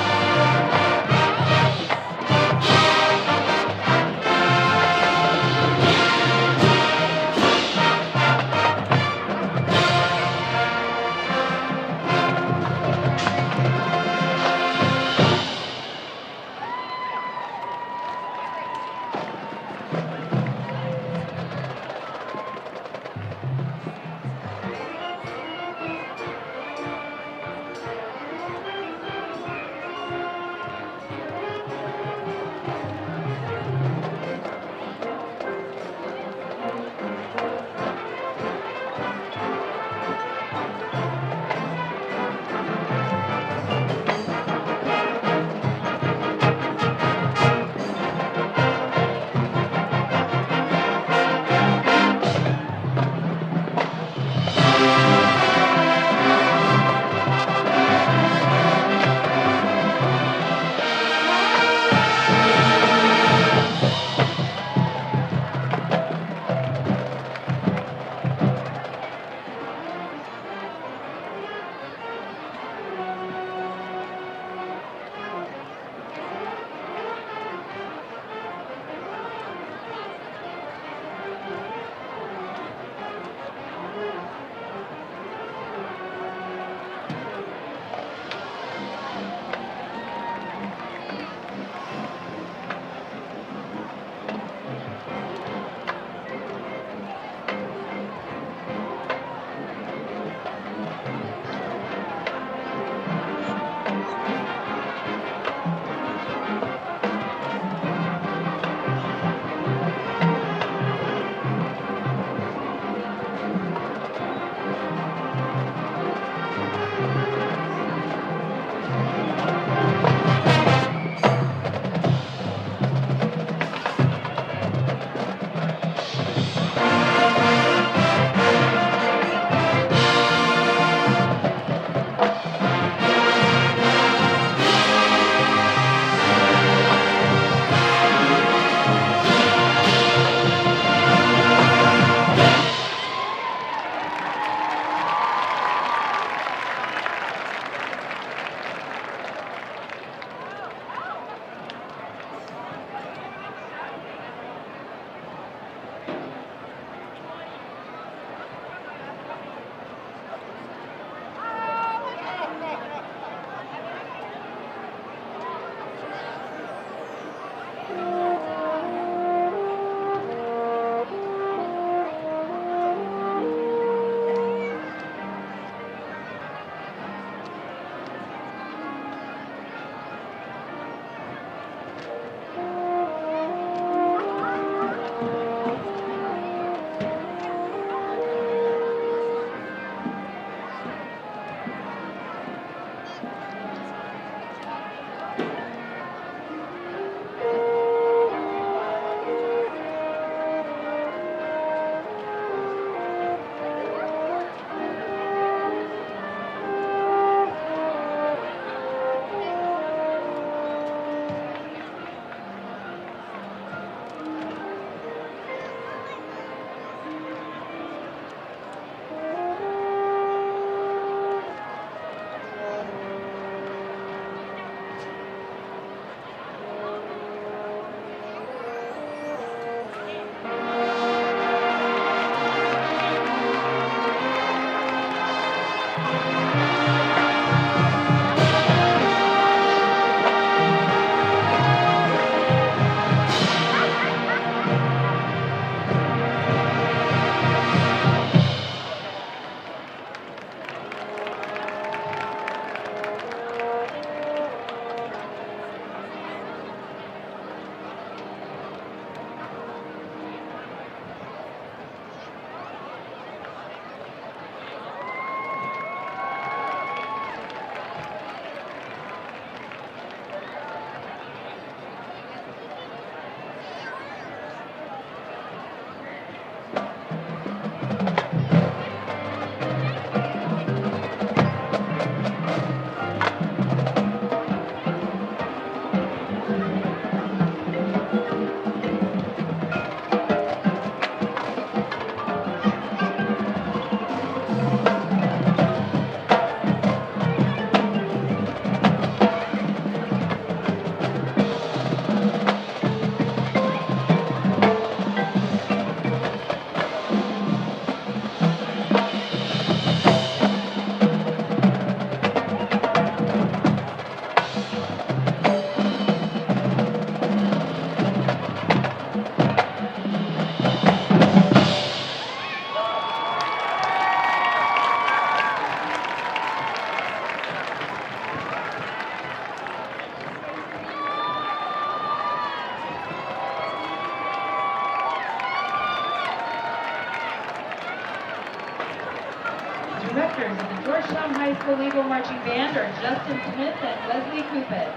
Directors of the Georgetown High School Eagle Marching Band are Justin Smith and Leslie Coupet.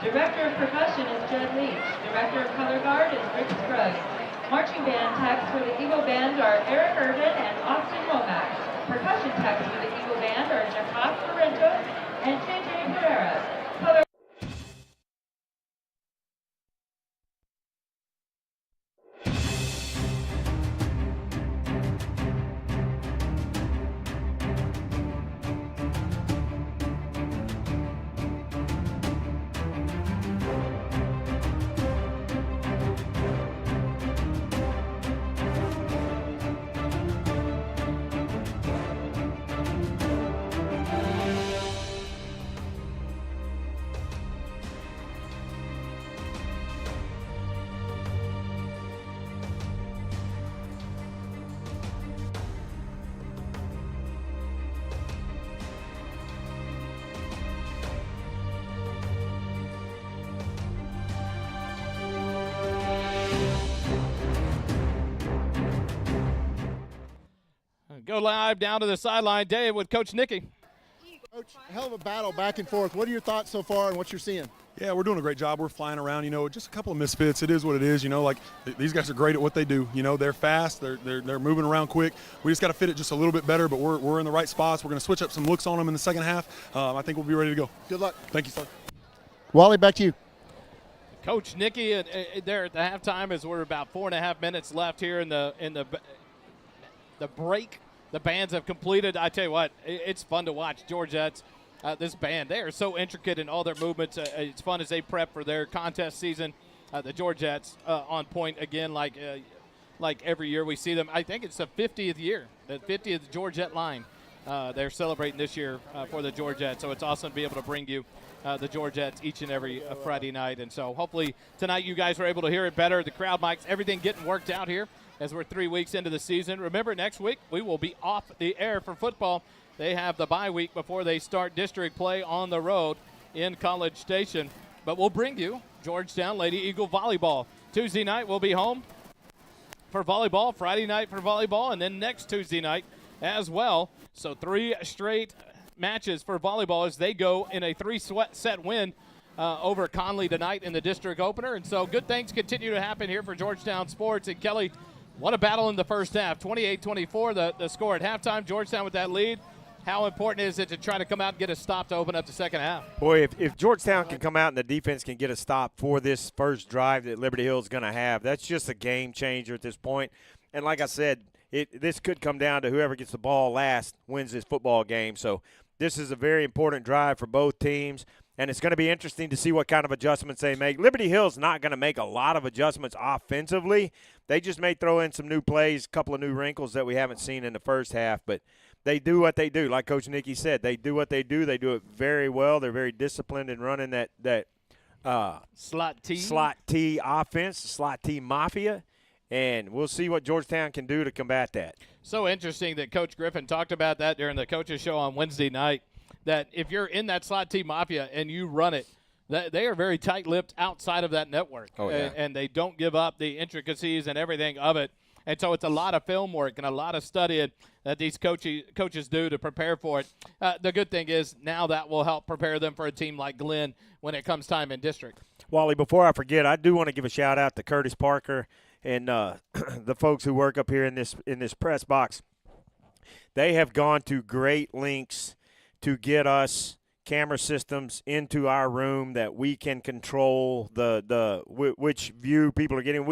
Director of Percussion is Jed Leach. Director of Color Guard is Rick Scruggs. Marching band techs for the Eagle Band are Eric Irvin and Austin Womack. Percussion techs for the Eagle Band are Jacques Parentos and JJ Pereira. Color Go live down to the sideline, Dave, with Coach Nicky. Coach, a hell of a battle back and forth. What are your thoughts so far and what you're seeing? Yeah, we're doing a great job. We're flying around, just a couple of misfits. It is what it is, these guys are great at what they do. They're fast, they're moving around quick. We just got to fit it just a little bit better, but we're in the right spots. We're going to switch up some looks on them in the second half. I think we'll be ready to go. Good luck. Thank you, sir. Wally, back to you. Coach Nicky there at the halftime as we're about 4.5 minutes left here in the break. The bands have completed. I tell you what, it's fun to watch Georgette's. This band, they are so intricate in all their movements. It's fun as they prep for their contest season. The Georgette's on point again, like every year we see them. I think it's the 50th year, the 50th Georgette line. They're celebrating this year for the Georgette, so it's awesome to be able to bring you the Georgettes each and every Friday night. And so hopefully tonight you guys were able to hear it better. The crowd mics, everything getting worked out here as we're 3 weeks into the season. Remember, next week we will be off the air for football. They have the bye week before they start district play on the road in College Station. But we'll bring you Georgetown Lady Eagle volleyball. Tuesday night we'll be home for volleyball, Friday night for volleyball, and then next Tuesday night as well. So 3 straight matches for volleyball as they go in a 3-set win over Conley tonight in the district opener. And so good things continue to happen here for Georgetown sports. And Kelly, what a battle in the first half. 28-24 the score at halftime. Georgetown with that lead. How important is it to try to come out and get a stop to open up the second half? Boy, if Georgetown can come out and the defense can get a stop for this first drive that Liberty Hill is going to have, that's just a game changer at this point. And like I said, this could come down to whoever gets the ball last wins this football game. So this is a very important drive for both teams, and it's going to be interesting to see what kind of adjustments they make. Liberty Hill's not going to make a lot of adjustments offensively. They just may throw in some new plays, a couple of new wrinkles that we haven't seen in the first half, but they do what they do. Like Coach Nicky said, they do what they do. They do it very well. They're very disciplined in running that slot T offense, slot T mafia, and we'll see what Georgetown can do to combat that. So interesting that Coach Griffin talked about that during the coaches show on Wednesday night, that if you're in that slot T mafia and you run it, they are very tight-lipped outside of that network. Oh, yeah. And they don't give up the intricacies and everything of it. And so it's a lot of film work and a lot of studying that these coaches do to prepare for it. The good thing is now that will help prepare them for a team like Glenn when it comes time in district. Wally, before I forget, I do want to give a shout-out to Curtis Parker and the folks who work up here in this press box. They have gone to great lengths to get us camera systems into our room that we can control which view people are getting.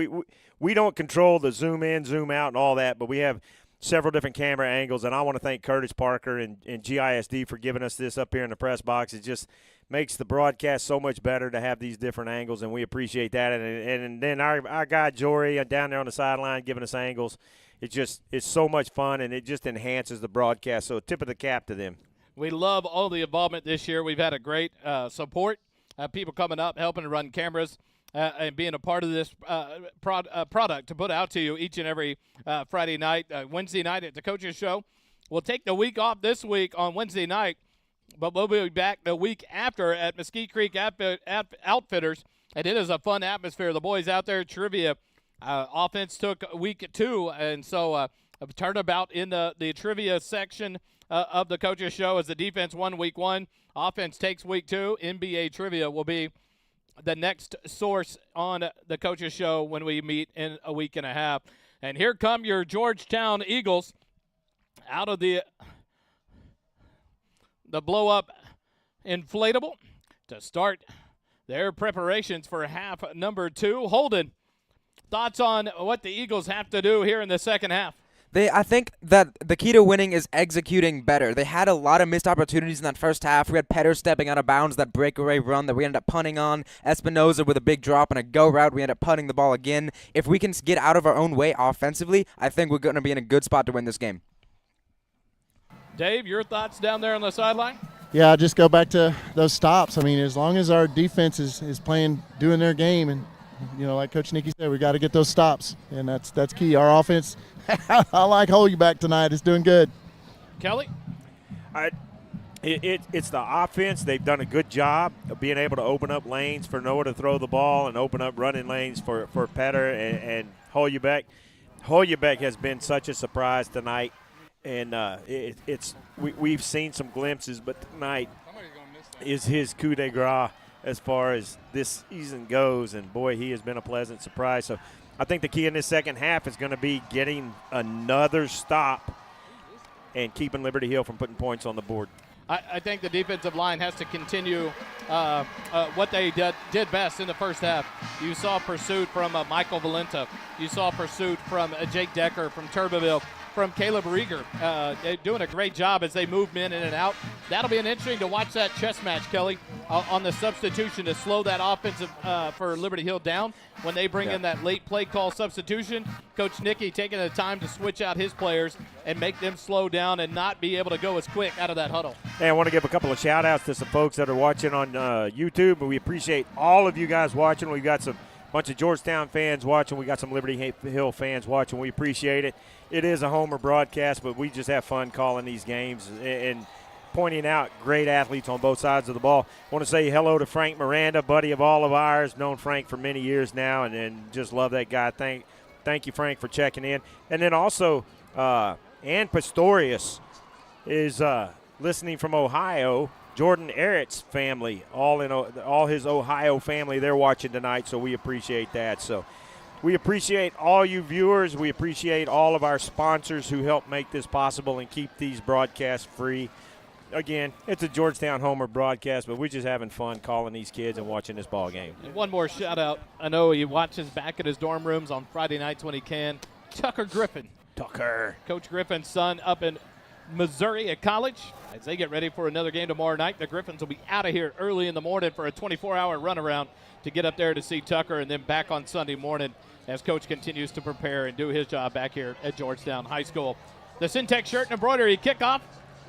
We don't control the zoom in, zoom out, and all that, but we have several different camera angles, and I want to thank Curtis Parker and GISD for giving us this up here in the press box. It just makes the broadcast so much better to have these different angles, and we appreciate that. And then our guy Jeri down there on the sideline giving us angles. It's so much fun, and it just enhances the broadcast. So tip of the cap to them. We love all the involvement this year. We've had a great support, people coming up, helping to run cameras, and being a part of this product to put out to you each and every Friday night. Wednesday night at the Coaches Show. We'll take the week off this week on Wednesday night, but we'll be back the week after at Mesquite Creek Outfitters, and it is a fun atmosphere. The boys out there, trivia. Offense took week 2, and so turnabout in the trivia section of the coaches show as the defense won week 1, offense takes week 2. NBA trivia will be the next source on the coaches show when we meet in a week and a half. And here come your Georgetown Eagles out of the blow-up inflatable to start their preparations for half number 2. Holden, thoughts on what the Eagles have to do here in the second half? I think that the key to winning is executing better. They had a lot of missed opportunities in that first half. We had Petter stepping out of bounds, that breakaway run that we ended up punting on. Espinoza with a big drop and a go route. We ended up punting the ball again. If we can get out of our own way offensively, I think we're going to be in a good spot to win this game. Dave, your thoughts down there on the sideline? Yeah, just go back to those stops. I mean, as long as our defense is playing, doing their game, and like Coach Nicky said, we got to get those stops, and that's key. Our offense, I like hold you back tonight. It's doing good. Kelly, it's the offense. They've done a good job of being able to open up lanes for Noah to throw the ball and open up running lanes for Petter and Holyobeck. Holyobeck has been such a surprise tonight, and we've seen some glimpses, but tonight is his coup de grace as far as this season goes, and boy, he has been a pleasant surprise. So I think the key in this second half is going to be getting another stop and keeping Liberty Hill from putting points on the board. I think the defensive line has to continue what they did best in the first half. You saw pursuit from Michael Valenta. You saw pursuit from Jake Decker, from Turbeville, from Caleb Rieger. They're doing a great job as they move men in and out. That'll be an interesting to watch that chess match, Kelly, on the substitution to slow that offensive for Liberty Hill down. When they bring in that late play call substitution, Coach Nicky taking the time to switch out his players and make them slow down and not be able to go as quick out of that huddle. Hey, I want to give a couple of shout-outs to some folks that are watching on YouTube. We appreciate all of you guys watching. We've got some bunch of Georgetown fans watching. We got some Liberty Hill fans watching. We appreciate it. It is a homer broadcast, but we just have fun calling these games and pointing out great athletes on both sides of the ball. I want to say hello to Frank Miranda, buddy of all of ours. Known Frank for many years now, and just love that guy. Thank you, Frank, for checking in. And then also, Ann Pistorius is listening from Ohio. Jordan Errett's family, all his Ohio family, they're watching tonight, so we appreciate that. So we appreciate all you viewers. We appreciate all of our sponsors who help make this possible and keep these broadcasts free. Again, it's a Georgetown Homer broadcast, but we're just having fun calling these kids and watching this ball game. And one more shout-out. I know he watches back at his dorm rooms on Friday nights when he can. Tucker Griffin. Tucker. Coach Griffin's son up in Missouri at college. As they get ready for another game tomorrow night, the Griffins will be out of here early in the morning for a 24-hour runaround to get up there to see Tucker, and then back on Sunday morning as Coach continues to prepare and do his job back here at Georgetown High School. The Syntex shirt and embroidery kickoff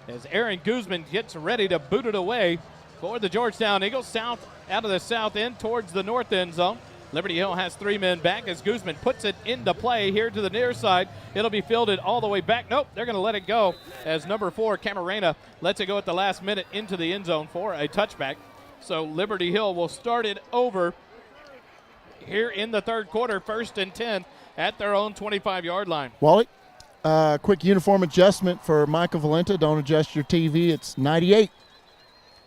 as Aaron Guzman gets ready to boot it away for the Georgetown Eagles. Out of the south end towards the north end zone. Liberty Hill has 3 men back as Guzman puts it into play here to the near side. It'll be fielded all the way back. Nope, they're going to let it go as number 4, Camarena, lets it go at the last minute into the end zone for a touchback. So Liberty Hill will start it over here in the third quarter, 1st and 10 at their own 25-yard line. Wally, quick uniform adjustment for Michael Valenta. Don't adjust your TV. It's 98.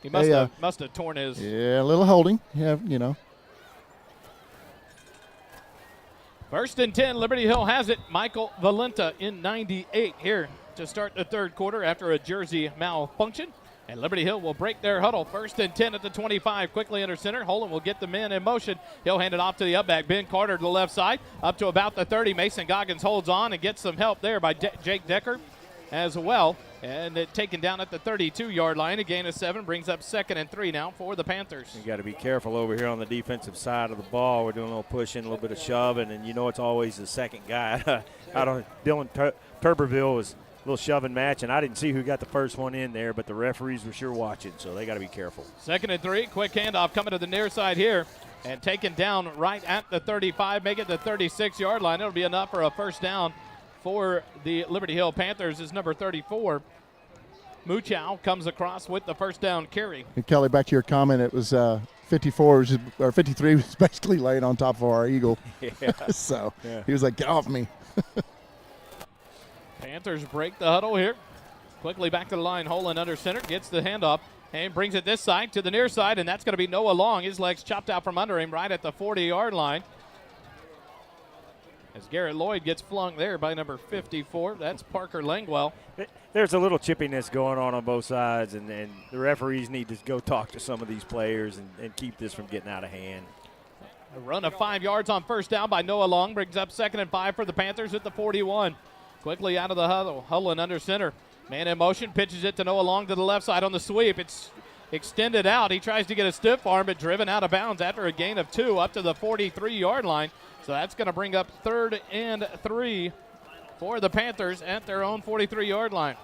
He must have torn his. Yeah, a little holding. Yeah, 1st and 10, Liberty Hill has it. Michael Valenta in 98 here to start the third quarter after a jersey malfunction. And Liberty Hill will break their huddle. 1st and 10 at the 25, quickly under center. Holden will get the men in motion. He'll hand it off to the up back. Ben Carter to the left side, up to about the 30. Mason Goggins holds on and gets some help there by Jake Decker as well. And taken down at the 32-yard line. A gain of 7 brings up 2nd and 3 now for the Panthers. You got to be careful over here on the defensive side of the ball. We're doing a little pushing, a little bit of shoving, and it's always the second guy. Dylan Turbeville was a little shoving match, and I didn't see who got the first one in there, but the referees were sure watching, so they got to be careful. 2nd and 3, quick handoff coming to the near side here, and taken down right at the 35, make it the 36-yard line. It'll be enough for a first down for the Liberty Hill Panthers is number 34. Muchow comes across with the first down carry. And Kelly, back to your comment, it was 54 or 53 was basically laying on top of our Eagle. Yeah. So he was like, get off me. Panthers break the huddle here. Quickly back to the line. Holden under center. Gets the handoff and brings it this side to the near side, and that's going to be Noah Long. His legs chopped out from under him right at the 40-yard line. As Garrett Lloyd gets flung there by number 54. That's Parker Langwell. There's a little chippiness going on both sides, and the referees need to go talk to some of these players and keep this from getting out of hand. A run of 5 yards on first down by Noah Long brings up 2nd and 5 for the Panthers at the 41. Quickly out of the huddle. Holden under center. Man in motion, pitches it to Noah Long to the left side on the sweep. It's extended out. He tries to get a stiff arm, but driven out of bounds after a gain of 2 up to the 43-yard line. So that's going to bring up 3rd and 3 for the Panthers at their own 43-yard line.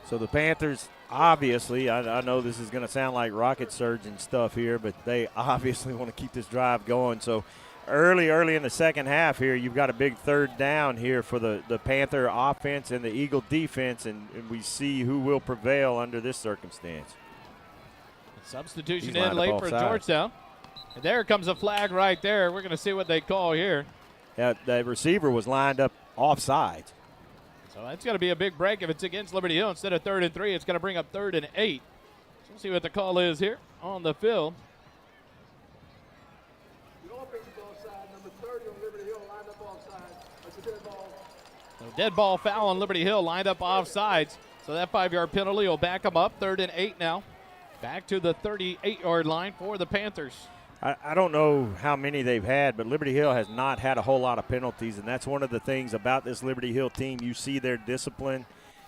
So the Panthers, obviously, I know this is going to sound like rocket surgeon stuff here, but they obviously want to keep this drive going. So early in the second half here, you've got a big 3rd down here for the Panther offense and the Eagle defense, and we see who will prevail under this circumstance. Substitution in late for Georgetown. And there comes a flag right there. We're going to see what they call here. Yeah, the receiver was lined up offside. So that's going to be a big break if it's against Liberty Hill. Instead of 3rd and 3, it's going to bring up 3rd and 8. So we'll see what the call is here on the field. So dead ball foul on Liberty Hill, lined up offsides. So that 5-yard penalty will back them up. 3rd and 8 now. Back to the 38-yard line for the Panthers. I don't know how many they've had, but Liberty Hill has not had a whole lot of penalties, and that's one of the things about this Liberty Hill team. You see their discipline,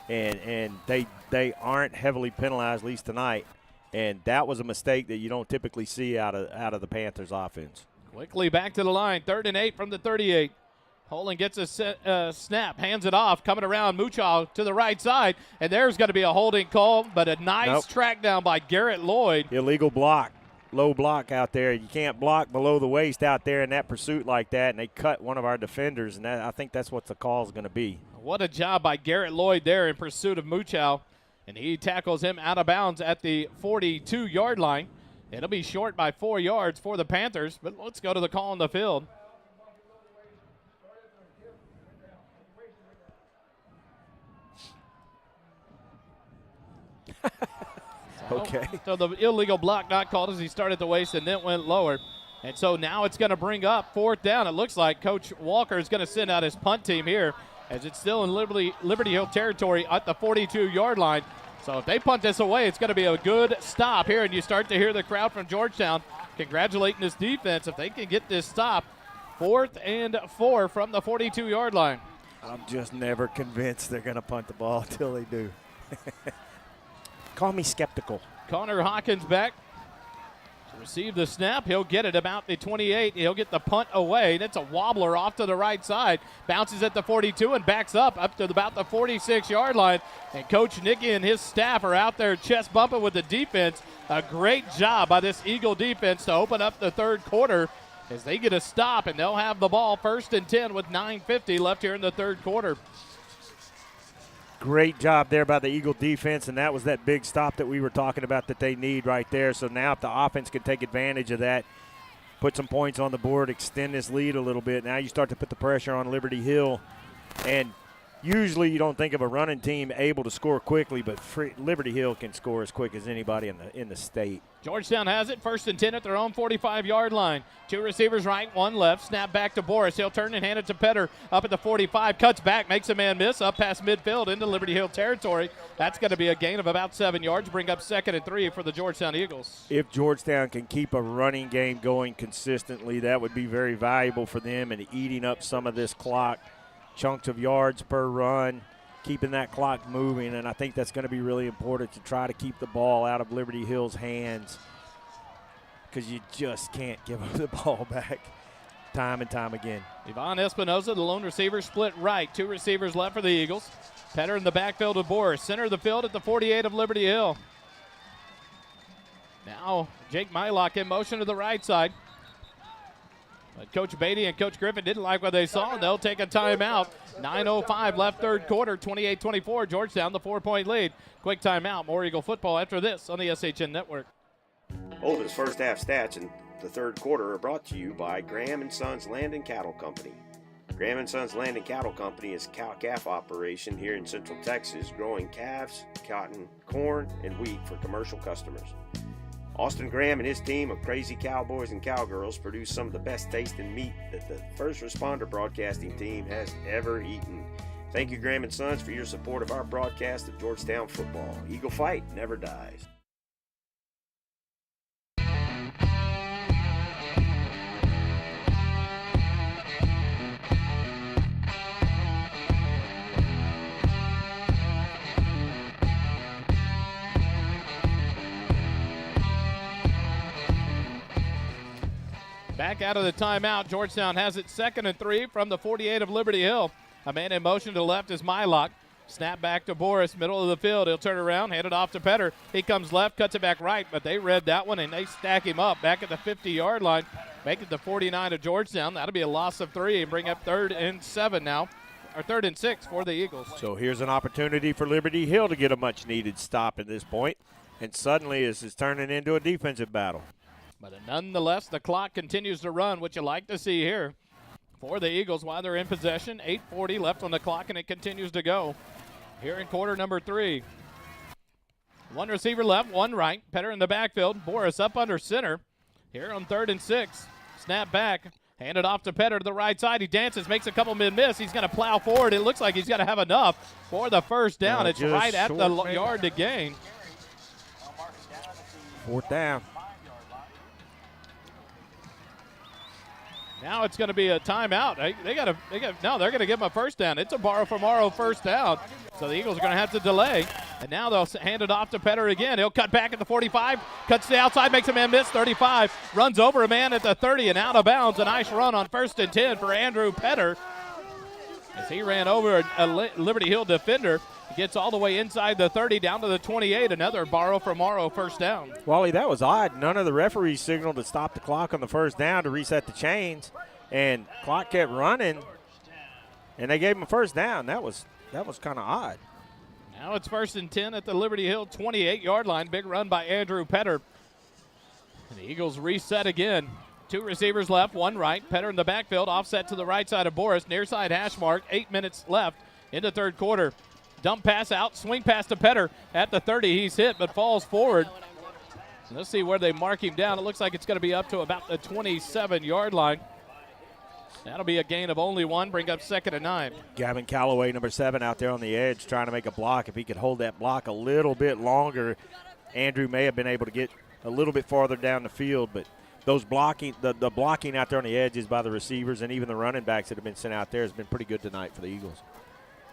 and they aren't heavily penalized, at least tonight. And that was a mistake that you don't typically see out of the Panthers offense. Quickly back to the line, 3rd and 8 from the 38. Holden gets a snap, hands it off, coming around Muchal to the right side, and there's going to be a holding call, but a nice track down by Garrett Lloyd. Illegal block, low block out there. You can't block below the waist out there in that pursuit like that, and they cut one of our defenders, and I think that's what the call is going to be. What a job by Garrett Lloyd there in pursuit of Muchal, and he tackles him out of bounds at the 42-yard line. It'll be short by 4 yards for the Panthers, but let's go to the call on the field. Okay. So the illegal block not called as he started at the waist and then went lower. And so now it's going to bring up 4th down. It looks like Coach Walker is going to send out his punt team here as it's still in Liberty Hill territory at the 42-yard line. So if they punt this away, it's going to be a good stop here. And you start to hear the crowd from Georgetown congratulating this defense if they can get this stop. 4th and 4 from the 42-yard line. I'm just never convinced they're going to punt the ball until they do. Call me skeptical. Connor Hawkins back to receive the snap. He'll get it about the 28. He'll get the punt away. That's a wobbler off to the right side. Bounces at the 42 and backs up to about the 46-yard line. And Coach Nicky and his staff are out there chest bumping with the defense. A great job by this Eagle defense to open up the 3rd quarter as they get a stop, and they'll have the ball 1st and 10 with 9:50 left here in the 3rd quarter. Great job there by the Eagle defense, and that was that big stop that we were talking about that they need right there. So now if the offense can take advantage of that, put some points on the board, extend this lead a little bit, now you start to put the pressure on Liberty Hill. And usually you don't think of a running team able to score quickly, but Liberty Hill can score as quick as anybody in the state. Georgetown has it, 1st and 10 at their own 45-yard line. 2 receivers right, 1 left. Snap back to Boris. He'll turn and hand it to Petter up at the 45. Cuts back, makes a man miss up past midfield into Liberty Hill territory. That's going to be a gain of about 7 yards. Bring up 2nd and 3 for the Georgetown Eagles. If Georgetown can keep a running game going consistently, that would be very valuable for them and eating up some of this clock. Chunks of yards per run, keeping that clock moving, and I think that's going to be really important to try to keep the ball out of Liberty Hill's hands because you just can't give them the ball back time and time again. Yvonne Espinoza, the lone receiver, split right. 2 receivers left for the Eagles. Petter in the backfield of Boris. Center of the field at the 48 of Liberty Hill. Now Jake Mylock in motion to the right side. But Coach Beatty and Coach Griffin didn't like what they saw, and they'll take a timeout. 9:05 left 3rd quarter, 28-24. Georgetown, the 4-point lead. Quick timeout. More Eagle football after this on the SHN Network. Holden's first half stats in the 3rd quarter are brought to you by Graham & Sons Land and Cattle Company. Graham & Sons Land and Cattle Company is a cow-calf operation here in Central Texas, growing calves, cotton, corn, and wheat for commercial customers. Austin Graham and his team of crazy cowboys and cowgirls produce some of the best tasting meat that the First Responder Broadcasting team has ever eaten. Thank you, Graham & Sons, for your support of our broadcast of Georgetown football. Eagle fight never dies. Back out of the timeout, Georgetown has it 2nd and 3 from the 48 of Liberty Hill. A man in motion to the left is Mylock. Snap back to Boris, middle of the field. He'll turn around, hand it off to Petter. He comes left, cuts it back right, but they read that one, and they stack him up back at the 50-yard line, make it the 49 of Georgetown. That'll be a loss of 3 and bring up 3rd and 7 now, or 3rd and 6 for the Eagles. So here's an opportunity for Liberty Hill to get a much-needed stop at this point, and suddenly this is turning into a defensive battle. But nonetheless, the clock continues to run, which you like to see here for the Eagles while they're in possession. 8:40 left on the clock, and it continues to go here in quarter number 3. One receiver left, one right. Petter in the backfield. Boris up under center here on 3rd and 6. Snap back. Hand it off to Petter to the right side. He dances, makes a couple mid-miss. He's going to plow forward. It looks like he's going to have enough for the first down. It's right at the yard to gain. 4th down. Now it's going to be a timeout. They're going to give him a first down. It's a borrow from Morrow first down. So the Eagles are going to have to delay. And now they'll hand it off to Petter again. He'll cut back at the 45, cuts to the outside, makes a man miss, 35, runs over a man at the 30 and out of bounds. A nice run on 1st and 10 for Andrew Petter as he ran over a Liberty Hill defender. Gets all the way inside the 30 down to the 28. Another borrow from Morrow first down. Wally, that was odd. None of the referees signaled to stop the clock on the first down to reset the chains, and clock kept running, and they gave him a first down. That was kind of odd. Now it's 1st and 10 at the Liberty Hill 28-yard line. Big run by Andrew Petter. And the Eagles reset again. 2 receivers left, one right. Petter in the backfield, offset to the right side of Boris. Near side hash mark, 8 minutes left in the 3rd quarter. Dump pass out, swing pass to Petter at the 30. He's hit but falls forward. Let's see where they mark him down. It looks like it's going to be up to about the 27-yard line. That'll be a gain of only 1, bring up 2nd and 9. Gavin Calloway, number 7, out there on the edge trying to make a block. If he could hold that block a little bit longer, Andrew may have been able to get a little bit farther down the field. But those blocking, the blocking out there on the edges by the receivers and even the running backs that have been sent out there has been pretty good tonight for the Eagles.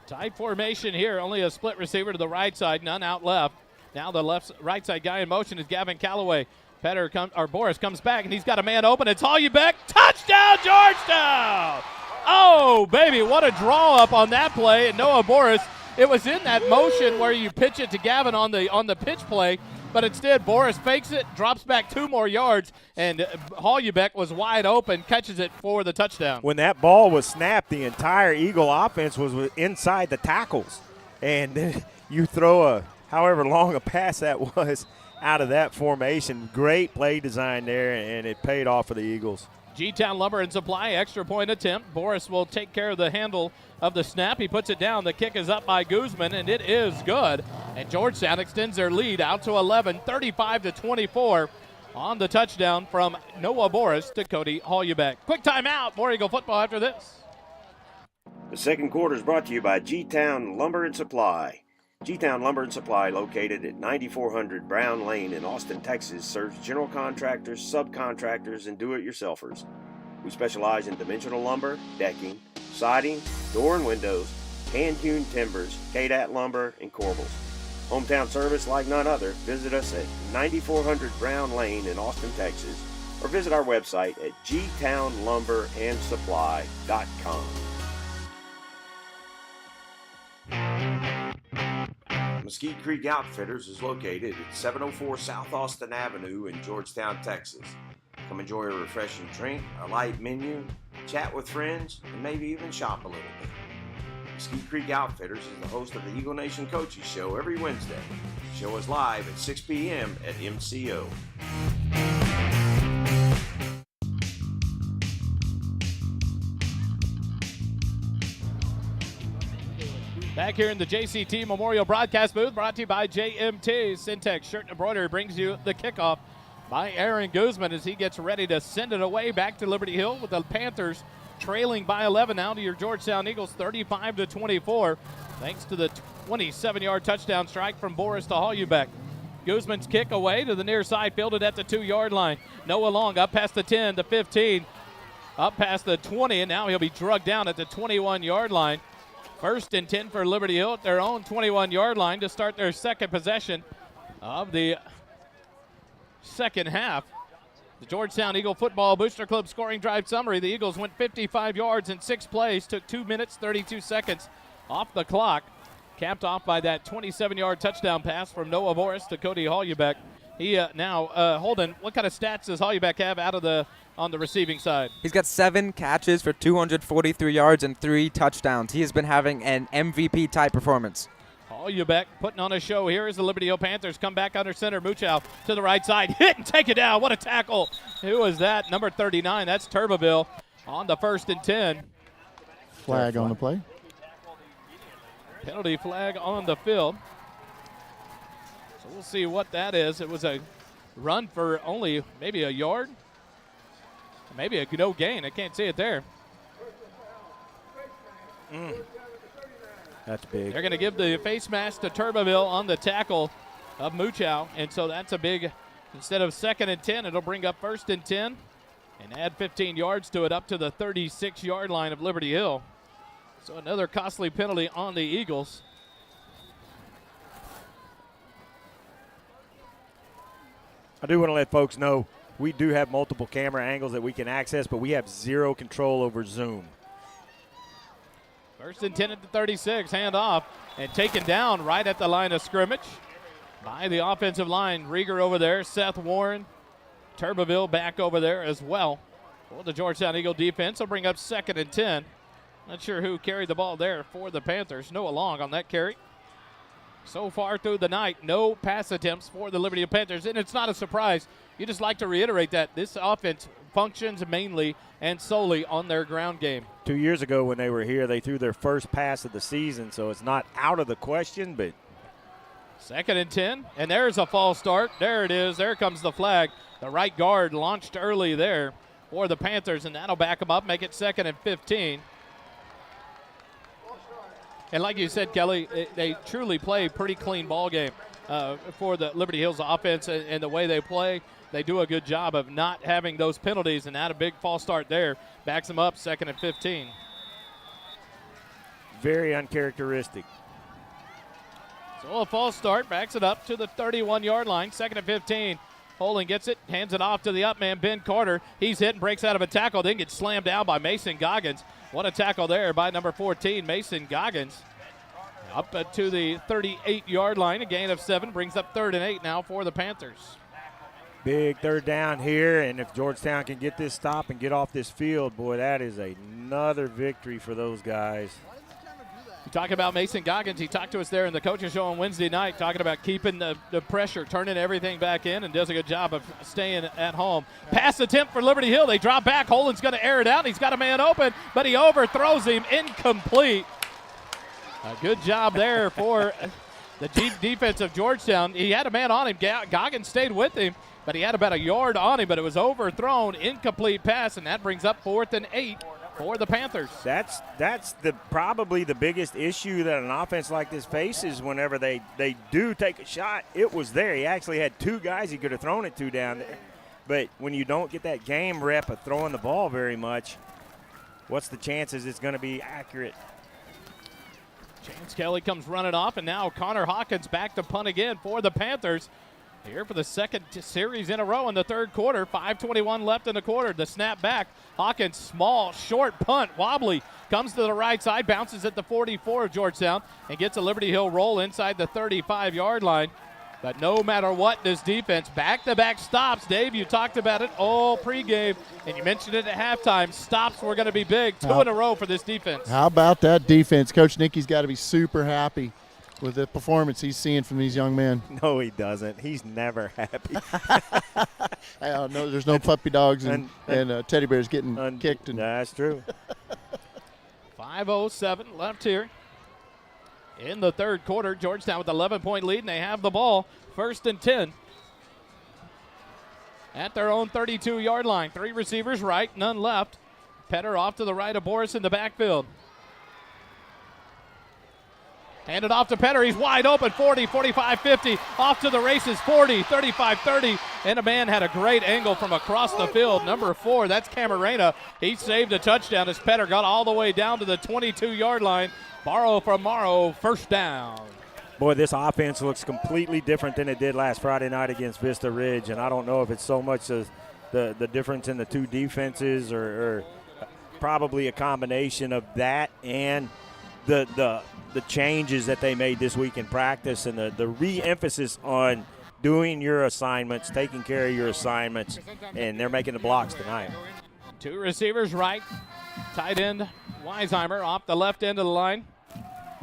Tight formation here. Only a split receiver to the right side, none out left. Now the right side guy in motion is Gavin Calloway. Boris comes back, and he's got a man open. It's Hollenbeck. Touchdown, Georgetown! Oh, baby, what a draw up on that play. And Noah Boris, it was in that motion where you pitch it to Gavin on the pitch play, but instead Boris fakes it, drops back 2 more yards, and Hollenbeck was wide open, catches it for the touchdown. When that ball was snapped, the entire Eagle offense was inside the tackles. And then you throw however long a pass that was out of that formation. Great play design there, and it paid off for the Eagles. G-Town Lumber and Supply, extra point attempt. Boris will take care of the handle of the snap. He puts it down. The kick is up by Guzman, and it is good. And Georgetown extends their lead out to 11, 35-24 on the touchdown from Noah Boris to Cody Hollenbeck. Quick timeout. More Eagle football after this. The 2nd quarter is brought to you by G-Town Lumber and Supply. G-Town Lumber and Supply, located at 9400 Brown Lane in Austin, Texas, serves general contractors, subcontractors, and do-it-yourselfers. We specialize in dimensional lumber, decking, siding, door and windows, hand-hewn timbers, KDAT lumber, and corbels. Hometown service like none other. Visit us at 9400 Brown Lane in Austin, Texas, or visit our website at gtownlumberandsupply.com. Mesquite Creek Outfitters is located at 704 South Austin Avenue in Georgetown, Texas. Come enjoy a refreshing drink, a light menu, chat with friends, and maybe even shop a little bit. Mesquite Creek Outfitters is the host of the Eagle Nation Coaches Show every Wednesday. The show is live at 6 p.m. at MCO. Back here in the JCT Memorial Broadcast booth, brought to you by JMT. Syntex Shirt and Embroidery brings you the kickoff by Aaron Guzman as he gets ready to send it away back to Liberty Hill with the Panthers trailing by 11 now to your Georgetown Eagles, 35-24, thanks to the 27-yard touchdown strike from Boris to Holubek. Guzman's kick away to the near side, fielded at the 2-yard line. Noah Long up past the 10, the 15, up past the 20, and now he'll be drugged down at the 21-yard line. 1st and 10 for Liberty Hill at their own 21-yard line to start their second possession of the second half. The Georgetown Eagle Football Booster Club scoring drive summary. The Eagles went 55 yards in 6 plays, took 2 minutes, 32 seconds off the clock, capped off by that 27-yard touchdown pass from Noah Boris to Cody Holubek. Holden, what kind of stats does Holubek have on the receiving side? He's got 7 catches for 243 yards and 3 touchdowns. He has been having an MVP-type performance. Holubek putting on a show here as the Liberty Hill Panthers come back under center. Muchow to the right side, hit and take it down. What a tackle. Who was that? Number 39, that's Turbeville on the 1st and 10. Flag on the play. Penalty flag on the field. So we'll see what that is. It was a run for only maybe a yard. Maybe a no gain. I can't see it there. That's big. They're going to give the face mask to Turbeville on the tackle of Muchow. And so that's a big, instead of 2nd and 10, it'll bring up 1st and 10 and add 15 yards to it up to the 36-yard line of Liberty Hill. So another costly penalty on the Eagles. I do want to let folks know we do have multiple camera angles that we can access, but we have 0 control over Zoom. 1st and 10 at the 36, hand off, and taken down right at the line of scrimmage by the offensive line. Rieger over there, Seth Warren, Turbeville back over there as well. For the Georgetown Eagle defense will bring up 2nd and 10. Not sure who carried the ball there for the Panthers. Noah Long on that carry. So far through the night, no pass attempts for the Liberty Panthers, and it's not a surprise. You just like to reiterate that this offense functions mainly and solely on their ground game. 2 years ago when they were here, they threw their first pass of the season, so it's not out of the question, but 2nd and 10, and there's a false start. There it is. There comes the flag. The right guard launched early there for the Panthers, and that'll back them up, make it 2nd and 15. And like you said, Kelly, they truly play a pretty clean ball game for the Liberty Hills offense and the way they play. They do a good job of not having those penalties, and not a big false start there. Backs them up, 2nd and 15. very uncharacteristic. So a false start, backs it up to the 31-yard line, 2nd and 15. Holden gets it, hands it off to the up man, Ben Carter. He's hit and breaks out of a tackle, then gets slammed down by Mason Goggins. What a tackle there by number 14, Mason Goggins. Up to the 38-yard line, a gain of 7, brings up 3rd and 8 now for the Panthers. Big third down here, and if Georgetown can get this stop and get off this field, boy, that is another victory for those guys. You talk about Mason Goggins. He talked to us there in the coaching show on Wednesday night, talking about keeping the pressure, turning everything back in, and does a good job of staying at home. Pass attempt for Liberty Hill. They drop back. Holden's going to air it out. He's got a man open, but he overthrows him. Incomplete. A good job there for the defense of Georgetown. He had a man on him. Goggins stayed with him, but he had about a yard on him, but it was overthrown. Incomplete pass, and that brings up 4th and 8 for the Panthers. That's probably the biggest issue that an offense like this faces whenever they do take a shot. It was there. He actually had 2 guys he could have thrown it to down there. But when you don't get that game rep of throwing the ball very much, what's the chances it's going to be accurate? Chance Kelly comes running off, and now Connor Hawkins back to punt again for the Panthers. Here for the second series in a row in the third quarter. 5:21 left in the quarter. The snap back. Hawkins, small, short punt, wobbly. Comes to the right side, bounces at the 44 of Georgetown, and gets a Liberty Hill roll inside the 35-yard line. But no matter what, this defense, back-to-back stops. Dave, you talked about it all pregame, and you mentioned it at halftime. Stops were going to be big. 2 in a row for this defense. How about that defense? Coach Nicky's got to be super happy with the performance he's seeing from these young men. No, he doesn't. He's never happy. No, there's no puppy dogs and teddy bears getting kicked. That's true. 5:07 left here in the third quarter. Georgetown with 11-point lead, and they have the ball. 1st and 10 at their own 32-yard line. 3 receivers right, none left. Petter off to the right of Boris in the backfield. Handed off to Petter. He's wide open. 40, 45, 50. Off to the races. 40, 35, 30. And a man had a great angle from across the field. Number 4, that's Camarena. He saved a touchdown as Petter got all the way down to the 22-yard line. Borrow from Morrow, first down. Boy, this offense looks completely different than it did last Friday night against Vista Ridge, and I don't know if it's so much as the difference in the two defenses or probably a combination of that and the changes that they made this week in practice and the re-emphasis on doing your assignments, taking care of your assignments, and they're making the blocks tonight. 2 receivers right. Tight end Weisheimer off the left end of the line.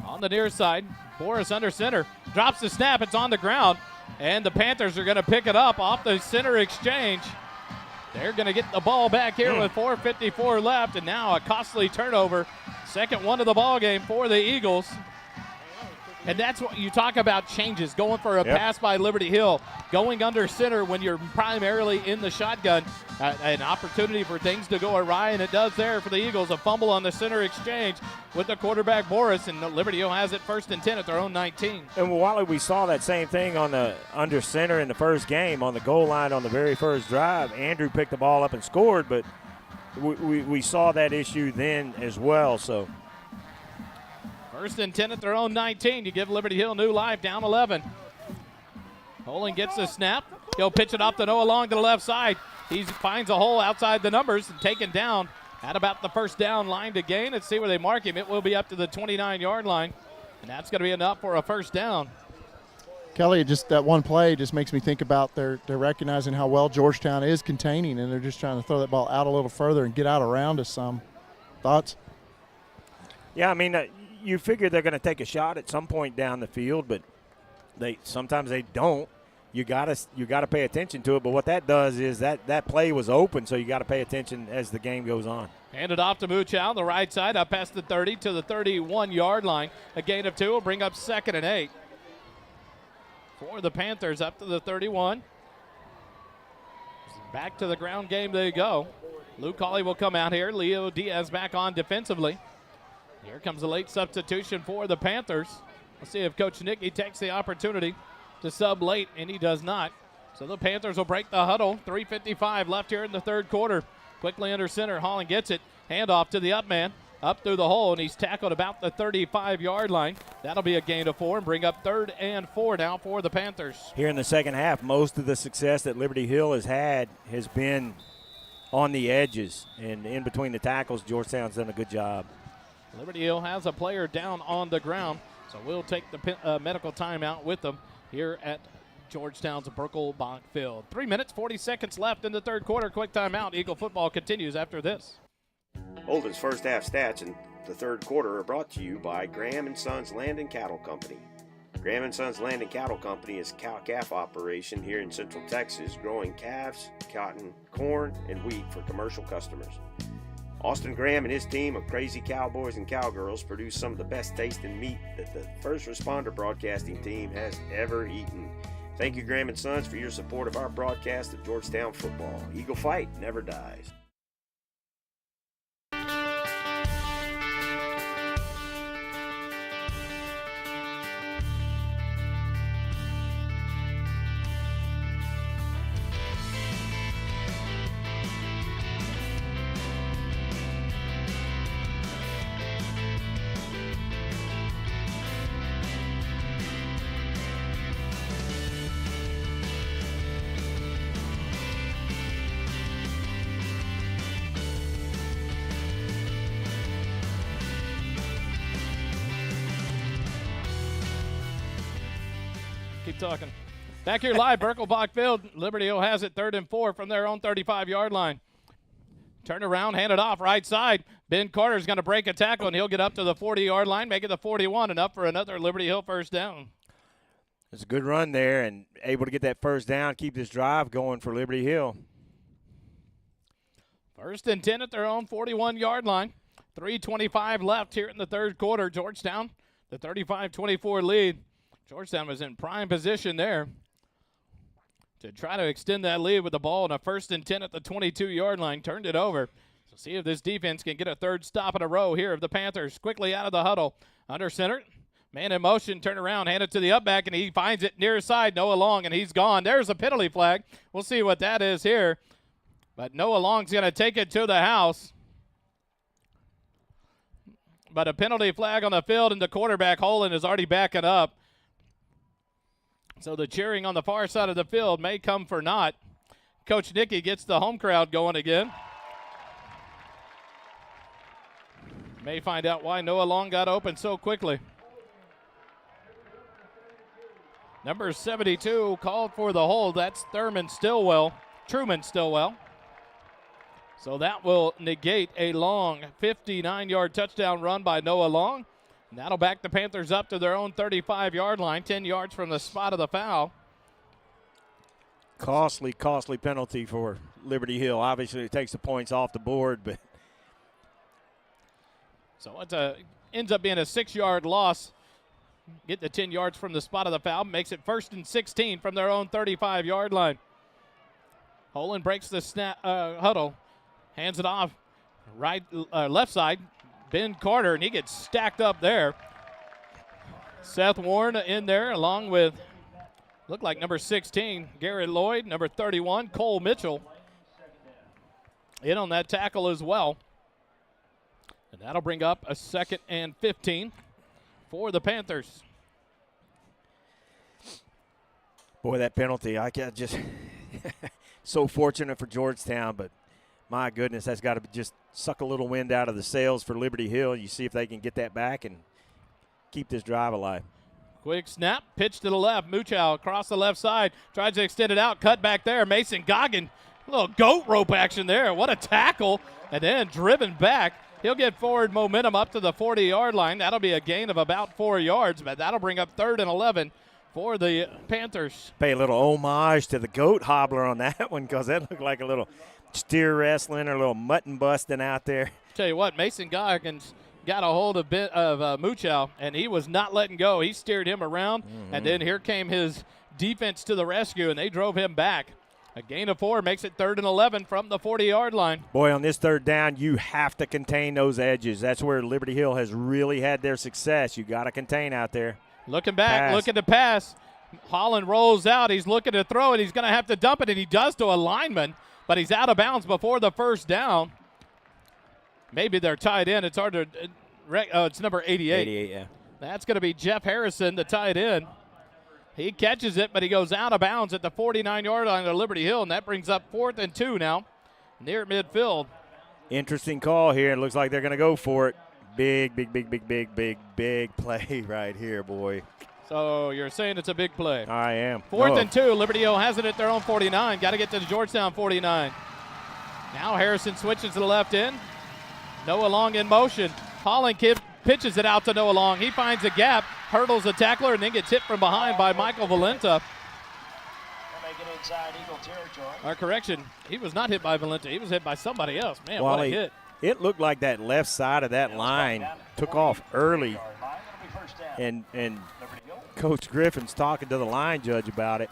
On the near side, Boris under center. Drops the snap. It's on the ground. And the Panthers are going to pick it up off the center exchange. They're going to get the ball back here with 4:54 left. And now a costly turnover. Second one of the ball game for the Eagles. And that's what you talk about, changes. Going for a pass by Liberty Hill. Going under center when you're primarily in the shotgun. An opportunity for things to go awry, and it does there for the Eagles. A fumble on the center exchange with the quarterback Boris, and Liberty Hill has it 1st and 10 at their own 19. And Wally, we saw that same thing on the under center in the first game on the goal line on the very first drive. Andrew picked the ball up and scored, but we saw that issue then as well. So 1st and 10 at their own 19. You give Liberty Hill new life, down 11. Holden gets the snap. He'll pitch it off to Noah Long to the left side. He finds a hole outside the numbers and taken down at about the first down line to gain. Let's see where they mark him. It will be up to the 29-yard line, and that's going to be enough for a first down. Kelly, just that one play just makes me think about they're recognizing how well Georgetown is containing, and they're just trying to throw that ball out a little further and get out around us some. Thoughts? Yeah, I mean, you figure they're going to take a shot at some point down the field, but sometimes they don't. You gotta pay attention to it, but what that does is that play was open, so you got to pay attention as the game goes on. Handed off to Muchow on the right side, up past the 30 to the 31-yard line. A gain of 2 will bring up 2nd and 8 for the Panthers, up to the 31. Back to the ground game they go. Luke Hawley will come out here. Leo Diaz back on defensively. Here comes a late substitution for the Panthers. Let's see if Coach Nicky takes the opportunity to sub late, and he does not. So the Panthers will break the huddle. 3:55 left here in the third quarter. Quickly under center, Holland gets it. Handoff to the up man, up through the hole, and he's tackled about the 35-yard line. That'll be a gain of 4 and bring up 3rd and 4 now for the Panthers. Here in the second half, most of the success that Liberty Hill has had has been on the edges, and in between the tackles, Georgetown's done a good job. Liberty Hill has a player down on the ground, so we'll take the medical timeout with them here at Georgetown's Birkelbach Field. 3 minutes, 40 seconds left in the third quarter. Quick timeout. Eagle football continues after this. Holden's first half stats in the third quarter are brought to you by Graham & Sons Land and Cattle Company. Graham & Sons Land and Cattle Company is a cow-calf operation here in Central Texas, growing calves, cotton, corn, and wheat for commercial customers. Austin Graham and his team of crazy cowboys and cowgirls produce some of the best tasting meat that the First Responder Broadcasting team has ever eaten. Thank you, Graham & Sons, for your support of our broadcast of Georgetown football. Eagle fight never dies. Keep talking. Back here live, Birkelbach Field. Liberty Hill has it 3rd and 4 from their own 35-yard line. Turn around, hand it off right side. Ben Carter's going to break a tackle, and he'll get up to the 40-yard line, make it the 41, and up for another Liberty Hill first down. It's a good run there, and able to get that first down, keep this drive going for Liberty Hill. 1st and 10 at their own 41-yard line. 3:25 left here in the third quarter. Georgetown the 35-24 lead. Georgetown was in prime position there to try to extend that lead with the ball on a 1st and 10 at the 22-yard line. Turned it over. So see if this defense can get a third stop in a row here of the Panthers. Quickly out of the huddle. Under center. Man in motion. Turn around. Hand it to the up back, and he finds it near side. Noah Long, and he's gone. There's a penalty flag. We'll see what that is here. But Noah Long's going to take it to the house. But a penalty flag on the field, and the quarterback, Holden, is already backing up. So the cheering on the far side of the field may come for naught. Coach Nicky gets the home crowd going again. May find out why Noah Long got open so quickly. Number 72 called for the hold. That's Truman Stillwell. So that will negate a long 59-yard touchdown run by Noah Long. And that'll back the Panthers up to their own 35-yard line, 10 yards from the spot of the foul. Costly penalty for Liberty Hill. Obviously, it takes the points off the board, but so it ends up being a 6-yard loss. Get the 10 yards from the spot of the foul. Makes it 1st and 16 from their own 35-yard line. Holden breaks the huddle. Hands it off left side. Ben Carter, and he gets stacked up there. Seth Warren in there along with, looked like number 16, Garrett Lloyd, number 31, Cole Mitchell. In on that tackle as well. And that'll bring up a 2nd and 15 for the Panthers. Boy, that penalty, I can't just so fortunate for Georgetown, but my goodness, that's got to just suck a little wind out of the sails for Liberty Hill. You see if they can get that back and keep this drive alive. Quick snap, pitch to the left. Muchow across the left side, tries to extend it out, cut back there. Mason Goggin, a little goat rope action there. What a tackle, and then driven back. He'll get forward momentum up to the 40-yard line. That'll be a gain of about 4 yards, but that'll bring up 3rd and 11 for the Panthers. Pay a little homage to the goat hobbler on that one because that looked like a little steer wrestling or a little mutton busting out there. Tell you what, Mason Goggins got a hold of Muchow, and he was not letting go. He steered him around, and then here came his defense to the rescue, and they drove him back. A gain of 4 makes it 3rd and 11 from the 40-yard line. Boy, on this 3rd down, you have to contain those edges. That's where Liberty Hill has really had their success. You got to contain out there. Looking back, looking to pass. Holland rolls out. He's looking to throw it. He's going to have to dump it, and he does to a lineman, but he's out of bounds before the 1st down. Maybe they're tied in. It's hard to it's number 88. 88, yeah. That's going to be Jeff Harrison, the tight end. He catches it, but he goes out of bounds at the 49-yard line of Liberty Hill, and that brings up 4th and 2 now near midfield. Interesting call here. It looks like they're going to go for it. Big play right here, boy. So you're saying it's a big play. I am. 4th and 2. Liberty Hill has it at their own 49. Got to get to the Georgetown 49. Now Harrison switches to the left end. Noah Long in motion. Holland pitches it out to Noah Long. He finds a gap, hurdles a tackler, and then gets hit from behind by Michael Valenta. Our correction, he was not hit by Valenta. He was hit by somebody else. Man, Wally, what a hit. It looked like that left side of that line took off early. And Coach Griffin's talking to the line judge about it.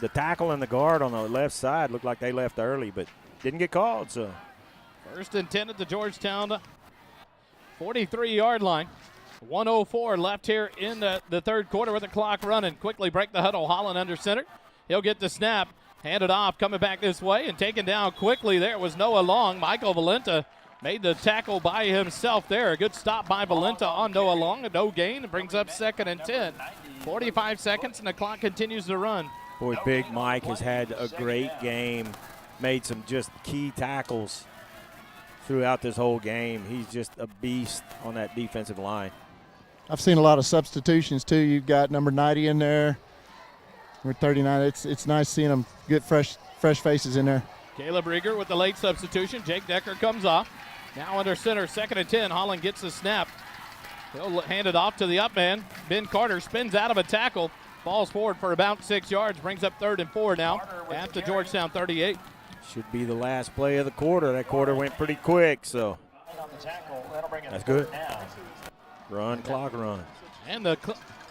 The tackle and the guard on the left side looked like they left early, but didn't get called. So 1st and 10 at the Georgetown 43-yard line. 1:04 left here in the 3rd quarter with the clock running. Quickly break the huddle. Holland under center. He'll get the snap. Hand it off. Coming back this way and taken down quickly. There was Noah Long. Michael Valenta made the tackle by himself there. A good stop by Valenta on Noah Long. A no gain. It brings up 2nd and 10. 45 seconds and the clock continues to run. Boy, Big Mike has had a great game. Made some just key tackles throughout this whole game. He's just a beast on that defensive line. I've seen a lot of substitutions too. You've got number 90 in there. Number 39. It's nice seeing them get fresh faces in there. Caleb Rieger with the late substitution. Jake Decker comes off. Now under center, 2nd and 10. Holland gets the snap. He'll hand it off to the up man. Ben Carter spins out of a tackle. Falls forward for about 6 yards. Brings up 3rd and 4 now at the Georgetown 38. Should be the last play of the quarter. That quarter went pretty quick, so that's good. Run, clock, run. And the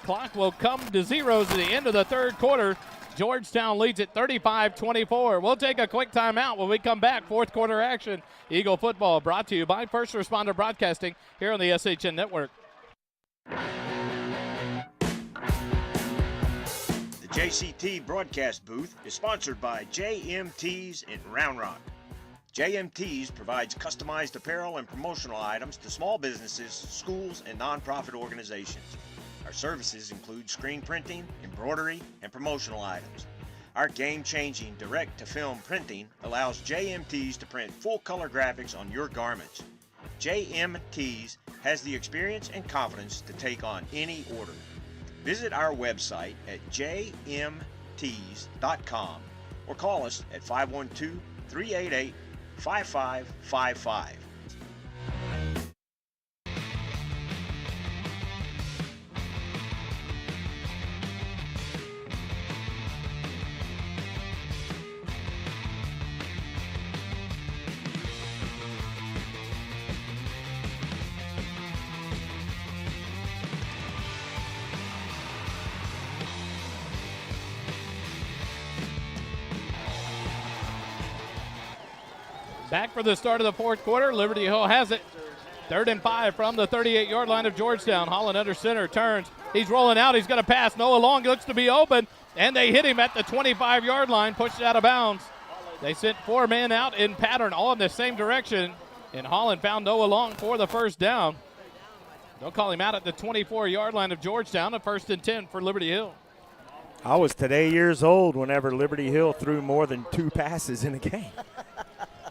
clock will come to zeros at the end of the third quarter. Georgetown leads at 35-24. We'll take a quick timeout when we come back. Fourth quarter action. Eagle football brought to you by First Responder Broadcasting here on the SHN Network. The JCT broadcast booth is sponsored by JMTs in Round Rock. JMTs provides customized apparel and promotional items to small businesses, schools, and nonprofit organizations. Our services include screen printing, embroidery, and promotional items. Our game-changing direct-to-film printing allows JMTs to print full-color graphics on your garments. JMTs has the experience and confidence to take on any order. Visit our website at jmts.com or call us at 512-388-5555. Back for the start of the fourth quarter. Liberty Hill has it. 3rd and 5 from the 38-yard line of Georgetown. Holland under center, turns. He's rolling out. He's going to pass. Noah Long looks to be open, and they hit him at the 25-yard line, pushed out of bounds. They sent 4 men out in pattern, all in the same direction, and Holland found Noah Long for the first down. They'll call him out at the 24-yard line of Georgetown, a 1st and 10 for Liberty Hill. I was today years old whenever Liberty Hill threw more than 2 passes in a game.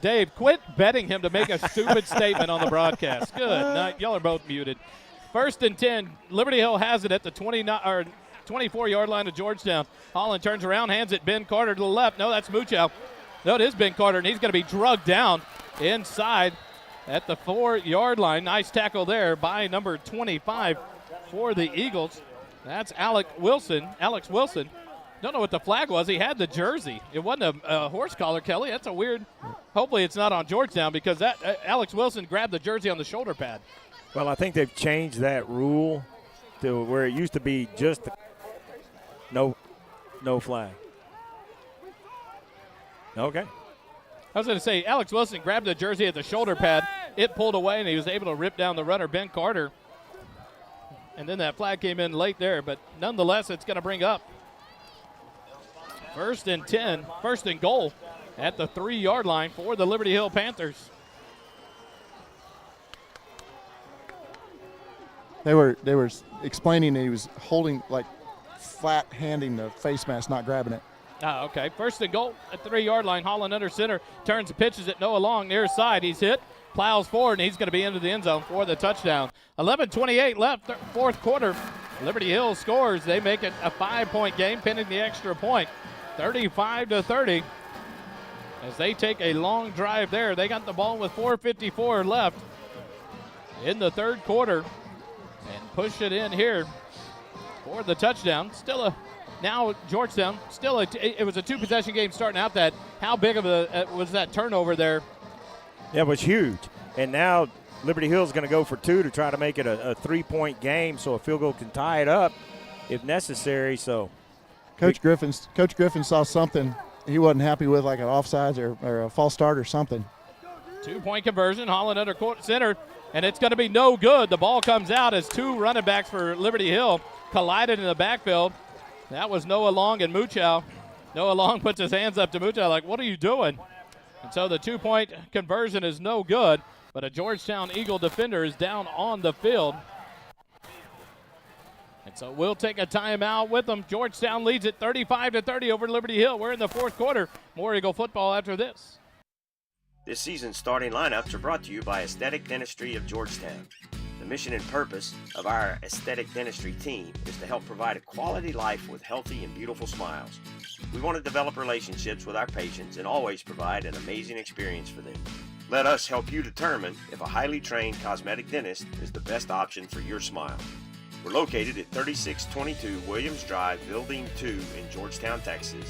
Dave, quit betting him to make a stupid statement on the broadcast. Good night. Y'all are both muted. 1st and 10. Liberty Hill has it at the 24-yard line of Georgetown. Holland turns around, hands it Ben Carter to the left. No, that's Muchow. No, it is Ben Carter, and he's going to be drugged down inside at the 4-yard line. Nice tackle there by number 25 for the Eagles. That's Alex Wilson. Don't know what the flag was. He had the jersey. It wasn't a horse collar, Kelly. That's a weird. Hopefully it's not on Georgetown because that Alex Wilson grabbed the jersey on the shoulder pad. Well, I think they've changed that rule to where it used to be just no flag. Okay. I was going to say, Alex Wilson grabbed the jersey at the shoulder pad. It pulled away, and he was able to rip down the runner, Ben Carter. And then that flag came in late there, but nonetheless, it's going to bring up 1st and 10, 1st and goal at the 3-yard line for the Liberty Hill Panthers. They were explaining that he was holding, like, flat handing the face mask, not grabbing it. Okay. 1st and goal at the 3-yard line. Holland under center, turns and pitches it Noah Long near side. He's hit, plows forward, and he's going to be into the end zone for the touchdown. 11:28 left, fourth quarter. Liberty Hill scores. They make it a 5-point game, pinning the extra point. 35-30 as they take a long drive there. They got the ball with 4:54 left in the third quarter and push it in here for the touchdown. Now Georgetown, it was a 2-possession game starting out. That how big of was that turnover there? Yeah, it was huge. And now Liberty Hill is going to go for 2 to try to make it a 3-point game, so a field goal can tie it up if necessary. So Coach Griffin saw something he wasn't happy with, like an offsides or a false start or something. 2-point conversion, Holland under center, and it's going to be no good. The ball comes out as 2 running backs for Liberty Hill collided in the backfield. That was Noah Long and Muchow. Noah Long puts his hands up to Muchow like, what are you doing? And so the 2-point conversion is no good, but a Georgetown Eagle defender is down on the field. And so we'll take a timeout with them. Georgetown leads it 35-30 over Liberty Hill. We're in the fourth quarter. More Eagle football after this. This season's starting lineups are brought to you by Aesthetic Dentistry of Georgetown. The mission and purpose of our aesthetic dentistry team is to help provide a quality life with healthy and beautiful smiles. We want to develop relationships with our patients and always provide an amazing experience for them. Let us help you determine if a highly trained cosmetic dentist is the best option for your smile. We're located at 3622 Williams Drive, Building 2 in Georgetown, Texas.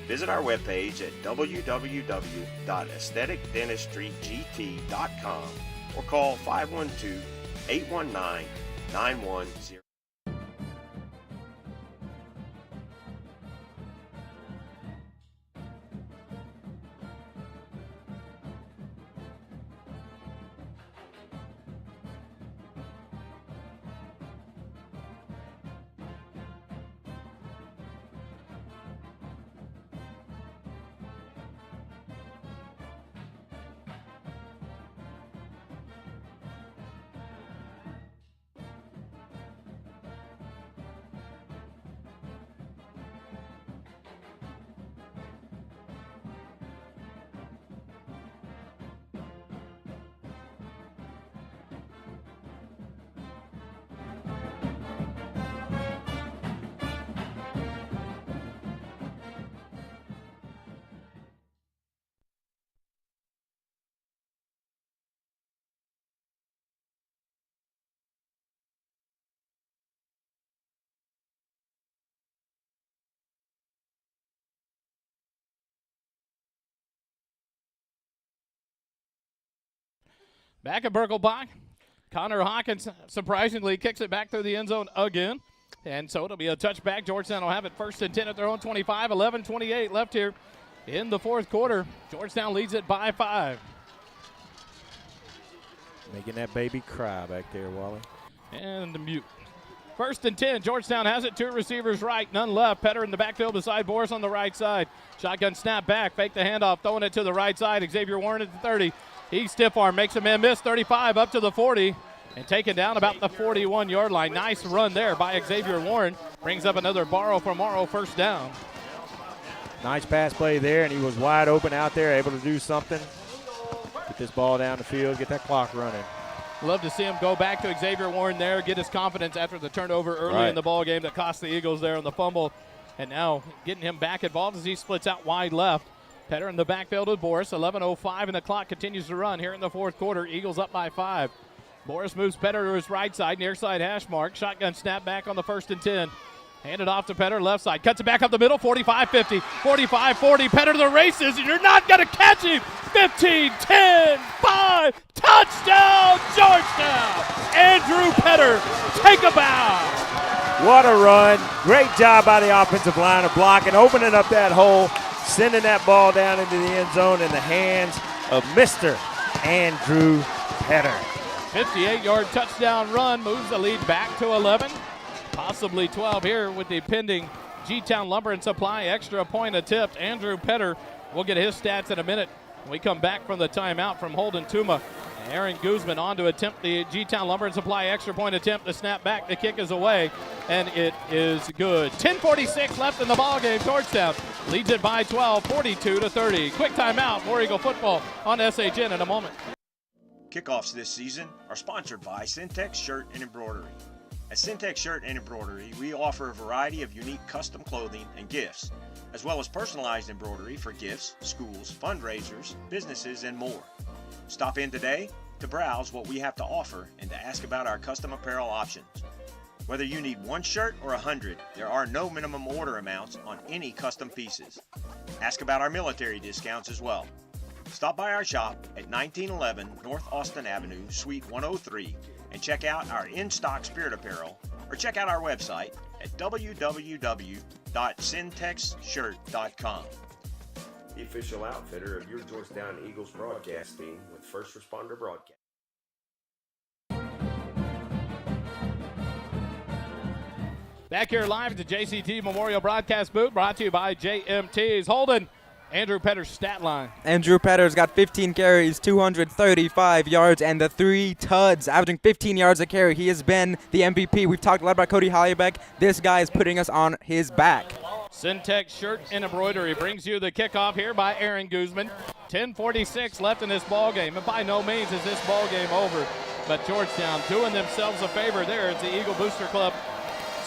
Visit our webpage at www.aestheticdentistrygt.com or call 512-819-8255. 910. Back at Birkelbach, Connor Hawkins surprisingly kicks it back through the end zone again. And so it'll be a touchback. Georgetown will have it 1st and 10 at their own 25. 11:28 left here in the fourth quarter. Georgetown leads it by 5. Making that baby cry back there, Wally. And the mute. 1st and 10. Georgetown has it. 2 receivers right, none left. Petter in the backfield beside Boris on the right side. Shotgun snap back, fake the handoff, throwing it to the right side. Xavier Warren at the 30. He stiff arm, makes a man miss. 35 up to the 40 and taken down about the 41-yard line. Nice run there by Xavier Warren. Brings up another borrow for Morrow, 1st down. Nice pass play there, and he was wide open out there, able to do something. Get this ball down the field, get that clock running. Love to see him go back to Xavier Warren there, get his confidence after the turnover early in the ball game that cost the Eagles there on the fumble. And now getting him back involved as he splits out wide left. Petter in the backfield with Boris. 11:05 and the clock continues to run here in the fourth quarter. Eagles up by 5. Boris moves Petter to his right side, near side hash mark. Shotgun snap back on the 1st and 10. Handed off to Petter, left side. Cuts it back up the middle, 45-50, 45-40. Petter to the races, and you're not going to catch him. 15, 10, 5. Touchdown, Georgetown. Andrew Petter, take a bow. What a run. Great job by the offensive line of blocking, opening up that hole, sending that ball down into the end zone in the hands of Mr. Andrew Petter. 58-yard touchdown run moves the lead back to 11, possibly 12 here with the pending G-Town Lumber and Supply extra point attempt. Andrew Petter will get his stats in a minute when we come back from the timeout from Holden Tuma. Aaron Guzman on to attempt the G-Town Lumber and Supply extra point attempt. The snap back, the kick is away, and it is good. 10:46 left in the ballgame. Georgetown leads it by 12, 42-30. Quick timeout. War Eagle football on SHN in a moment. Kickoffs this season are sponsored by Syntex Shirt and Embroidery. At Syntex Shirt and Embroidery, we offer a variety of unique custom clothing and gifts, as well as personalized embroidery for gifts, schools, fundraisers, businesses, and more. Stop in today to browse what we have to offer and to ask about our custom apparel options. Whether you need 1 shirt or 100, there are no minimum order amounts on any custom pieces. Ask about our military discounts as well. Stop by our shop at 1911 North Austin Avenue, Suite 103, and check out our in-stock spirit apparel, or check out our website at www.syntexshirt.com. The official outfitter of your Georgetown Eagles broadcast team with First Responder Broadcast. Back here live at the JCT Memorial Broadcast booth, brought to you by JMT's. Holden, Andrew Petter's stat line. Andrew Petter's got 15 carries, 235 yards, and the 3 tuds, averaging 15 yards a carry. He has been the MVP. We've talked a lot about Cody Hollybeck. This guy is putting us on his back. Syntex Shirt and Embroidery brings you the kickoff here by Aaron Guzman. 10:46 left in this ball game, and by no means is this ball game over. But Georgetown doing themselves a favor there. It's the Eagle Booster Club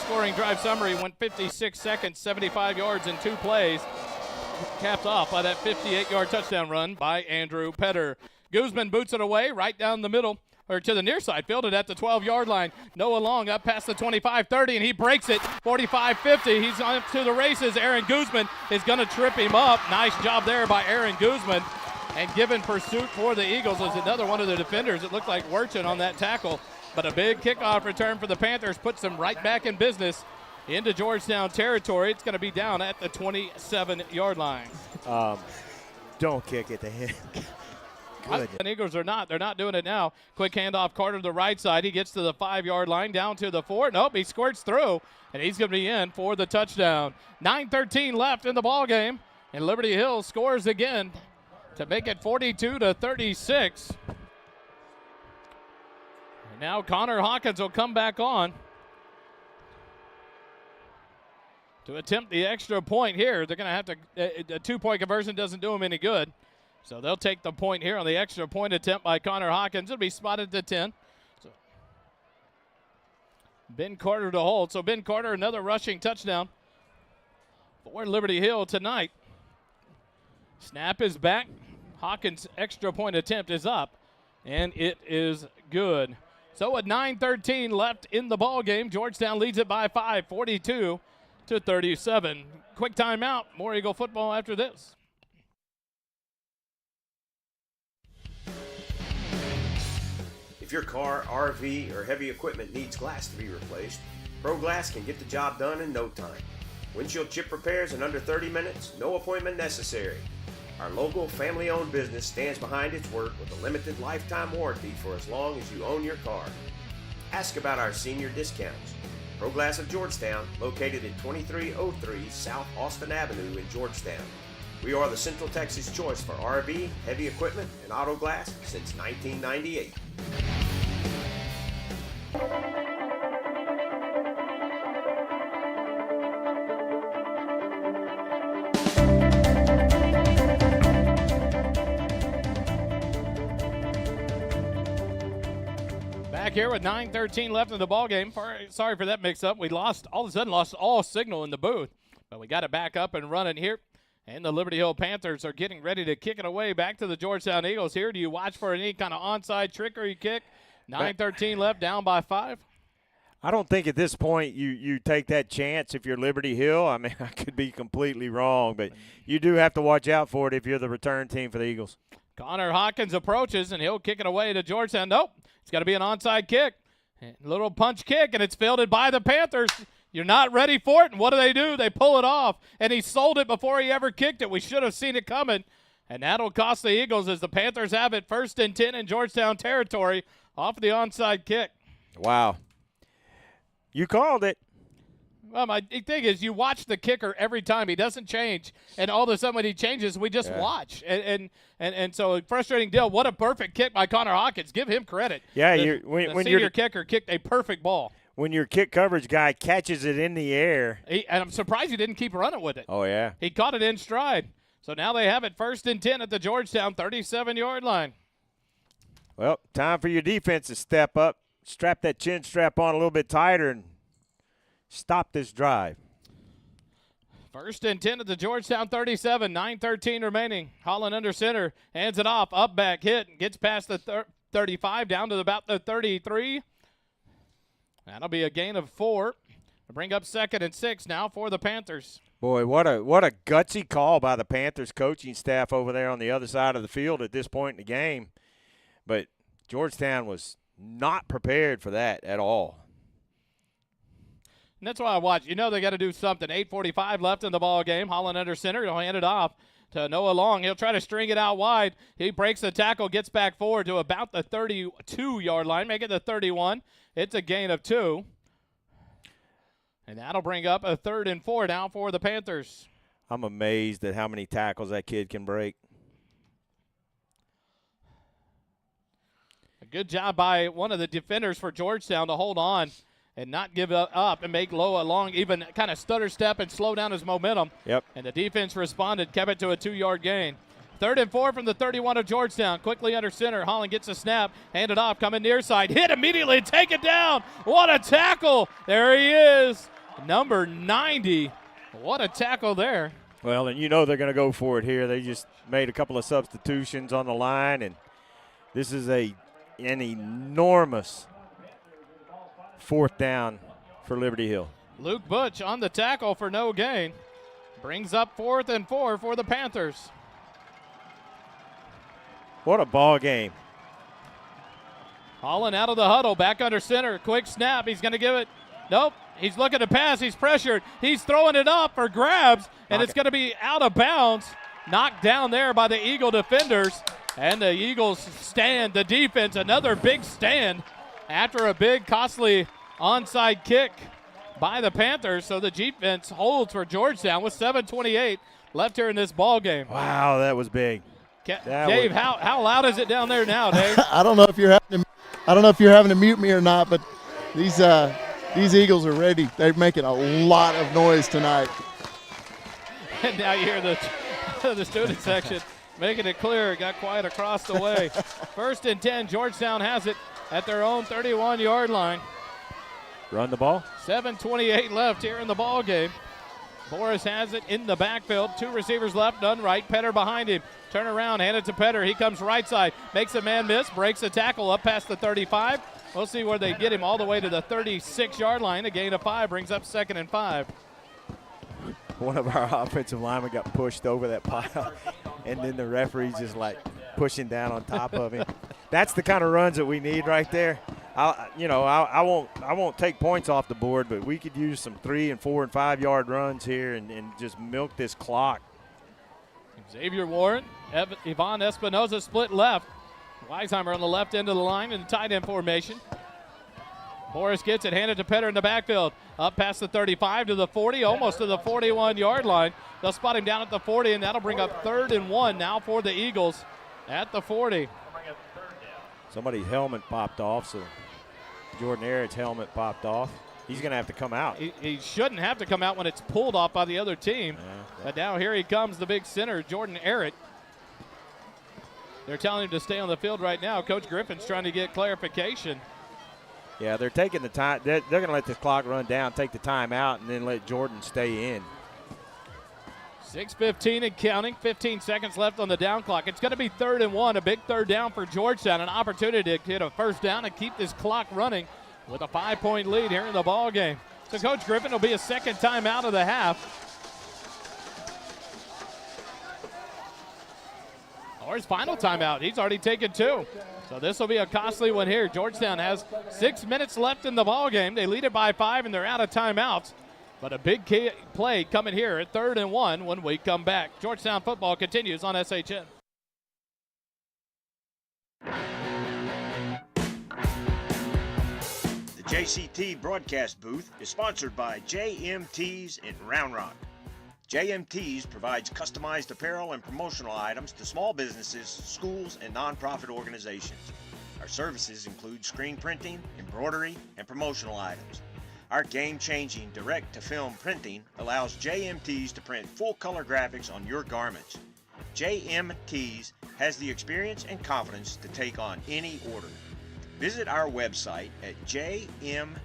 scoring drive summary. Went 56 seconds, 75 yards in 2 plays. Capped off by that 58-yard touchdown run by Andrew Petter. Guzman boots it away right down the middle, or to the near side, fielded at the 12-yard line. Noah Long up past the 25-30, and he breaks it. 45-50, he's on to the races. Aaron Guzman is going to trip him up. Nice job there by Aaron Guzman. And given pursuit for the Eagles is another one of the defenders. It looked like Werchen on that tackle. But a big kickoff return for the Panthers puts them right back in business into Georgetown territory. It's going to be down at the 27-yard line. Don't kick at the head. Good. The Eagles are not. They're not doing it now. Quick handoff, Carter to the right side. He gets to the 5-yard line, down to the 4. Nope, he squirts through, and he's going to be in for the touchdown. 9:13 left in the ball game, and Liberty Hill scores again to make it 42-36. And now Connor Hawkins will come back on to attempt the extra point here. They're going to have to, a 2-point conversion doesn't do them any good. So they'll take the point here on the extra point attempt by Connor Hawkins. It'll be spotted to 10. So Ben Carter to hold. So Ben Carter, another rushing touchdown for Liberty Hill tonight. Snap is back. Hawkins' extra point attempt is up, and it is good. So with 9:13 left in the ball game, Georgetown leads it by 5, 42-37. Quick timeout. More Eagle football after this. If your car, RV, or heavy equipment needs glass to be replaced, Pro Glass can get the job done in no time. Windshield chip repairs in under 30 minutes, no appointment necessary. Our local family-owned business stands behind its work with a limited lifetime warranty for as long as you own your car. Ask about our senior discounts. Pro Glass of Georgetown, located at 2303 South Austin Avenue in Georgetown. We are the Central Texas choice for RV, heavy equipment, and auto glass since 1998. Back here with 9:13 left in the ball game. Sorry for that mix-up. We all of a sudden lost all signal in the booth, but we got it back up and running here. And the Liberty Hill Panthers are getting ready to kick it away back to the Georgetown Eagles here. Do you watch for any kind of onside trickery kick? 9:13 left, down by 5. I don't think at this point you take that chance if you're Liberty Hill. I mean, I could be completely wrong, but you do have to watch out for it if you're the return team for the Eagles. Connor Hawkins approaches, and he'll kick it away to Georgetown. Nope, it's got to be an onside kick. A little punch kick, and it's fielded by the Panthers. You're not ready for it, and what do? They pull it off, and he sold it before he ever kicked it. We should have seen it coming, and that'll cost the Eagles as the Panthers have it 1st and 10 in Georgetown territory off of the onside kick. Wow. You called it. Well, my thing is you watch the kicker every time. He doesn't change, and all of a sudden when he changes, we just watch. And so a frustrating deal. What a perfect kick by Connor Hawkins. Give him credit. Yeah, the senior kicker kicked a perfect ball. When your kick coverage guy catches it in the air. And I'm surprised he didn't keep running with it. Oh, yeah. He caught it in stride. So now they have it 1st and 10 at the Georgetown 37-yard line. Well, time for your defense to step up, strap that chin strap on a little bit tighter, and stop this drive. 1st and 10 at the Georgetown 37, 9:13 remaining. Holland under center, hands it off, up back hit, gets past the 35, down to about the 33. That'll be a gain of 4. Bring up 2nd and 6 now for the Panthers. Boy, what a gutsy call by the Panthers coaching staff over there on the other side of the field at this point in the game. But Georgetown was not prepared for that at all. And that's why I watch. You know they got to do something. 8:45 left in the ball game. Holland under center. He'll hand it off to Noah Long. He'll try to string it out wide. He breaks the tackle, gets back forward to about the 32-yard line, make it the 31. It's a gain of 2. And that'll bring up a 3rd and 4 now for the Panthers. I'm amazed at how many tackles that kid can break. A good job by one of the defenders for Georgetown to hold on and not give up and make Noah Long even kind of stutter step and slow down his momentum. Yep. And the defense responded, kept it to a 2-yard gain. 3rd and 4 from the 31 of Georgetown. Quickly under center. Holland gets a snap. Hand it off. Coming near side. Hit immediately. Take it down. What a tackle. There he is. Number 90. What a tackle there. Well, and you know they're going to go for it here. They just made a couple of substitutions on the line, and this is an enormous 4th down for Liberty Hill. Luke Butch on the tackle for no gain. Brings up 4th and 4 for the Panthers. What a ball game. Holden out of the huddle, back under center. Quick snap. He's going to give it. Nope. He's looking to pass. He's pressured. He's throwing it up for grabs, and it's going to be out of bounds. Knocked down there by the Eagle defenders. And the Eagles stand. The defense, another big stand after a big, costly onside kick by the Panthers. So the defense holds for Georgetown with 7:28 left here in this ball game. Wow, that was big. Dave, how loud is it down there now, Dave? I don't know if you're having to mute me or not, but these Eagles are ready. They're making a lot of noise tonight. And now you hear the student section making it clear. It got quiet across the way. 1st and 10. Georgetown has it at their own 31-yard line. Run the ball. 7:28 left here in the ball game. Boris has it in the backfield. 2 receivers left, none right. Petter behind him. Turn around, hand it to Petter. He comes right side, makes a man miss, breaks the tackle up past the 35. We'll see where they get him all the way to the 36-yard line. A gain of 5 brings up 2nd and 5. One of our offensive linemen got pushed over that pile, and then the referee's just like pushing down on top of him. That's the kind of runs that we need right there. I won't take points off the board, but we could use some 3 and 4 and 5 yard runs here and just milk this clock. Xavier Warren, Yvonne Espinoza split left. Weisheimer on the left end of the line in the tight end formation. Boris gets it, handed to Petter in the backfield. Up past the 35 to the 40, almost to the 41-yard line. They'll spot him down at the 40, and that'll bring up 3rd and 1 now for the Eagles at the 40. Somebody's helmet popped off, so Jordan Eric's helmet popped off. He's going to have to come out. He shouldn't have to come out when it's pulled off by the other team. Yeah. But now here he comes, the big center, Jordan Eric. They're telling him to stay on the field right now. Coach Griffin's trying to get clarification. Yeah, they're taking the time. They're going to let this clock run down, take the time out, and then let Jordan stay in. 6:15 and counting, 15 seconds left on the down clock. It's going to be 3rd and 1, a big 3rd down for Georgetown, an opportunity to get a 1st down and keep this clock running with a 5-point lead here in the ball game. So Coach Griffin will be a 2nd time out of the half. Or his final timeout. He's already taken 2. So this will be a costly one here. Georgetown has 6 minutes left in the ball game. They lead it by 5, and they're out of timeouts. But a big play coming here at 3rd and 1 when we come back. Georgetown football continues on SHN. The JCT broadcast booth is sponsored by JMT's in Round Rock. JMT's provides customized apparel and promotional items to small businesses, schools, and nonprofit organizations. Our services include screen printing, embroidery, and promotional items. Our game-changing direct-to-film printing allows JMT's to print full-color graphics on your garments. JMT's has the experience and confidence to take on any order. Visit our website at jmts.com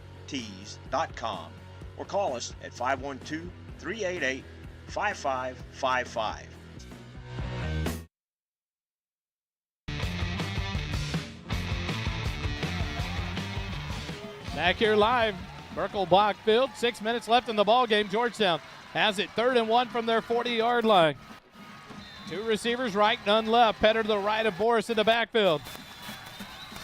or call us at 512-388-5555. Back here live, Merkel Block Field. 6 minutes left in the ball game. Georgetown has it 3rd and 1 from their 40-yard line. 2 receivers right, none left. Petter to the right of Boris in the backfield.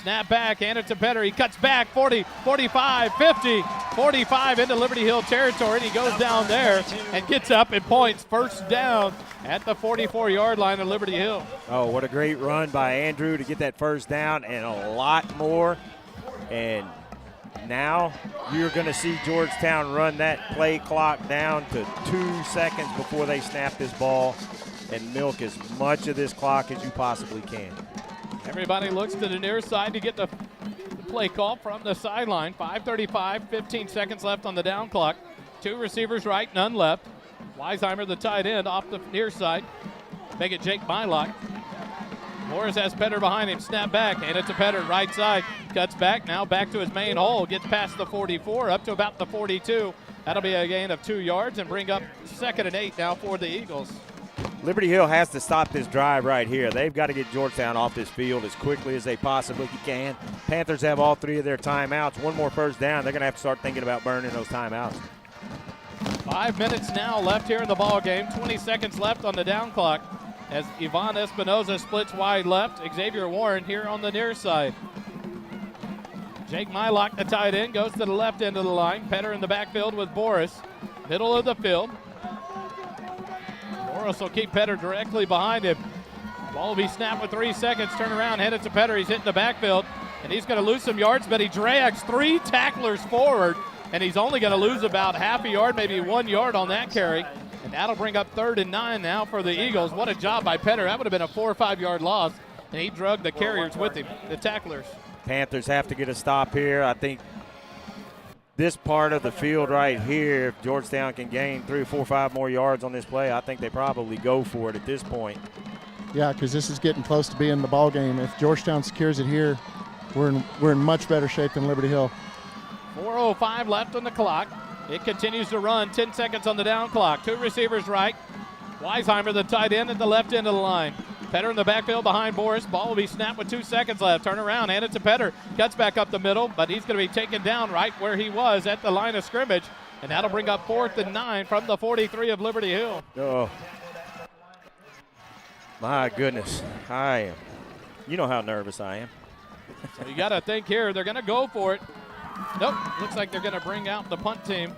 Snap back, hand it to Petter. He cuts back 40, 45, 50, 45 into Liberty Hill territory. And he goes down there and gets up and points. 1st down at the 44-yard line of Liberty Hill. Oh, what a great run by Andrew to get that 1st down and a lot more. And now you're going to see Georgetown run that play clock down to 2 seconds before they snap this ball and milk as much of this clock as you possibly can. Everybody looks to the near side to get the play call from the sideline. 5:35, 15 seconds left on the down clock. 2 receivers right, none left. Weisheimer, the tight end, off the near side. Make it Jake Mylock. Morris has Petter behind him. Snap back, hand it to Petter, right side. Cuts back, now back to his main hole. Gets past the 44, up to about the 42. That'll be a gain of 2 yards and bring up 2nd and 8 now for the Eagles. Liberty Hill has to stop this drive right here. They've got to get Georgetown off this field as quickly as they possibly can. Panthers have all 3 of their timeouts. 1 more 1st down. They're going to have to start thinking about burning those timeouts. 5 minutes now left here in the ball game. 20 seconds left on the down clock as Yvonne Espinoza splits wide left. Xavier Warren here on the near side. Jake Mylock, the tight end, goes to the left end of the line. Petter in the backfield with Boris. Middle of the field. Boris will keep Petter directly behind him. Ball will be snapped with 3 seconds. Turn around, head it to Petter. He's hitting the backfield, and he's going to lose some yards, but he drags 3 tacklers forward, and he's only going to lose about half a yard, maybe 1 yard on that carry. And that'll bring up 3rd and 9 now for the Eagles. What a job by Petter. That would have been a 4 or 5 yard loss, and he drugged the carriers with him, the tacklers. Panthers have to get a stop here. I think this part of the field right here, if Georgetown can gain 3 or 4 or 5 more yards on this play, I think they probably go for it at this point. Yeah, because this is getting close to being the ball game. If Georgetown secures it here, we're in much better shape than Liberty Hill. 4:05 left on the clock. It continues to run. 10 seconds on the down clock. 2 receivers right. Weisheimer, the tight end, at the left end of the line. Petter in the backfield behind Boris. Ball will be snapped with 2 seconds left. Turn around, hand it to Petter. Cuts back up the middle, but he's going to be taken down right where he was at the line of scrimmage. And that'll bring up 4th and 9 from the 43 of Liberty Hill. Oh, my goodness. I am. You know how nervous I am. So you got to think here. They're going to go for it. Nope. Looks like they're going to bring out the punt team.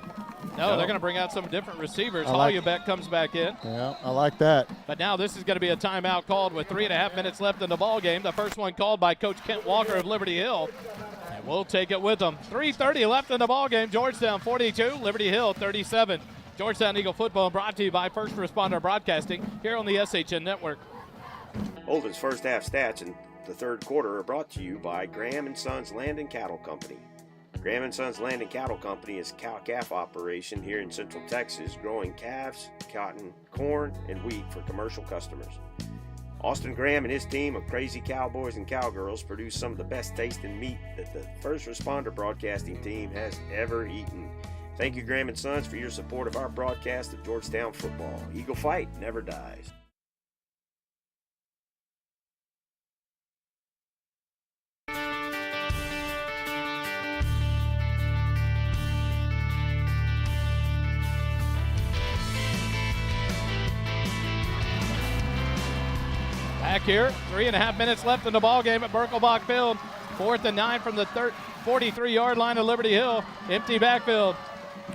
No, they're going to bring out some different receivers. Hollybeck comes back in. Yeah, I like that. But now this is going to be a timeout called with 3.5 minutes left in the ball game. The first one called by Coach Kent Walker of Liberty Hill. And we'll take it with them. 3:30 left in the ball game. Georgetown 42, Liberty Hill 37. Georgetown Eagle football brought to you by First Responder Broadcasting here on the SHN Network. Holden's first half stats in the third quarter are brought to you by Graham & Sons Land and Cattle Company. Graham & Sons Land and Cattle Company is a cow-calf operation here in Central Texas, growing calves, cotton, corn, and wheat for commercial customers. Austin Graham and his team of crazy cowboys and cowgirls produce some of the best tasting meat that the First Responder Broadcasting team has ever eaten. Thank you, Graham & Sons, for your support of our broadcast of Georgetown football. Eagle fight never dies. Back here, 3.5 minutes left in the ball game at Birkelbach Field. 4th and 9 from the 43-yard line of Liberty Hill. Empty backfield.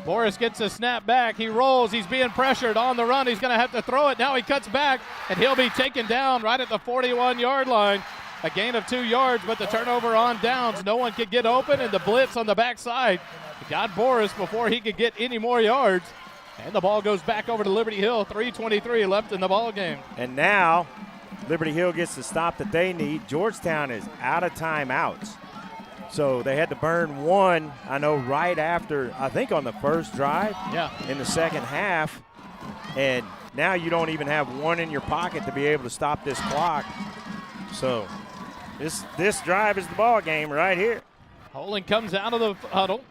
Boris gets a snap back. He rolls. He's being pressured on the run. He's going to have to throw it. Now he cuts back, and he'll be taken down right at the 41-yard line. A gain of 2 yards, but the turnover on downs. No one could get open, and the blitz on the backside got Boris before he could get any more yards. And the ball goes back over to Liberty Hill. 3:23 left in the ball game. And now Liberty Hill gets the stop that they need. Georgetown is out of timeouts. So they had to burn one, I know, right after, I think on the first drive in the second half. And now you don't even have one in your pocket to be able to stop this clock. So this drive is the ball game right here. Holden comes out of the huddle.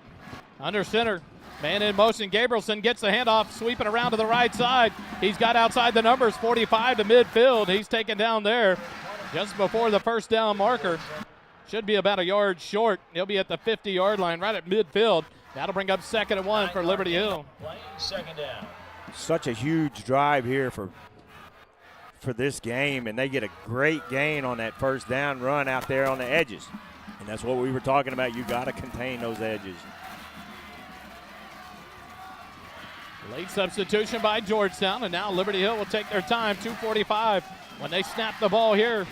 Under center. Man in motion. Gabrielson gets the handoff, sweeping around to the right side. He's got outside the numbers, 45 to midfield. He's taken down there just before the first down marker. Should be about a yard short. He'll be at the 50-yard line right at midfield. That'll bring up 2nd and 1 for Liberty Hill. Second down. Such a huge drive here for this game, and they get a great gain on that first down run out there on the edges. And that's what we were talking about. You got to contain those edges. Late substitution by Georgetown, and now Liberty Hill will take their time. 2:45 when they snap the ball here.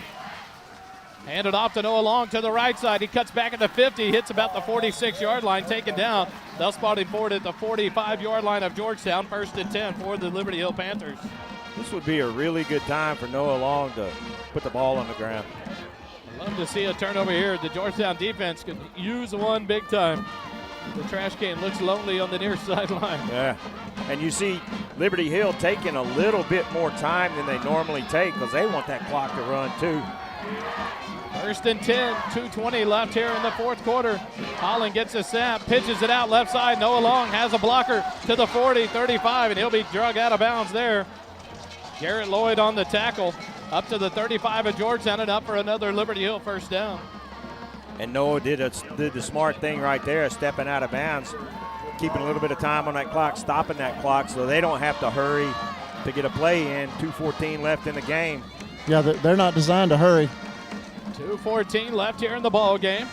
Hand it off to Noah Long to the right side. He cuts back at the 50, hits about the 46-yard line, taken down. They'll spot him forward at the 45-yard line of Georgetown. 1st and 10 for the Liberty Hill Panthers. This would be a really good time for Noah Long to put the ball on the ground. I'd love to see a turnover here. The Georgetown defense could use one big time. The trash can looks lonely on the near sideline. Yeah, and you see Liberty Hill taking a little bit more time than they normally take because they want that clock to run too. 1st and 10, 2:20 left here in the fourth quarter. Holland gets a snap, pitches it out left side. Noah Long has a blocker to the 40, 35, and he'll be drug out of bounds there. Garrett Lloyd on the tackle, up to the 35 of Georgetown and up for another Liberty Hill first down. And Noah did the smart thing right there, stepping out of bounds, keeping a little bit of time on that clock, stopping that clock so they don't have to hurry to get a play in. 2:14 left in the game. Yeah, they're not designed to hurry. 2:14 left here in the ball game.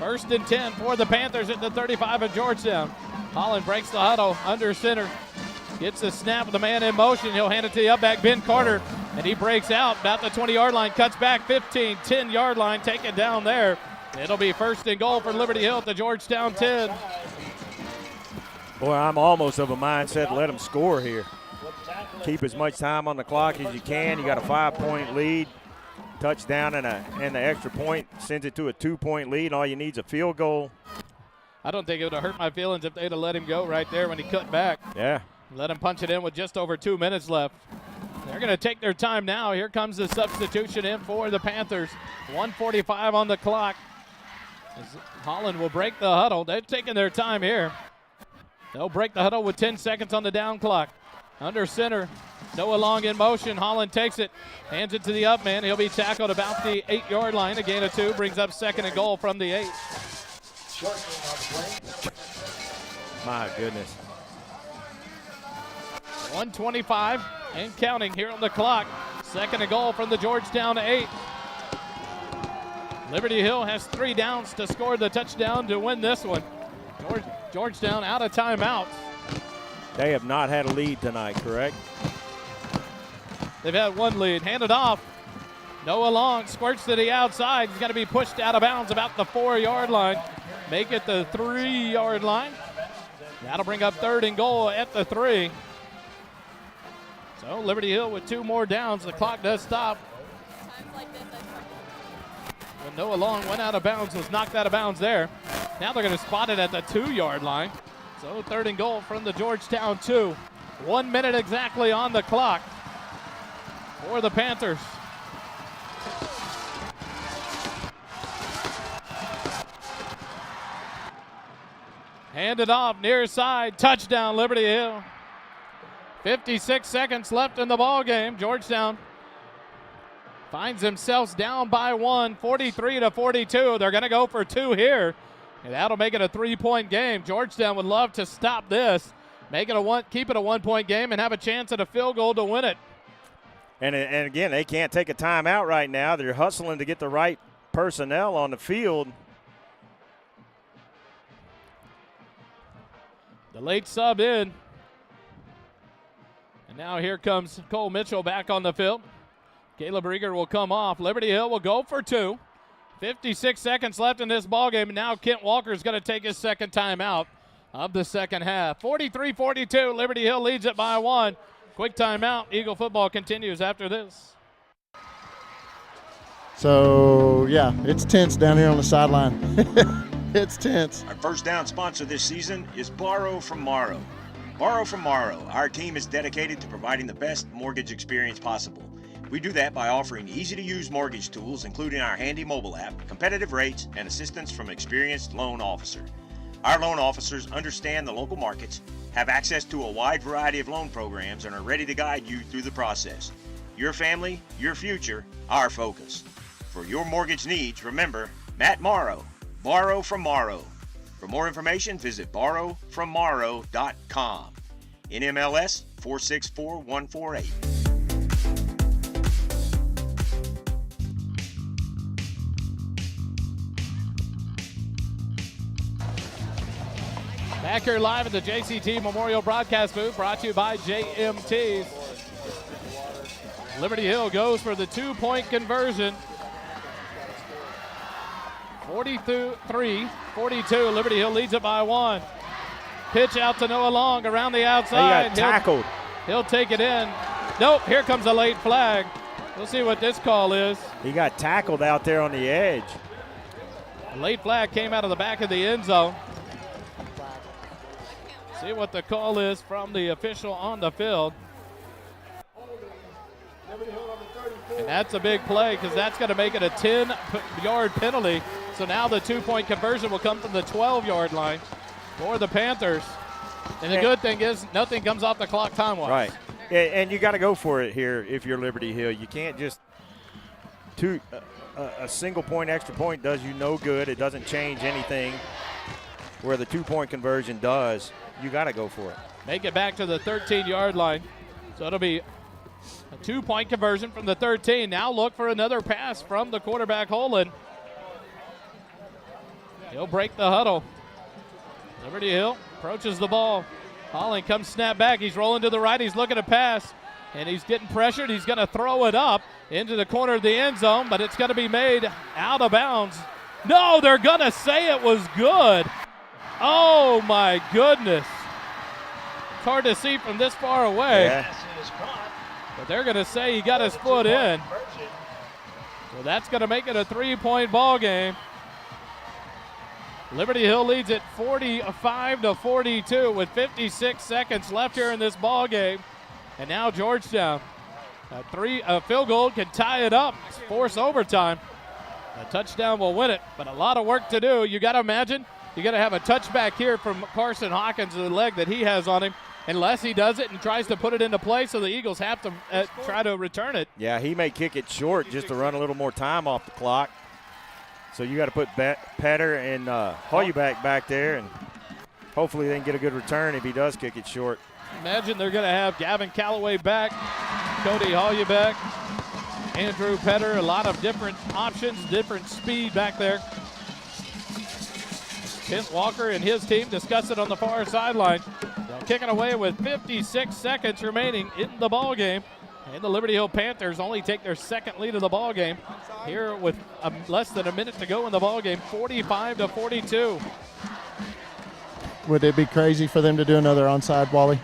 First and 10 for the Panthers at the 35 of Georgetown. Holland breaks the huddle under center. Gets the snap with the man in motion. He'll hand it to the up back, Ben Carter, and he breaks out about the 20-yard line, cuts back 15, 10-yard line, take it down there. It'll be first and goal for Liberty Hill at the Georgetown 10. Boy, I'm almost of a mindset to let them score here. Keep as much time on the clock as you can. You got a 5-point lead. Touchdown and the extra point sends it to a 2-point lead. All you need is a field goal. I don't think it would have hurt my feelings if they'd have let him go right there when he cut back. Yeah. Let him punch it in with just over 2 minutes left. They're going to take their time now. Here comes the substitution in for the Panthers. 1:45 on the clock. Holland will break the huddle. They've taken their time here. They'll break the huddle with 10 seconds on the down clock. Under center, Noah Long in motion. Holland takes it, hands it to the up man. He'll be tackled about the 8-yard line. A gain of 2 brings up second and goal from the 8. My goodness. 1:25 and counting here on the clock. Second and goal from the Georgetown 8. Liberty Hill has 3 downs to score the touchdown to win this one. Georgetown out of timeouts. They have not had a lead tonight, correct? They've had 1 lead. Handed off. Noah Long squirts to the outside. He's going to be pushed out of bounds about the 4-yard line. Make it the 3-yard line. That'll bring up third and goal at the 3. So Liberty Hill with 2 more downs. The clock does stop. When Noah Long went out of bounds, was knocked out of bounds there. Now they're going to spot it at the 2-yard line. So third and goal from the Georgetown 2. 1 minute exactly on the clock for the Panthers. Handed off near side, touchdown Liberty Hill. 56 seconds left in the ball game. Georgetown finds themselves down by 1, 43-42. They're going to go for 2 here, and that'll make it a 3-point game. Georgetown would love to stop this, make it keep it a 1-point game, and have a chance at a field goal to win it. And again, they can't take a timeout right now. They're hustling to get the right personnel on the field. The late sub in. And now here comes Cole Mitchell back on the field. Caleb Rieger will come off. Liberty Hill will go for 2. 56 seconds left in this ballgame, and now Kent Walker is going to take his second timeout of the second half. 43-42, Liberty Hill leads it by 1. Quick timeout. Eagle football continues after this. So, yeah, it's tense down here on the sideline. It's tense. Our first down sponsor this season is Borrow from Morrow. Borrow from Morrow. Our team is dedicated to providing the best mortgage experience possible. We do that by offering easy-to-use mortgage tools, including our handy mobile app, competitive rates, and assistance from an experienced loan officer. Our loan officers understand the local markets, have access to a wide variety of loan programs, and are ready to guide you through the process. Your family, your future, our focus. For your mortgage needs, remember, Matt Morrow, Borrow from Morrow. For more information, visit borrowfrommorrow.com. NMLS 464148. Back here live at the JCT Memorial Broadcast booth, brought to you by JMT. Liberty Hill goes for the 2-point conversion. 43-42. Liberty Hill leads it by 1. Pitch out to Noah Long around the outside. He got tackled. He'll take it in. Nope, here comes a late flag. We'll see what this call is. He got tackled out there on the edge. A late flag came out of the back of the end zone. See what the call is from the official on the field. And that's a big play because that's going to make it a 10-yard penalty. So now the 2-point conversion will come from the 12-yard line for the Panthers. And the good thing is nothing comes off the clock time-wise. Right. And you got to go for it here if you're Liberty Hill. You can't just a single-point extra point does you no good. It doesn't change anything where the 2-point conversion does. You got to go for it. Make it back to the 13-yard line. So it'll be a 2-point conversion from the 13. Now look for another pass from the quarterback, Holden. He'll break the huddle. Liberty Hill approaches the ball. Holland comes snap back. He's rolling to the right. He's looking to pass, and he's getting pressured. He's going to throw it up into the corner of the end zone, but it's going to be made out of bounds. No, they're going to say it was good. Oh, my goodness. It's hard to see from this far away. Yeah. But they're going to say he got his foot in. So that's going to make it a 3-point ball game. Liberty Hill leads it 45-42 with 56 seconds left here in this ball game. And now Georgetown, a field goal can tie it up, force overtime. A touchdown will win it, but a lot of work to do. You got to imagine, you got to have a touchback here from Carson Hawkins, the leg that he has on him, unless he does it and tries to put it into play, so the Eagles have to try to return it. Yeah, he may kick it short just to run a little more time off the clock. So you got to put Petter and Hollyback back there, and hopefully they can get a good return if he does kick it short. Imagine they're going to have Gavin Calloway back, Cody Hollyback, Andrew Petter, a lot of different options, different speed back there. Kent Walker and his team discuss it on the far sideline. They'll kick it away with 56 seconds remaining in the ball game. And the Liberty Hill Panthers only take their second lead of the ball game here with less than a minute to go in the ball game, 45-42. Would it be crazy for them to do another onside, Wally?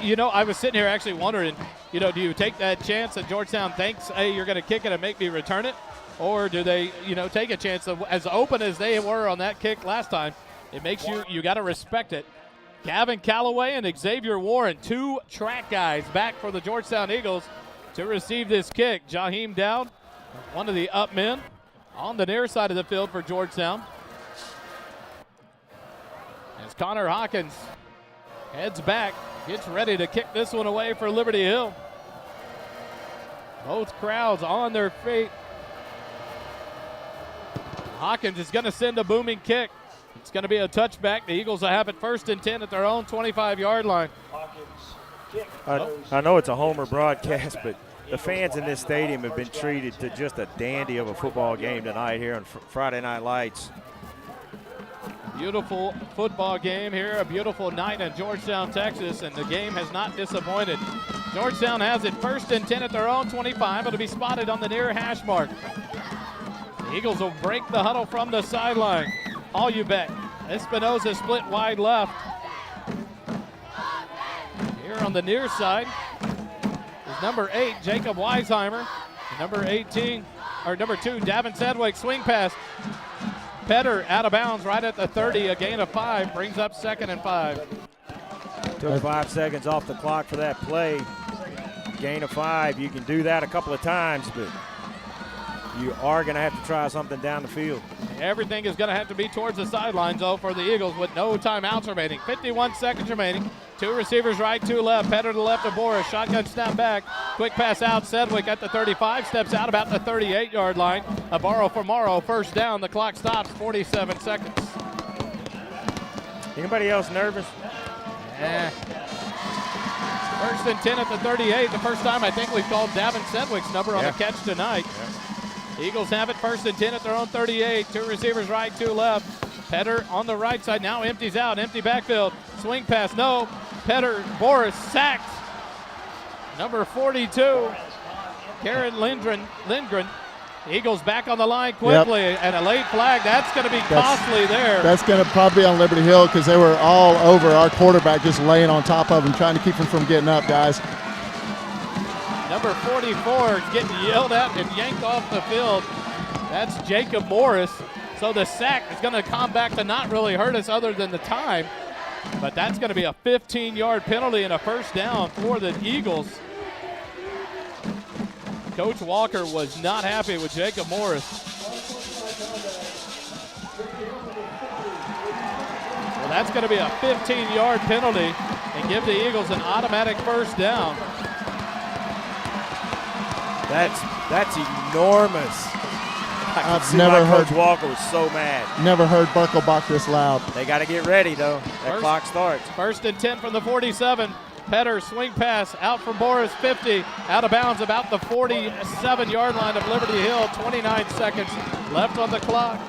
You know, I was sitting here actually wondering, you know, do you take that chance that Georgetown thinks, hey, you're going to kick it and make me return it? Or do they, you know, take a chance of, as open as they were on that kick last time, it makes you got to respect it. Gavin Calloway and Xavier Warren, two track guys back for the Georgetown Eagles to receive this kick. Jaheim Dowd, one of the up men on the near side of the field for Georgetown. As Connor Hawkins heads back, gets ready to kick this one away for Liberty Hill. Both crowds on their feet. Hawkins is going to send a booming kick. It's going to be a touchback. The Eagles will have it 1st and 10 at their own 25-yard line. I know it's a homer broadcast, but the fans in this stadium have been treated to just a dandy of a football game tonight here on Friday Night Lights. Beautiful football game here, a beautiful night in Georgetown, Texas, and the game has not disappointed. Georgetown has it 1st and 10 at their own 25. It'll be spotted on the near hash mark. The Eagles will break the huddle from the sideline. All you bet. Espinoza split wide left. Here on the near side is number 8, Jacob Weisheimer. Number 18, or number 2, Davin Sedgwick, swing pass. Petter out of bounds right at the 30, a gain of 5, brings up 2nd and 5. Took 5 seconds off the clock for that play. Gain of 5. You can do that a couple of times, but you are going to have to try something down the field. Everything is going to have to be towards the sidelines, though, for the Eagles with no timeouts remaining. 51 seconds remaining. 2 receivers right, 2 left. Petter to the left of Boris. Shotgun snap back. Quick pass out. Sedgwick at the 35. Steps out about the 38-yard line. A borrow for Morrow. 1st down. The clock stops. 47 seconds. Anybody else nervous? 1st and 10 at the 38. The first time I think we've called Davin Sedgwick's number on the catch tonight. Eagles have it 1st and 10 at their own 38. 2 receivers right, 2 left. Petter on the right side now empties out. Empty backfield. Swing pass, no. Petter, Boris sacked. Number 42, Karen Lindgren. Eagles back on the line quickly, and a late flag. That's going to be costly there. That's going to probably be on Liberty Hill because they were all over our quarterback, just laying on top of him, trying to keep him from getting up, guys. Number 44 getting yelled at and yanked off the field. That's Jacob Morris. So the sack is going to come back to not really hurt us other than the time. But that's going to be a 15-yard penalty and a 1st down for the Eagles. Coach Walker was not happy with Jacob Morris. Well, that's going to be a 15-yard penalty and give the Eagles an automatic 1st down. That's enormous. I've never heard Coach Walker was so mad. Never heard Buckelbach this loud. They got to get ready, though. That clock starts. 1st and 10 from the 47. Petter swing pass out from Boris, 50. Out of bounds about the 47-yard line of Liberty Hill. 29 seconds left on the clock.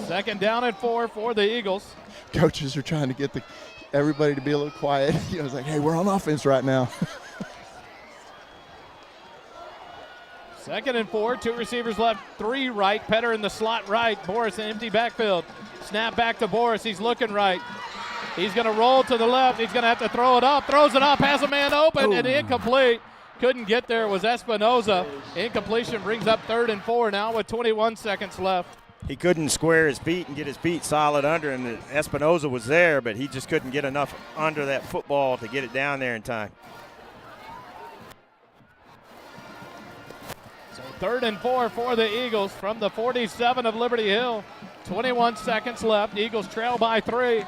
Second down and 4 for the Eagles. Coaches are trying to get everybody to be a little quiet. It's like, hey, we're on offense right now. Second and 4, 2 receivers left, 3 right. Petter in the slot right. Boris in empty backfield. Snap back to Boris. He's looking right. He's going to roll to the left. He's going to have to throw it up. Throws it up, has a man open, and incomplete. Couldn't get there. It was Espinoza. Incompletion brings up 3rd and 4 now with 21 seconds left. He couldn't square his feet and get his feet solid under, and Espinoza was there, but he just couldn't get enough under that football to get it down there in time. So 3rd and 4 for the Eagles from the 47 of Liberty Hill. 21 seconds left. Eagles trail by 3.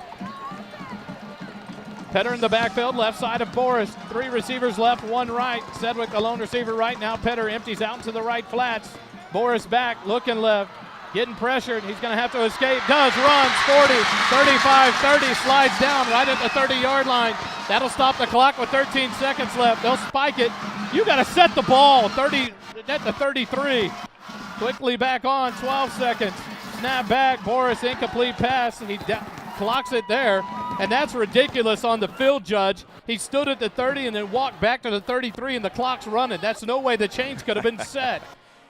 Petter in the backfield, left side of Boris. 3 receivers left, 1 right. Sedgwick, the lone receiver right now. Petter empties out to the right flats. Boris back, looking left. Getting pressured. He's going to have to escape. Does. Runs. 40, 35, 30. Slides down right at the 30-yard line. That'll stop the clock with 13 seconds left. They'll spike it. You got to set the ball. 30 at the 33. Quickly back on. 12 seconds. Snap back. Boris incomplete pass, and he clocks it there. And that's ridiculous on the field judge. He stood at the 30 and then walked back to the 33, and the clock's running. That's no way the change could have been set.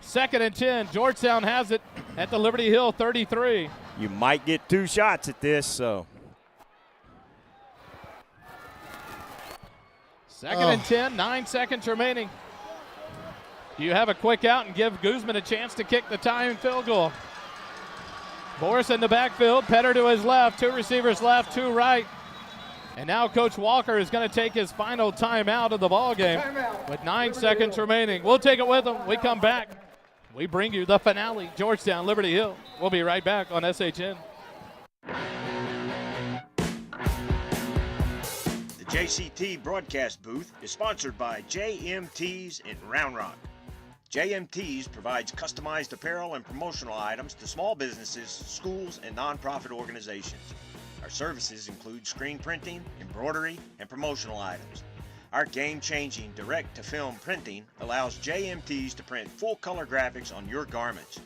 2nd and 10. Georgetown has it at the Liberty Hill 33. You might get 2 shots at this, so. 2nd and 10, 9 seconds remaining. Do you have a quick out and give Guzman a chance to kick the tying field goal? Boris in the backfield, Petter to his left, 2 receivers left, 2 right. And now Coach Walker is going to take his final timeout of the ball game with 9 seconds remaining. We'll take it with him. We come back. We bring you the finale, Georgetown, Liberty Hill. We'll be right back on SHN. The JCT broadcast booth is sponsored by JMT's in Round Rock. JMT's provides customized apparel and promotional items to small businesses, schools, and nonprofit organizations. Our services include screen printing, embroidery, and promotional items. Our game-changing direct-to-film printing allows JMT's to print full-color graphics on your garments.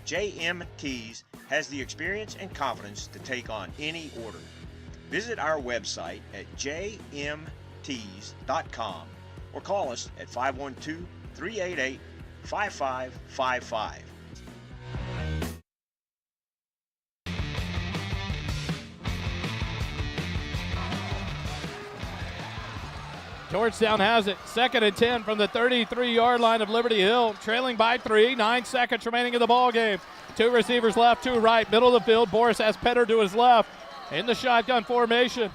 JMT's has the experience and confidence to take on any order. Visit our website at jmts.com or call us at 512-388-5555. Georgetown has it. 2nd and 10 from the 33-yard line of Liberty Hill, trailing by 3. 9 seconds remaining in the ball game. 2 receivers left, 2 right. Middle of the field, Boris has Petter to his left in the shotgun formation.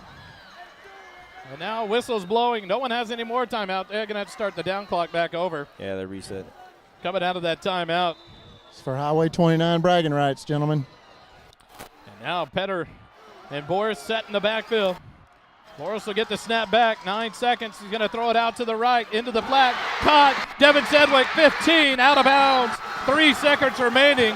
And now whistle's blowing. No one has any more timeout. They're going to have to start the down clock back over. Yeah, they reset it. Coming out of that timeout. It's for Highway 29 bragging rights, gentlemen. And now Petter and Boris set in the backfield. Boris will get the snap back. 9 seconds. He's going to throw it out to the right, into the flat. Caught. Devin Sedgwick, 15, out of bounds. 3 seconds remaining.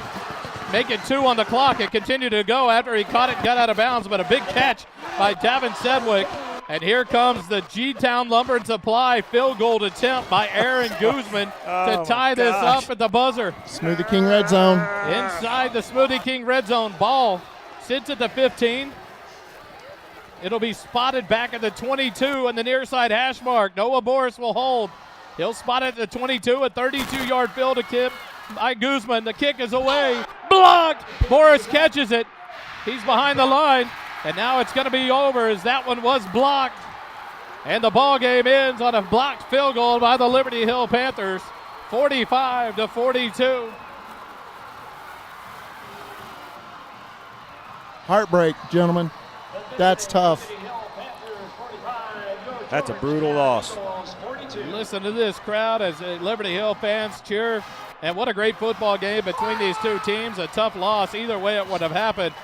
Making 2 on the clock. It continued to go after he caught it and got out of bounds, but a big catch by Devin Sedgwick. And here comes the G-Town Lumber and Supply field goal attempt by Aaron Guzman to tie this up at the buzzer. Smoothie King red zone. Inside the Smoothie King red zone. Ball sits at the 15. It'll be spotted back at the 22 on the near side hash mark. Noah Boris will hold. He'll spot it at the 22, a 32-yard field attempt by Guzman. The kick is away. Blocked. Boris catches it. He's behind the line. And now it's going to be over as that one was blocked. And the ball game ends on a blocked field goal by the Liberty Hill Panthers, 45-42. Heartbreak, gentlemen. That's tough. That's a brutal loss. Listen to this crowd as Liberty Hill fans cheer. And what a great football game between these two teams. A tough loss. Either way it would have happened.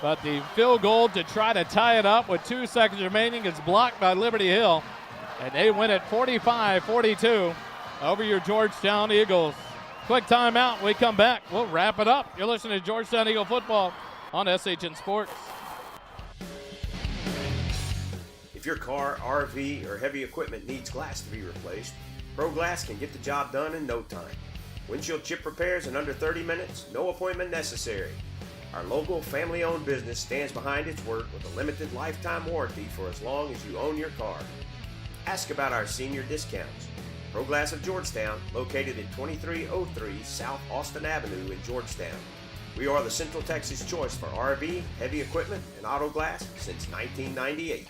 But the field goal to try to tie it up with 2 seconds remaining is blocked by Liberty Hill. And they win it 45-42 over your Georgetown Eagles. Quick timeout. We come back. We'll wrap it up. You're listening to Georgetown Eagle football on SHN Sports. If your car, RV, or heavy equipment needs glass to be replaced, Pro Glass can get the job done in no time. Windshield chip repairs in under 30 minutes, no appointment necessary. Our local family-owned business stands behind its work with a limited lifetime warranty for as long as you own your car. Ask about our senior discounts. Pro Glass of Georgetown, located at 2303 South Austin Avenue in Georgetown. We are the Central Texas choice for RV, heavy equipment, and auto glass since 1998.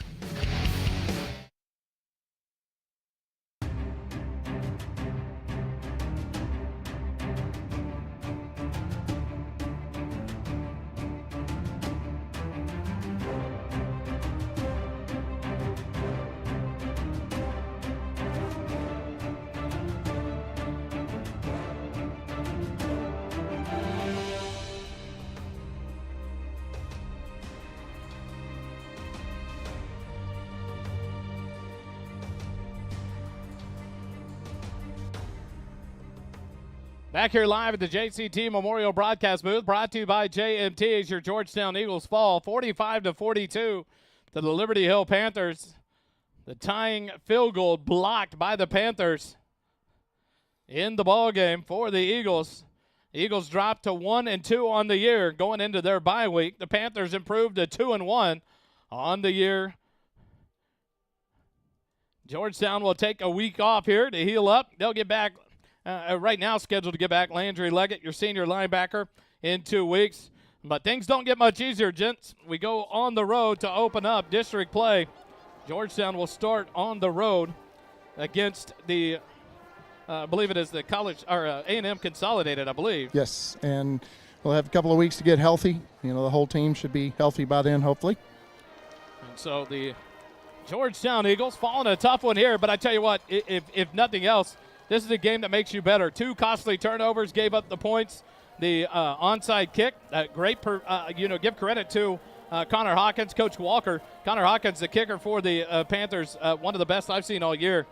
Back here live at the JCT Memorial Broadcast Booth, brought to you by JMT as your Georgetown Eagles fall 45-42 to the Liberty Hill Panthers. The tying field goal blocked by the Panthers in the ball game for the Eagles. The Eagles dropped to 1-2 on the year going into their bye week. The Panthers improved to 2-1 on the year. Georgetown will take a week off here to heal up. They'll get back. Right now scheduled to get back Landry Leggett, your senior linebacker, in 2 weeks. But things don't get much easier, gents. We go on the road to open up district play. Georgetown will start on the road against the, I believe it is the college, or A&M Consolidated, I believe. Yes, and we'll have a couple of weeks to get healthy. You know, the whole team should be healthy by then, hopefully. And so the Georgetown Eagles falling a tough one here, but I tell you what, if nothing else, this is a game that makes you better. 2 costly turnovers gave up the points. The onside kick, give credit to Connor Hawkins, Coach Walker. Connor Hawkins, the kicker for the Panthers, one of the best I've seen all year.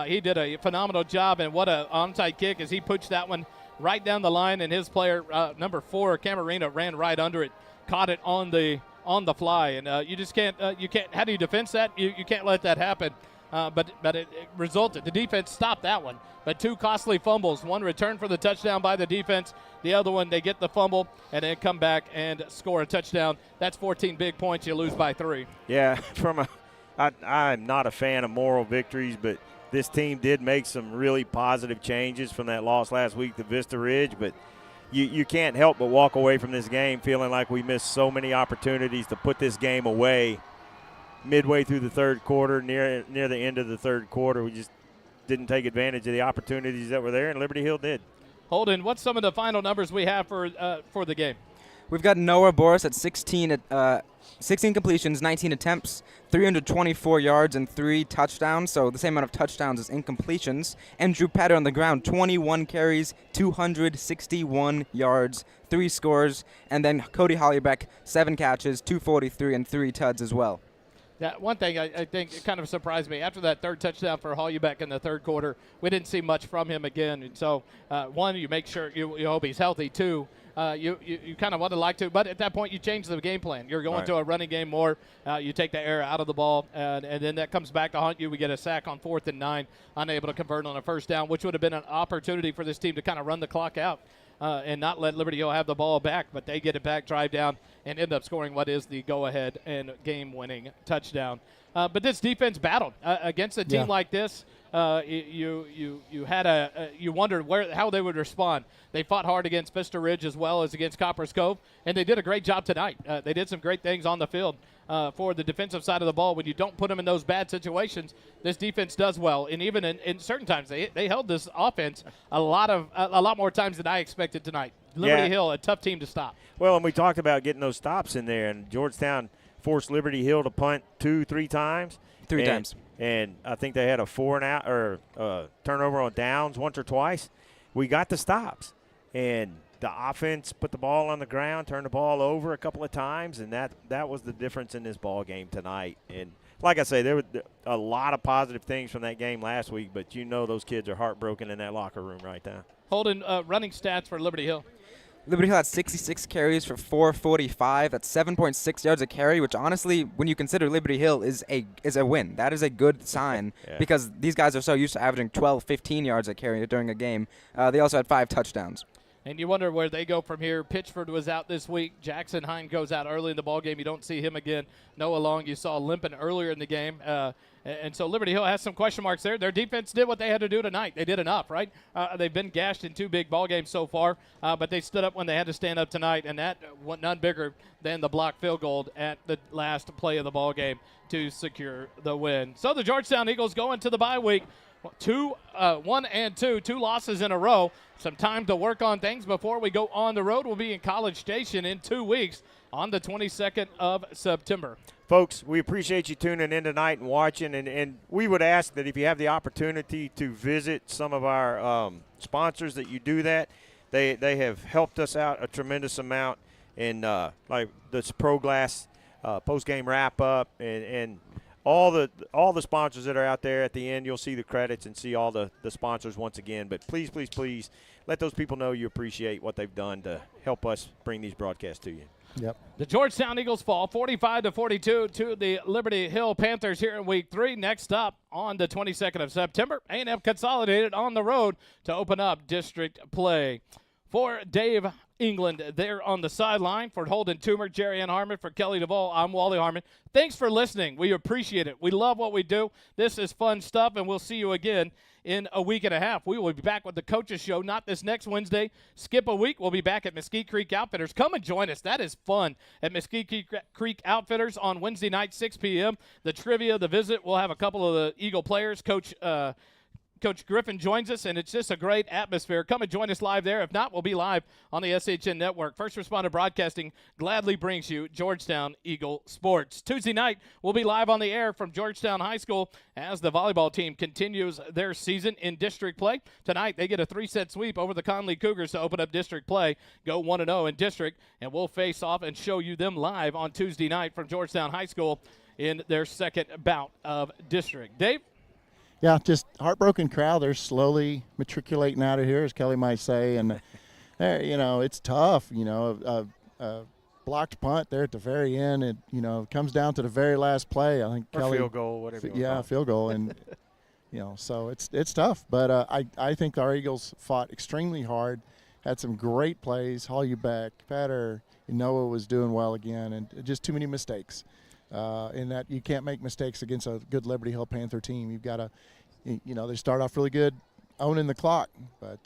He did a phenomenal job, and what an onside kick as he pushed that one right down the line, and his player, number 4, Camarena, ran right under it, caught it on the fly, and you just can't. How do you defend that? You can't let that happen. But it resulted. The defense stopped that one. But 2 costly fumbles. One returned for the touchdown by the defense. The other one, they get the fumble and then come back and score a touchdown. That's 14 big points. You lose by 3. Yeah, I'm not a fan of moral victories, but this team did make some really positive changes from that loss last week to Vista Ridge. But you can't help but walk away from this game feeling like we missed so many opportunities to put this game away. Midway through the third quarter, near the end of the third quarter, we just didn't take advantage of the opportunities that were there, and Liberty Hill did. Holden, what's some of the final numbers we have for the game? We've got Noah Boris at 16 completions, 19 attempts, 324 yards, and 3 touchdowns, so the same amount of touchdowns as incompletions. And Drew Patter on the ground, 21 carries, 261 yards, 3 scores. And then Cody Hollybeck, 7 catches, 243, and 3 tuds as well. That one thing I think it kind of surprised me. After that third touchdown for Hollybeck in the third quarter, we didn't see much from him again. And so, one, you make sure you hope he's healthy. 2, you kind of would have liked to. But at that point, you change the game plan. You're going to a running game more. You take the air out of the ball, and then that comes back to haunt you. We get a sack on 4th and 9, unable to convert on a first down, which would have been an opportunity for this team to kind of run the clock out. And not let Liberty Hill have the ball back, but they get it back, drive down, and end up scoring what is the go-ahead and game-winning touchdown. But this defense battled against a team like this. You wondered how they would respond. They fought hard against Vista Ridge as well as against Copper's Cove, and they did a great job tonight. They did some great things on the field for the defensive side of the ball. When you don't put them in those bad situations, this defense does well. And even in certain times, they held this offense a lot more times than I expected tonight. Liberty Hill, a tough team to stop. Well, and we talked about getting those stops in there, and Georgetown forced Liberty Hill to punt 2-3 times. 3 times. And I think they had a 4-and-out or turnover on downs once or twice. We got the stops, and the offense put the ball on the ground, turned the ball over a couple of times, and that was the difference in this ball game tonight. And like I say, there were a lot of positive things from that game last week, but those kids are heartbroken in that locker room right now. Holden, running stats for Liberty Hill. Liberty Hill had 66 carries for 445. That's 7.6 yards a carry, which honestly, when you consider Liberty Hill is a win, that is a good sign because these guys are so used to averaging 12, 15 yards a carry during a game. They also had 5 touchdowns. And you wonder where they go from here. Pitchford was out this week. Jackson Hine goes out early in the ballgame. You don't see him again. Noah Long, you saw limping earlier in the game. And so Liberty Hill has some question marks there. Their defense did what they had to do tonight. They did enough, right? They've been gashed in 2 big ball games so far, but they stood up when they had to stand up tonight, and that none bigger than the blocked field goal at the last play of the ball game to secure the win. So the Georgetown Eagles go into the bye week. 1-2, 2 losses in a row. Some time to work on things before we go on the road. We'll be in College Station in 2 weeks on the 22nd of September. Folks, we appreciate you tuning in tonight and watching, and we would ask that if you have the opportunity to visit some of our sponsors, that you do that. They have helped us out a tremendous amount in like this Pro Glass post-game wrap-up and all the sponsors that are out there. At the end, you'll see the credits and see all the sponsors once again. But please, please, please let those people know you appreciate what they've done to help us bring these broadcasts to you. Yep. The Georgetown Eagles fall 45-42 to the Liberty Hill Panthers here in Week 3. Next up on the 22nd of September, A&M Consolidated on the road to open up district play. For Dave England there on the sideline, for Holden, Tuma, Jeri, and Harmon, for Kelly DeVoll, I'm Wally Harmon. Thanks for listening. We appreciate it. We love what we do. This is fun stuff, and we'll see you again in a week and a half. We will be back with the Coaches Show, not this next Wednesday. Skip a week. We'll be back at Mesquite Creek Outfitters. Come and join us. That is fun at Mesquite Creek Outfitters on Wednesday night, 6 p.m. The trivia, the visit. We'll have a couple of the Eagle players. Coach Griffin joins us, and it's just a great atmosphere. Come and join us live there. If not, we'll be live on the SHN Network. First Responder Broadcasting gladly brings you Georgetown Eagle Sports. Tuesday night, we'll be live on the air from Georgetown High School as the volleyball team continues their season in district play. Tonight, they get a 3-set sweep over the Conley Cougars to open up district play, go 1-0 in district, and we'll face off and show you them live on Tuesday night from Georgetown High School in their second bout of district. Dave? Yeah, just heartbroken crowd. They're slowly matriculating out of here, as Kelly might say. And, it's tough, blocked punt there at the very end. It, comes down to the very last play. I think or Kelly. Field goal, whatever. Field goal. And, so it's tough. But I think our Eagles fought extremely hard, had some great plays. Haul you back. Patter, Noah was doing well again, and just too many mistakes. In that you can't make mistakes against a good Liberty Hill Panther team. You've got to, they start off really good, owning the clock. But,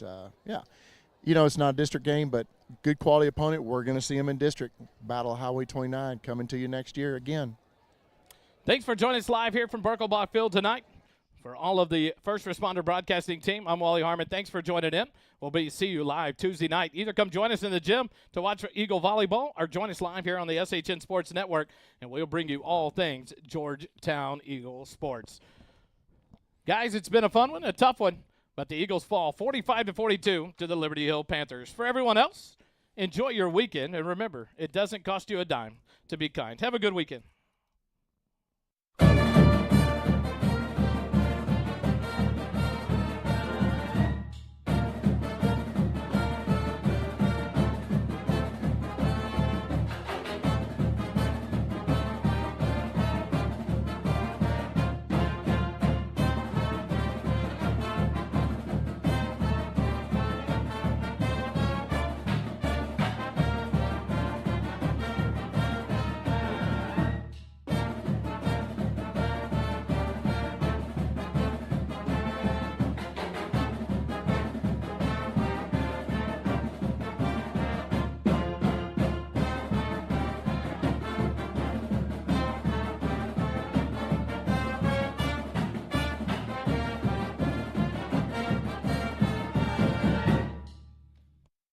it's not a district game, but good quality opponent. We're going to see them in district. Battle of Highway 29 coming to you next year again. Thanks for joining us live here from Birkelbach Field tonight. For all of the First Responder Broadcasting team, I'm Wally Harmon. Thanks for joining in. We'll see you live Tuesday night. Either come join us in the gym to watch Eagle Volleyball or join us live here on the SHN Sports Network, and we'll bring you all things Georgetown Eagle Sports. Guys, it's been a fun one, a tough one, but the Eagles fall 45-42 to the Liberty Hill Panthers. For everyone else, enjoy your weekend, and remember, it doesn't cost you a dime to be kind. Have a good weekend.